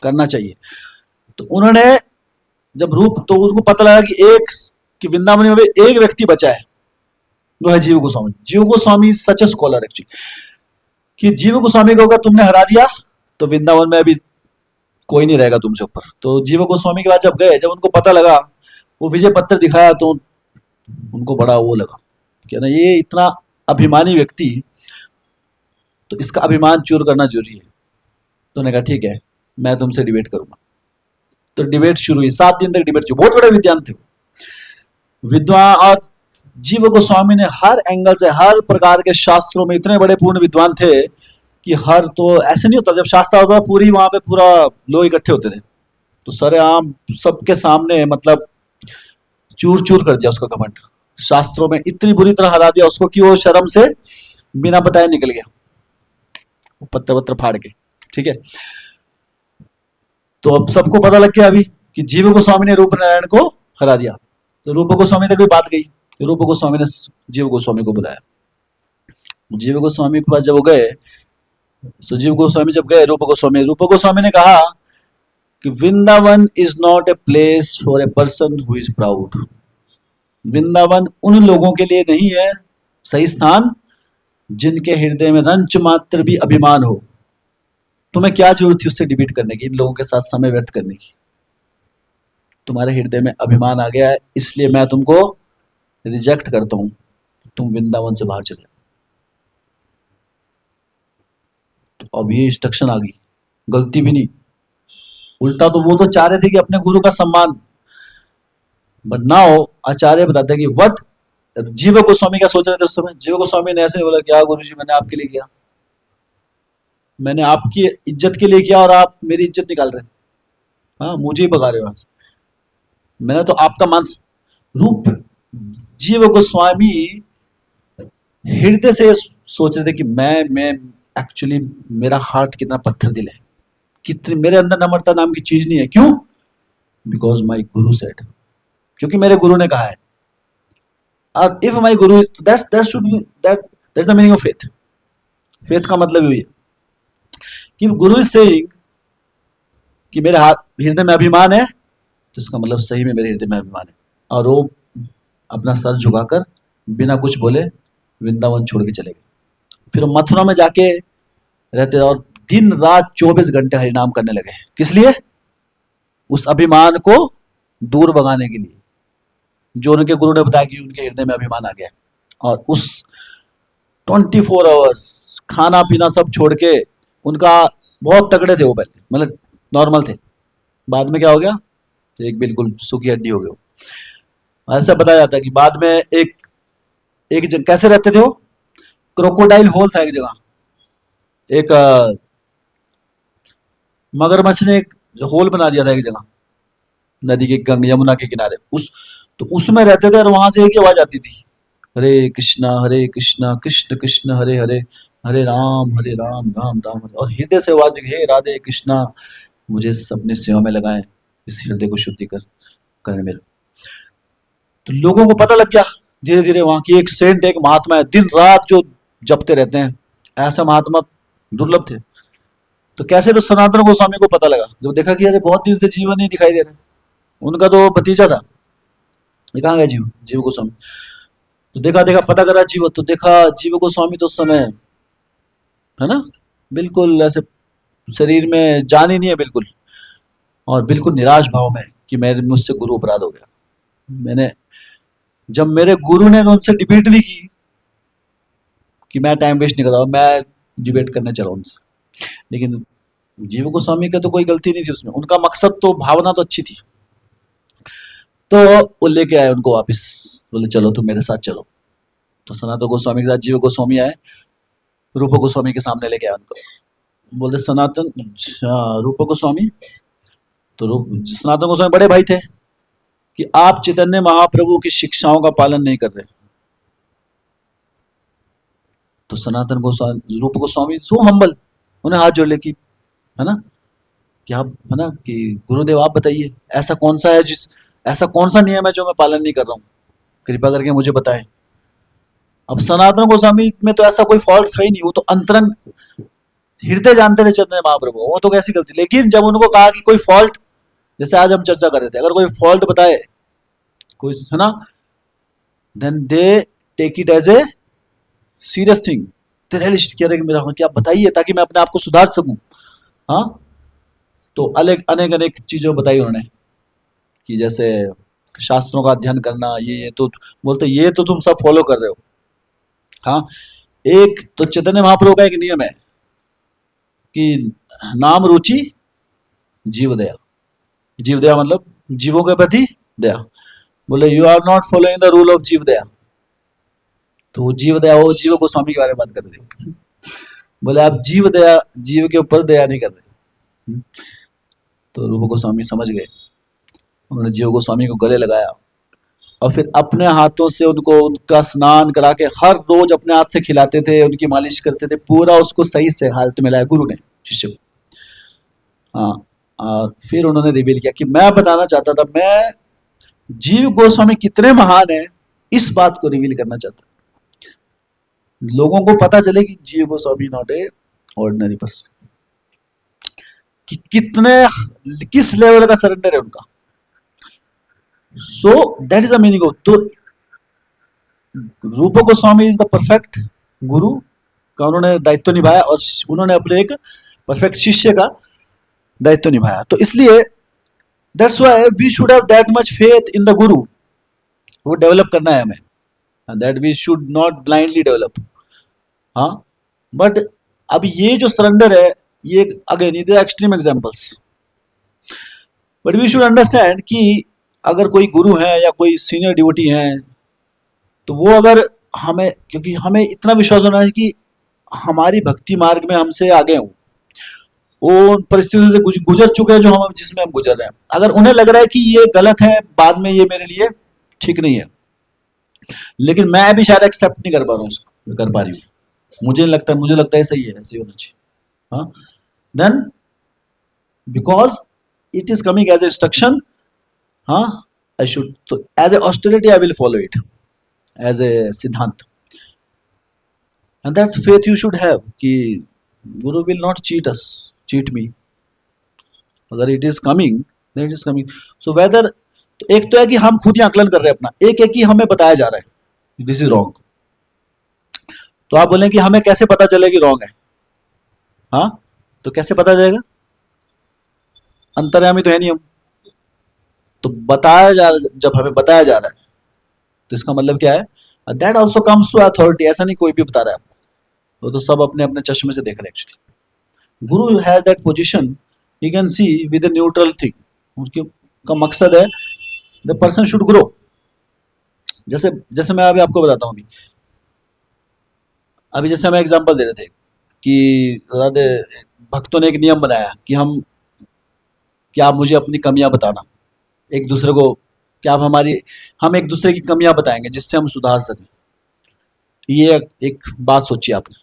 करना चाहिए। तो उन्होंने जब रूप, तो उनको पता लगा कि वृंदावन में एक व्यक्ति बचा है, वो है जीव गोस्वामी। जीव गोस्वामी सच ए स्कॉलर एक्चुअली, कि जीव गोस्वामी को अगर तुमने हरा दिया तो वृंदावन में अभी कोई नहीं रहेगा तुमसे ऊपर। तो जीव गोस्वामी के बाद जब गए, जब उनको पता लगा, वो विजय पत्र दिखाया, तो उनको बड़ा वो लगा कि ना ये इतना अभिमानी व्यक्ति, तो इसका अभिमान चूर करना जरूरी है। तो उन्होंने कहा ठीक है मैं तुमसे डिबेट करूंगा। तो डिबेट शुरू हुई, 7 दिन तक डिबेट हुई। बहुत बड़े विद्वान थे विद्वान, और जीव गोस्वामी ने हर एंगल से, हर प्रकार के शास्त्रों में इतने बड़े पूर्ण विद्वान थे कि हर, तो ऐसे नहीं होता जब शास्त्र होता पूरी वहां पे पूरा लोग इकट्ठे होते थे, तो सरेआम सबके सामने मतलब चूर चूर कर दिया उसका घमंड, शास्त्रों में इतनी बुरी तरह हरा दिया उसको कि वो शर्म से बिना बताए निकल गया, पत्थर वत्थर फाड़ के, ठीक है। तो अब सबको पता लग गया अभी कि जीव गोस्वामी ने रूप नारायण को हरा दिया। तो रूप गोस्वामी तक भी बात गई, रूप गोस्वामी ने जीव गोस्वामी को बुलाया। जीव गोस्वामी के पास जब वो गए, तो जीव गोस्वामी जब गए, रूप गोस्वामी ने कहा कि Vrindavan is not a place for a person who is proud. Vrindavan उन लोगों के लिए नहीं है सही स्थान जिनके हृदय में रंच मात्र भी अभिमान हो। तुम्हें क्या जरूरत थी उससे डिबेट करने की, इन लोगों के साथ समय व्यर्थ करने की? तुम्हारे हृदय में अभिमान आ गया है, इसलिए मैं तुमको रिजेक्ट करता हूं, तुम वृंदावन से बाहर चले जाओ। तो अब ये इंस्ट्रक्शन आ गई, गलती भी नहीं, उल्टा तो वो तो चाह रहे थे कि अपने गुरु का सम्मान, बट नाउ आचार्य बताते हैं कि व्हाट जीव गोस्वामी क्या सोच रहे थे उस समय। जीव गोस्वामी ने ऐसे बोला, क्या गुरु जी मैंने आपके लिए किया, मैंने आपकी इज्जत के लिए किया और आप मेरी इज्जत निकाल रहे हैं, हाँ मुझे ही भगा रहे हो वहां से, मैंने तो आपका मान। रूप जीव गोस्वामी हृदय से सोच रहे थे कि मैं एक्चुअली मेरा हार्ट कितना पत्थर दिल है, कितनी मेरे अंदर नम्रता नाम की चीज नहीं है। क्यों? बिकॉज माई गुरु सेड, क्योंकि मेरे गुरु ने कहा है। और if my Guru is, that should be, that's the meaning of faith. Faith का मतलब यही है कि गुरु इज सेइंग कि मेरे हाथ हृदय में अभिमान है, तो इसका मतलब सही में मेरे हृदय में अभिमान है. और वो अपना सर झुकाकर बिना कुछ बोले वृंदावन छोड़ के चले गए. फिर मथुरा में जाके रहते और दिन रात 24 घंटे हरिनाम करने लगे. किस लिए? उस अभिमान को दूर भगाने के लिए, जो उनके गुरु ने बताया कि उनके हृदय में अभिमान आ गया. और उस 24 आवर्स खाना पीना सब छोड़ के, उनका बहुत तगड़े थे वो पहले, मतलब नॉर्मल थे. बाद में क्या हो गया, तो एक बिल्कुल सूखी हड्डी हो गया. ऐसा बताया जाता है कि बाद में एक कैसे रहते थे वो, क्रोकोडाइल होल था एक जगह. एक मगरमच्छ ने एक होल बना दिया था एक जगह नदी के, गंगा यमुना के किनारे. तो उसमें रहते थे और वहां से एक आवाज आती थी, हरे कृष्णा कृष्ण कृष्ण हरे हरे, हरे राम राम राम हरे. और हृदय से आवाज दी, हे राधे कृष्णा, मुझे अपनी सेवा में लगाएं, इस हृदय को शुद्धि करने में. तो लोगों को पता लग गया धीरे धीरे वहां की एक सेंट, एक महात्मा है, दिन रात जो जपते रहते हैं. ऐसा महात्मा दुर्लभ थे. तो कैसे, तो सनातन गोस्वामी को पता लगा, जब देखा कि अरे बहुत दिन से जीवन नहीं दिखाई दे रहा. उनका तो भतीजा था, ये कहाँ गया जीव गोस्वामी. तो देखा पता करा जीव, तो देखा जीव गोस्वामी तो उस समय है ना बिल्कुल ऐसे शरीर में जान ही नहीं है बिल्कुल, और बिल्कुल निराश भाव में कि मुझसे गुरु अपराध हो गया. मैंने, जब मेरे गुरु ने उनसे डिबेट नहीं की कि मैं टाइम वेस्ट नहीं कर रहा, मैं डिबेट करने चला उनसे. लेकिन जीव गोस्वामी का तो कोई गलती नहीं थी उसमें, उनका मकसद तो, भावना तो अच्छी थी. तो वो लेके आए उनको वापस, बोले चलो तुम मेरे साथ चलो. तो सनातन गोस्वामी के साथ जीव गोस्वामी आए, रूप गोस्वामी के सामने लेके आए उनको. बोलते सनातन रूप गोस्वामी, तो सनातन गोस्वामी बड़े भाई थे कि आप चैतन्य महाप्रभु की शिक्षाओं का पालन नहीं कर रहे. तो सनातन गोस्वामी, रूप गोस्वामी सो हम्बल, उन्हें हाथ जोड़ ले कि है ना, कि आप है ना, कि गुरुदेव आप बताइए ऐसा कौन सा है, ऐसा कौन सा नियम है जो मैं पालन नहीं कर रहा हूँ, कृपा करके मुझे बताएं. अब सनातन गोस्वामी में तो ऐसा कोई फॉल्ट था ही नहीं, वो तो अंतरंग हृदय जानते थे चैतन्य महाप्रभु, वो तो कैसी गलती. लेकिन जब उनको कहा कि कोई फॉल्ट, जैसे आज हम चर्चा कर रहे थे, अगर कोई फॉल्ट बताए कोई है ना, then they take it as a serious thing. Realist कह रहे कि मेरा क्या बताइए ताकि मैं अपने आप को सुधार सकूं. हाँ, तो अनेक चीजों बताई उन्होंने कि जैसे शास्त्रों का अध्ययन करना, ये तो बोलते ये तो तुम सब फॉलो कर रहे हो. हाँ, एक तो चैतन्य महाप्रभु का एक नियम है कि नाम रुचि जीव दया. जीव दया मतलब जीवों के प्रति दया. बोले you are not following the rule of jiva daya. तो जीव दया, वो जीव गोस्वामी के बारे में बात कर रहे. बोले आप जीव दया, जीव के ऊपर दया नहीं कर रहे. तो रूप गोस्वामी समझ गए, उन्होंने जीव गोस्वामी को गले लगाया और फिर अपने हाथों से उनका स्नान करा के हर रोज अपने हाथ से खिलाते थे, उनकी मालिश करते थे, पूरा उसको सही से हालत में लाया गुरु ने शिष्य को. हाँ, और फिर उन्होंने रिवील किया कि मैं बताना चाहता था, मैं जीव गोस्वामी कितने महान है इस बात को रिवील करना चाहता. लोगों को पता चले कि जीव Goswami not a ordinary person, कि किस लेवल का सरेंडर है उनका. So that is the meaning of. तो रूप गोस्वामी इज द परफेक्ट गुरु का उन्होंने दायित्व निभाया और उन्होंने अपने एक परफेक्ट शिष्य का दायित्व निभाया. तो इसलिए that's why we should have that much faith in the guru. वो डेवलप करना है हमें, that we should not blindly develop. हाँ, बट अब ये जो सरेंडर है, ये again it extreme examples, but we should understand कि अगर कोई गुरु है या कोई सीनियर डिवोटी है, तो वो अगर हमें, क्योंकि हमें इतना विश्वास होना है कि हमारी भक्ति मार्ग में हमसे आगे हूँ, वो परिस्थितियों से गुजर चुके हैं जो हम जिसमें हम गुजर रहे हैं. अगर उन्हें लग रहा है कि ये गलत है, बाद में ये मेरे लिए ठीक नहीं है, लेकिन मैं अभी शायद एक्सेप्ट नहीं कर पा रहा हूँ, इसको कर पा रही हूँ, मुझे लगता है सही है, ऐसे होना चाहिए. हाँ, then because it is coming as a instruction, हाँ, आई शुड, तो as a austerity I will follow it. As a siddhanta, and that faith you should have कि guru will not cheat me, अगर it is coming then it is coming. So whether, एक तो है कि हम खुद ही आकलन कर रहे हैं अपना, एक है कि हमें बताया जा रहा है दिस इज रॉन्ग। तो आप बोलें कि हमें कैसे पता चले कि रॉन्ग है? हाँ, तो कैसे पता चलेगा? अंतर्यामी तो है नहीं हम, तो बताया जा, जब हमें बताया जा रहा है तो इसका मतलब क्या है? That also comes to authority. ऐसा नहीं कोई भी बता रहा है आपको, वो तो सब अपने अपने चश्मे से देख रहे हैं actually. Guru has that position, he can see with a neutral thing. उनके का मकसद है द पर्सन शुड ग्रो। जैसे जैसे मैं अभी आपको बताता हूँ, अभी जैसे हम एग्जांपल दे रहे थे कि भक्तों ने एक नियम बनाया कि आप मुझे अपनी कमियां बताना, एक दूसरे को, कि आप हम एक दूसरे की कमियां बताएंगे जिससे हम सुधार सकें। ये एक बात सोचिए आपने,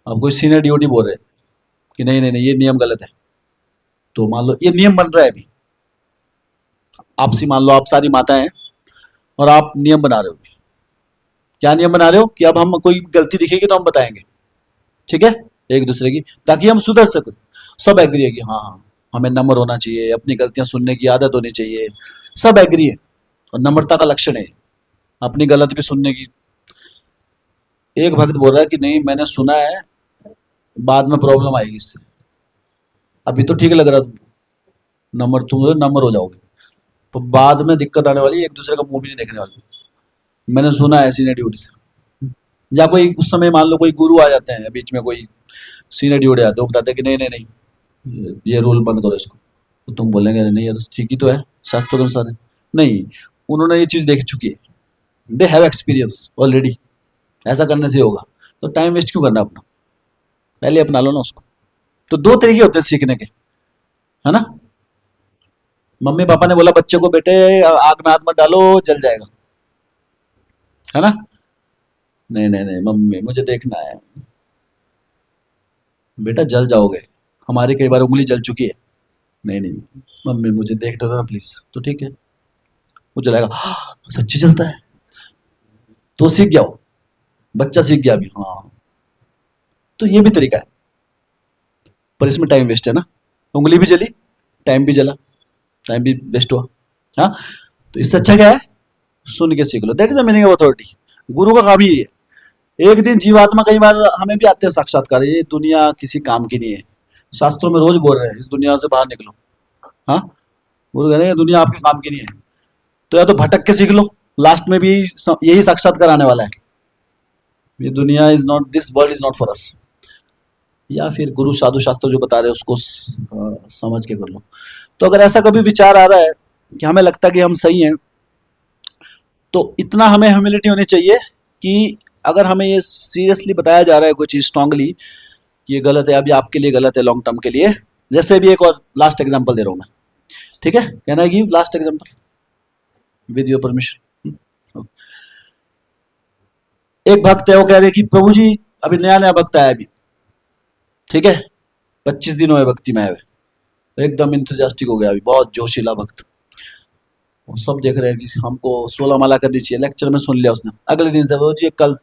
अब कोई सीनियर ड्यूटी बोल रहे कि नहीं नहीं नहीं ये नियम गलत है, तो मान लो ये नियम बन रहा है अभी आपसी, मान लो आप सारी माताएं हैं और आप नियम बना रहे हो। क्या नियम बना रहे हो? कि अब हम कोई गलती दिखेगी तो हम बताएंगे, ठीक है, एक दूसरे की, ताकि हम सुधर सकें। सब एग्री है कि हाँ हाँ हमें नम्र होना चाहिए, अपनी गलतियां सुनने की आदत होनी चाहिए, सब एग्री है, और नम्रता का लक्षण है अपनी गलती भी सुनने की। एक भक्त बोल रहा है कि नहीं मैंने सुना है, बाद में प्रॉब्लम आएगी इससे, अभी तो ठीक लग रहा तुमको, तुम नम्र हो जाओगे, तो बाद में दिक्कत आने वाली है, एक दूसरे का मुंह भी नहीं देखने वाले। मैंने सुना है सीनियर ड्यूटी से, या कोई उस समय मान लो कोई गुरु आ जाते हैं बीच में, कोई सीनियर ड्यूटी आते हैं, वो बताते हैं कि नहीं नहीं नहीं ये रूल बंद करो इसको, तो तुम बोलेंगे नहीं ये तो ठीक ही तो है, शास्त्रों के अनुसार है। नहीं, उन्होंने ये चीज़ देख चुकी है, दे हैव एक्सपीरियंस ऑलरेडी, ऐसा करने से होगा, तो टाइम वेस्ट क्यों करना अपना, पहले अपना लो ना उसको। तो दो तरीके होते हैं सीखने के, है ना। मम्मी पापा ने बोला बच्चे को बेटे आग में हाथ मत डालो जल जाएगा, है ना। नहीं नहीं नहीं मम्मी मुझे देखना है, बेटा जल जाओगे, हमारी कई बार उंगली जल चुकी है। नहीं नहीं मम्मी मुझे देख दो ना प्लीज, तो ठीक है वो जलाएगा, "हाँ, सच्ची जलता है", तो सीख गया वो बच्चा, सीख गया अभी, हाँ। तो ये भी तरीका है, पर इसमें टाइम वेस्ट है ना, उंगली भी जली, टाइम भी जला, टाइम भी वेस्ट हुआ। हाँ, तो इससे अच्छा क्या है, सुन के सीख लो, that is the meaning of authority. गुरु का काम ही है। एक दिन जीवात्मा, कई बार हमें भी आते हैं साक्षात्कार, ये दुनिया किसी काम की नहीं है, शास्त्रों में रोज बोल रहे हैं इस दुनिया से बाहर निकलो। हाँ, गुरु कह रहे हैं दुनिया आपके काम की नहीं है, तो या तो भटक के सीख लो, लास्ट में भी यही साक्षात्कार आने वाला है, ये दुनिया is not, this world is not for us, या फिर गुरु साधु शास्त्र जो बता रहे हैं उसको समझ के कर लो। तो अगर ऐसा कभी विचार आ रहा है कि हमें लगता है कि हम सही हैं, तो इतना हमें ह्यूमिलिटी होनी चाहिए कि अगर हमें ये सीरियसली बताया जा रहा है कोई चीज़ स्ट्रांगली कि ये गलत है, अभी आपके लिए गलत है लॉन्ग टर्म के लिए, जैसे भी एक और लास्ट एग्जांपल दे रहा हूँ मैं, ठीक है, can I give last example with your permission. एक भक्त है, वो कह रहे कि प्रभु जी, अभी नया नया भक्त आया अभी, ठीक है, 25 दिन हुए भक्ति में आए हुए, एकदम इंथुजियास्टिक हो गया अभी, बहुत जोशीला भक्त, वो सब देख रहे हैं कि हमको 16 माला करनी चाहिए, लेक्चर में सुन लिया उसने, अगले दिन से वो जी कल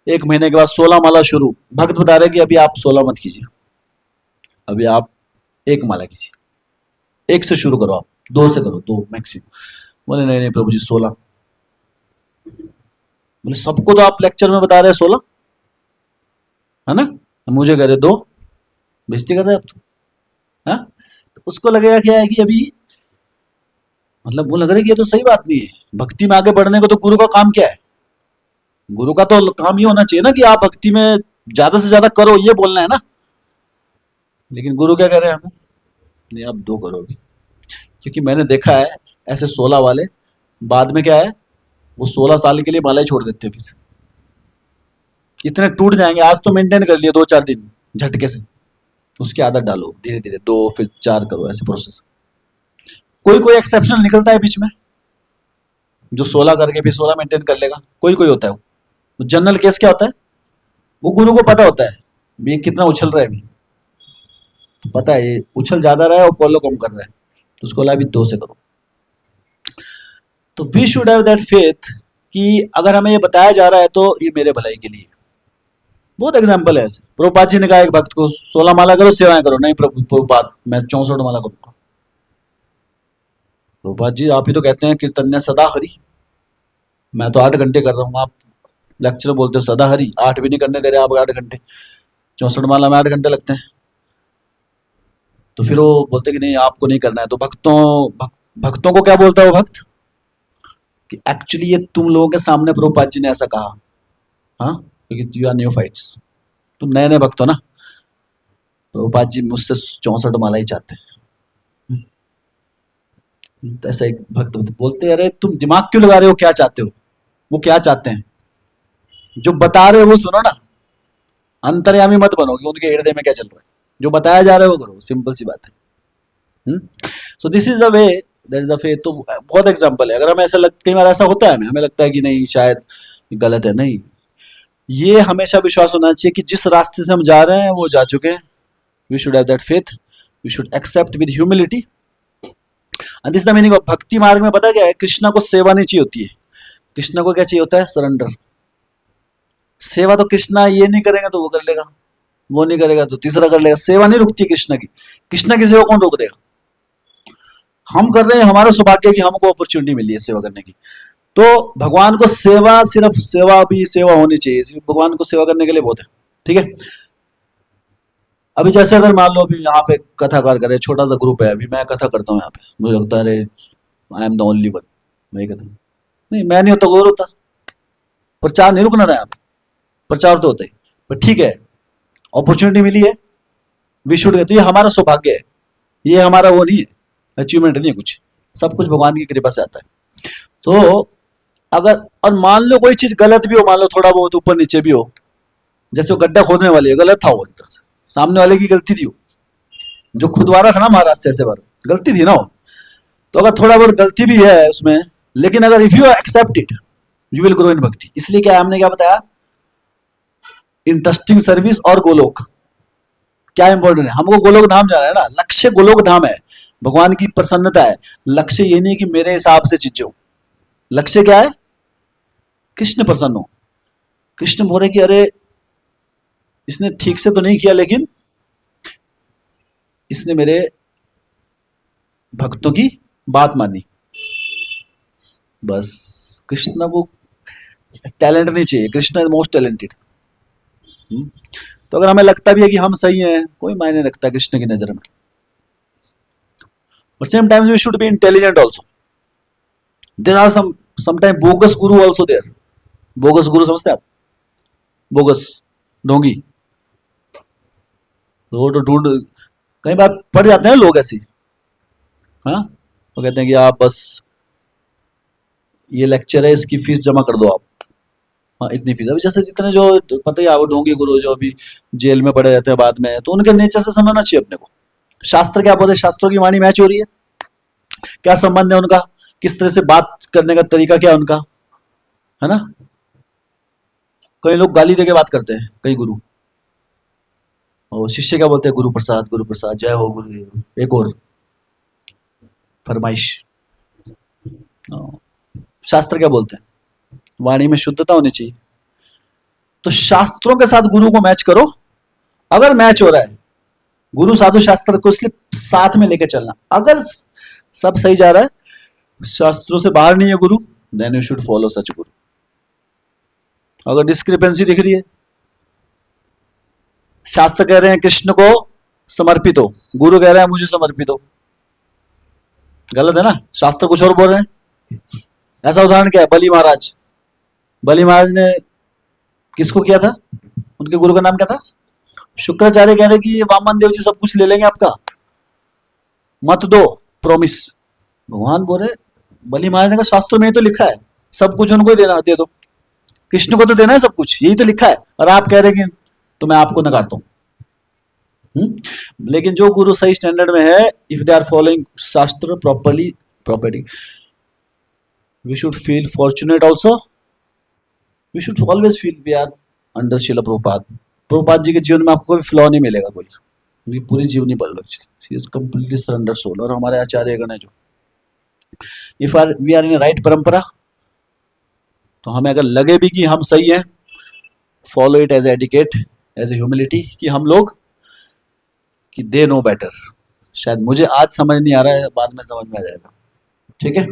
1 महीने के बाद 16 माला शुरू, भक्त बता रहे कि अभी आप 16 मत कीजिए, अभी आप 1 माला कीजिए, 1 से शुरू करो, आप 2 से करो, 2 मैक्सिमम। बोले नहीं नहीं प्रभु जी 16। बोले सबको तो आप लेक्चर में बता रहे हैं 16, है ना, मुझे कह रहे 2, बेइज्जती कर रहे हैं आप तो। हाँ, तो उसको लगेगा क्या है कि अभी, मतलब वो लग रहा है कि ये तो सही बात नहीं है, भक्ति में आगे बढ़ने को तो गुरु का काम क्या है, गुरु का तो काम ये होना चाहिए ना कि आप भक्ति में ज्यादा से ज्यादा करो, ये बोलना है ना। लेकिन गुरु क्या कह रहे हैं हमें, नहीं आप 2 करो अभी, क्योंकि मैंने देखा है ऐसे 16 वाले बाद में क्या है, वो 16 साल के लिए माला ही छोड़ देते हैं, फिर इतने टूट जाएंगे। आज तो मेंटेन कर लिए 2-4 दिन झटके से, उसकी आदत डालो धीरे धीरे, 2 फिर 4 करो, ऐसे प्रोसेस। कोई कोई एक्सेप्शनल निकलता है बीच में, जो 16 करके फिर 16 मेंटेन कर लेगा, कोई कोई होता है वो। जनरल केस क्या होता है, वो गुरु को पता होता है ये कितना उछल रहा है अभी, तो पता है ये उछल ज्यादा रहा है और फॉलो कम कर रहा है, तो उसको बोला अभी 2 से करो। तो we should have that faith कि अगर हमें ये बताया जा रहा है तो ये मेरे भलाई के लिए। बहुत एग्जाम्पल है ऐसे। प्रभुपाद जी ने कहा एक भक्त को 16 माला करो, सेवाएं करो। नहीं प्रभुपाद, मैं 64 माला करूंगा। प्रभुपाद जी आप ही तो कहते हैं कीर्तन्य सदा हरि, मैं तो 8 घंटे कर रहा हूँ, आप लेक्चर बोलते हो सदा हरि, 8 भी नहीं करने दे रहे आप 8 घंटे, 64 माला में 8 घंटे लगते हैं। तो फिर वो बोलते कि नहीं आपको नहीं करना है। तो भक्तों को क्या बोलता है वो भक्त कि एक्चुअली ये तुम लोगों के सामने प्रभुपाद जी ने ऐसा कहा, हाँ, क्योंकि यू आर न्यू फाइट्स, तुम नए नए भक्त हो ना, प्रभुपाद जी मुझसे 64 माला ही चाहते हैं। तो ऐसा एक भक्त बोलते अरे तुम दिमाग क्यों लगा रहे हो, क्या चाहते हो, वो क्या चाहते हैं, जो बता रहे हो वो सुनो ना, अंतर्यामी मत बनो कि उनके हृदय में क्या चल रहा है, जो बताया जा रहा है वो करो, सिंपल सी बात है। So this is the way, that is the फे। तो बहुत एग्जांपल है। अगर हमें ऐसा कई बार ऐसा होता है, हमें लगता है कि नहीं शायद गलत है, नहीं, ये हमेशा विश्वास होना चाहिए कि जिस रास्ते से हम जा रहे हैं वो जा चुके हैं। We should have that faith, we should accept with humility. And this the meaning of bhakti marg में। पता क्या है, कृष्णा को सेवा नहीं चाहिए होती है, कृष्णा को क्या चाहिए होता है, सरेंडर। सेवा तो कृष्णा ये नहीं करेगा तो वो कर लेगा, वो नहीं करेगा तो तीसरा कर लेगा। सेवा नहीं रुकती कृष्णा की, कृष्णा की सेवा कौन रोक देगा। हम कर रहे हैं, हमारा सौभाग्य कि हमको अपॉर्चुनिटी मिली है सेवा करने की। तो भगवान को सेवा, सिर्फ सेवा भी सेवा होनी चाहिए, सिर्फ भगवान को सेवा करने के लिए बहुत है, ठीक है। अभी जैसे अगर मान लो अभी यहाँ पे कथाकार करे, छोटा सा ग्रुप है, अभी मैं कथा करता हूँ यहाँ पे, मुझे लगता है अरे I am the only one, मैं कथा नहीं, मैं नहीं होता गौर होता, प्रचार नहीं रुकना था यहाँ पे, प्रचार तो होता ही, पर ठीक है अपॉर्चुनिटी मिली है, वी शुड। तो ये हमारा सौभाग्य है, ये हमारा वो नहीं है, अचीवमेंट नहीं है कुछ, सब कुछ भगवान की कृपा से आता है। तो अगर और मान लो कोई चीज गलत भी हो, मान लो थोड़ा बहुत ऊपर नीचे भी हो, जैसे वो गड्ढा खोदने वाली है, गलत था वो, एक तरह से सामने वाले की गलती थी, वो जो खुदवारा था ना महाराज से, ऐसे बार गलती थी ना वो। तो अगर थोड़ा बहुत गलती भी है उसमें, लेकिन अगर if you accept it you will grow in bhakti. इसलिए क्या हमने क्या बताया, इंटरेस्टिंग सर्विस और गोलोक क्या इंपॉर्टेंट है। हमको गोलोक धाम जाना है ना, लक्ष्य गोलोक धाम है, भगवान की प्रसन्नता है। लक्ष्य ये नहीं कि मेरे हिसाब से चीजें हो, लक्ष्य क्या है, कृष्ण प्रसन्न हो। कृष्ण बोले कि अरे इसने ठीक से तो नहीं किया, लेकिन इसने मेरे भक्तों की बात मानी, बस। कृष्ण को टैलेंट नहीं चाहिए, कृष्ण इज मोस्ट टैलेंटेड। तो अगर हमें लगता भी है कि हम सही हैं, कोई मायने रखता है कृष्ण की नजर में। But same times we should be intelligent also. There are sometime bogus guru also there. Bogus guru समझते हैं आप, बोगस ढोंगी, तो ढूंढ कई बार पड़ जाते हैं लोग ऐसे, हाँ, तो कहते हैं कि आप बस ये लेक्चर है, इसकी फीस जमा कर दो आप, हाँ इतनी फीस। अभी जैसे जितने जो पता ही आपको ढोंगी गुरु जो अभी जेल में पड़े रहते हैं बाद में, तो उनके नेचर से समझना चाहिए अपने को। शास्त्र क्या बोलते हैं, शास्त्रों की वाणी मैच हो रही है, क्या संबंध है उनका, किस तरह से बात करने का तरीका क्या है उनका, है ना। कई लोग गाली देके बात करते हैं, कई गुरु, और शिष्य क्या बोलते हैं, गुरु प्रसाद जय हो गुरुदेव। एक और फरमाइश, शास्त्र क्या बोलते हैं, वाणी में शुद्धता होनी चाहिए। तो शास्त्रों के साथ गुरु को मैच करो, अगर मैच हो रहा है, गुरु साधु शास्त्र को इसलिए साथ में लेके चलना। अगर सब सही जा रहा है, शास्त्रों से बाहर नहीं है गुरु, देन यू शुड फॉलो सच गुरु। अगर डिस्क्रिपेंसी दिख रही है, शास्त्र कह रहे हैं कृष्ण को समर्पित हो, गुरु कह रहे हैं मुझे समर्पित हो, गलत है ना, शास्त्र कुछ और बोल रहे हैं। ऐसा उदाहरण क्या है, बलि महाराज, बलि महाराज ने किसको किया था, उनके गुरु का नाम क्या था, शुक्राचार्य। कह रहे कि वामन देव जी सब कुछ ले लेंगे आपका, मत दो प्रॉमिस। भगवान बोले, बलि महाराज ने कहा शास्त्रों में ही तो लिखा है सब कुछ उनको ही देना, दे दो, कृष्ण को तो देना है सब कुछ, यही तो लिखा है, और आप कह रहे कि तो मैं आपको नकारता हूं। लेकिन जो गुरु सही स्टैंडर्ड में है, if they are following shastra properly, we should feel fortunate also, we should always feel we are under Srila Prabhupada. Prabhupada ji के जीवन में आपको कोई फ्लॉ नहीं मिलेगा, कोई, उनकी पूरी जीवनी पढ़ लो, she is completely surrender soul. और हमारे आचार्य गण है जो, if we are in right parampara, तो हमें अगर लगे भी कि हम सही हैं, follow it as etiquette, as a humility, कि हम लोग कि दे नो बेटर, शायद मुझे आज समझ नहीं आ रहा है, बाद में समझ में आ जाएगा, ठीक है।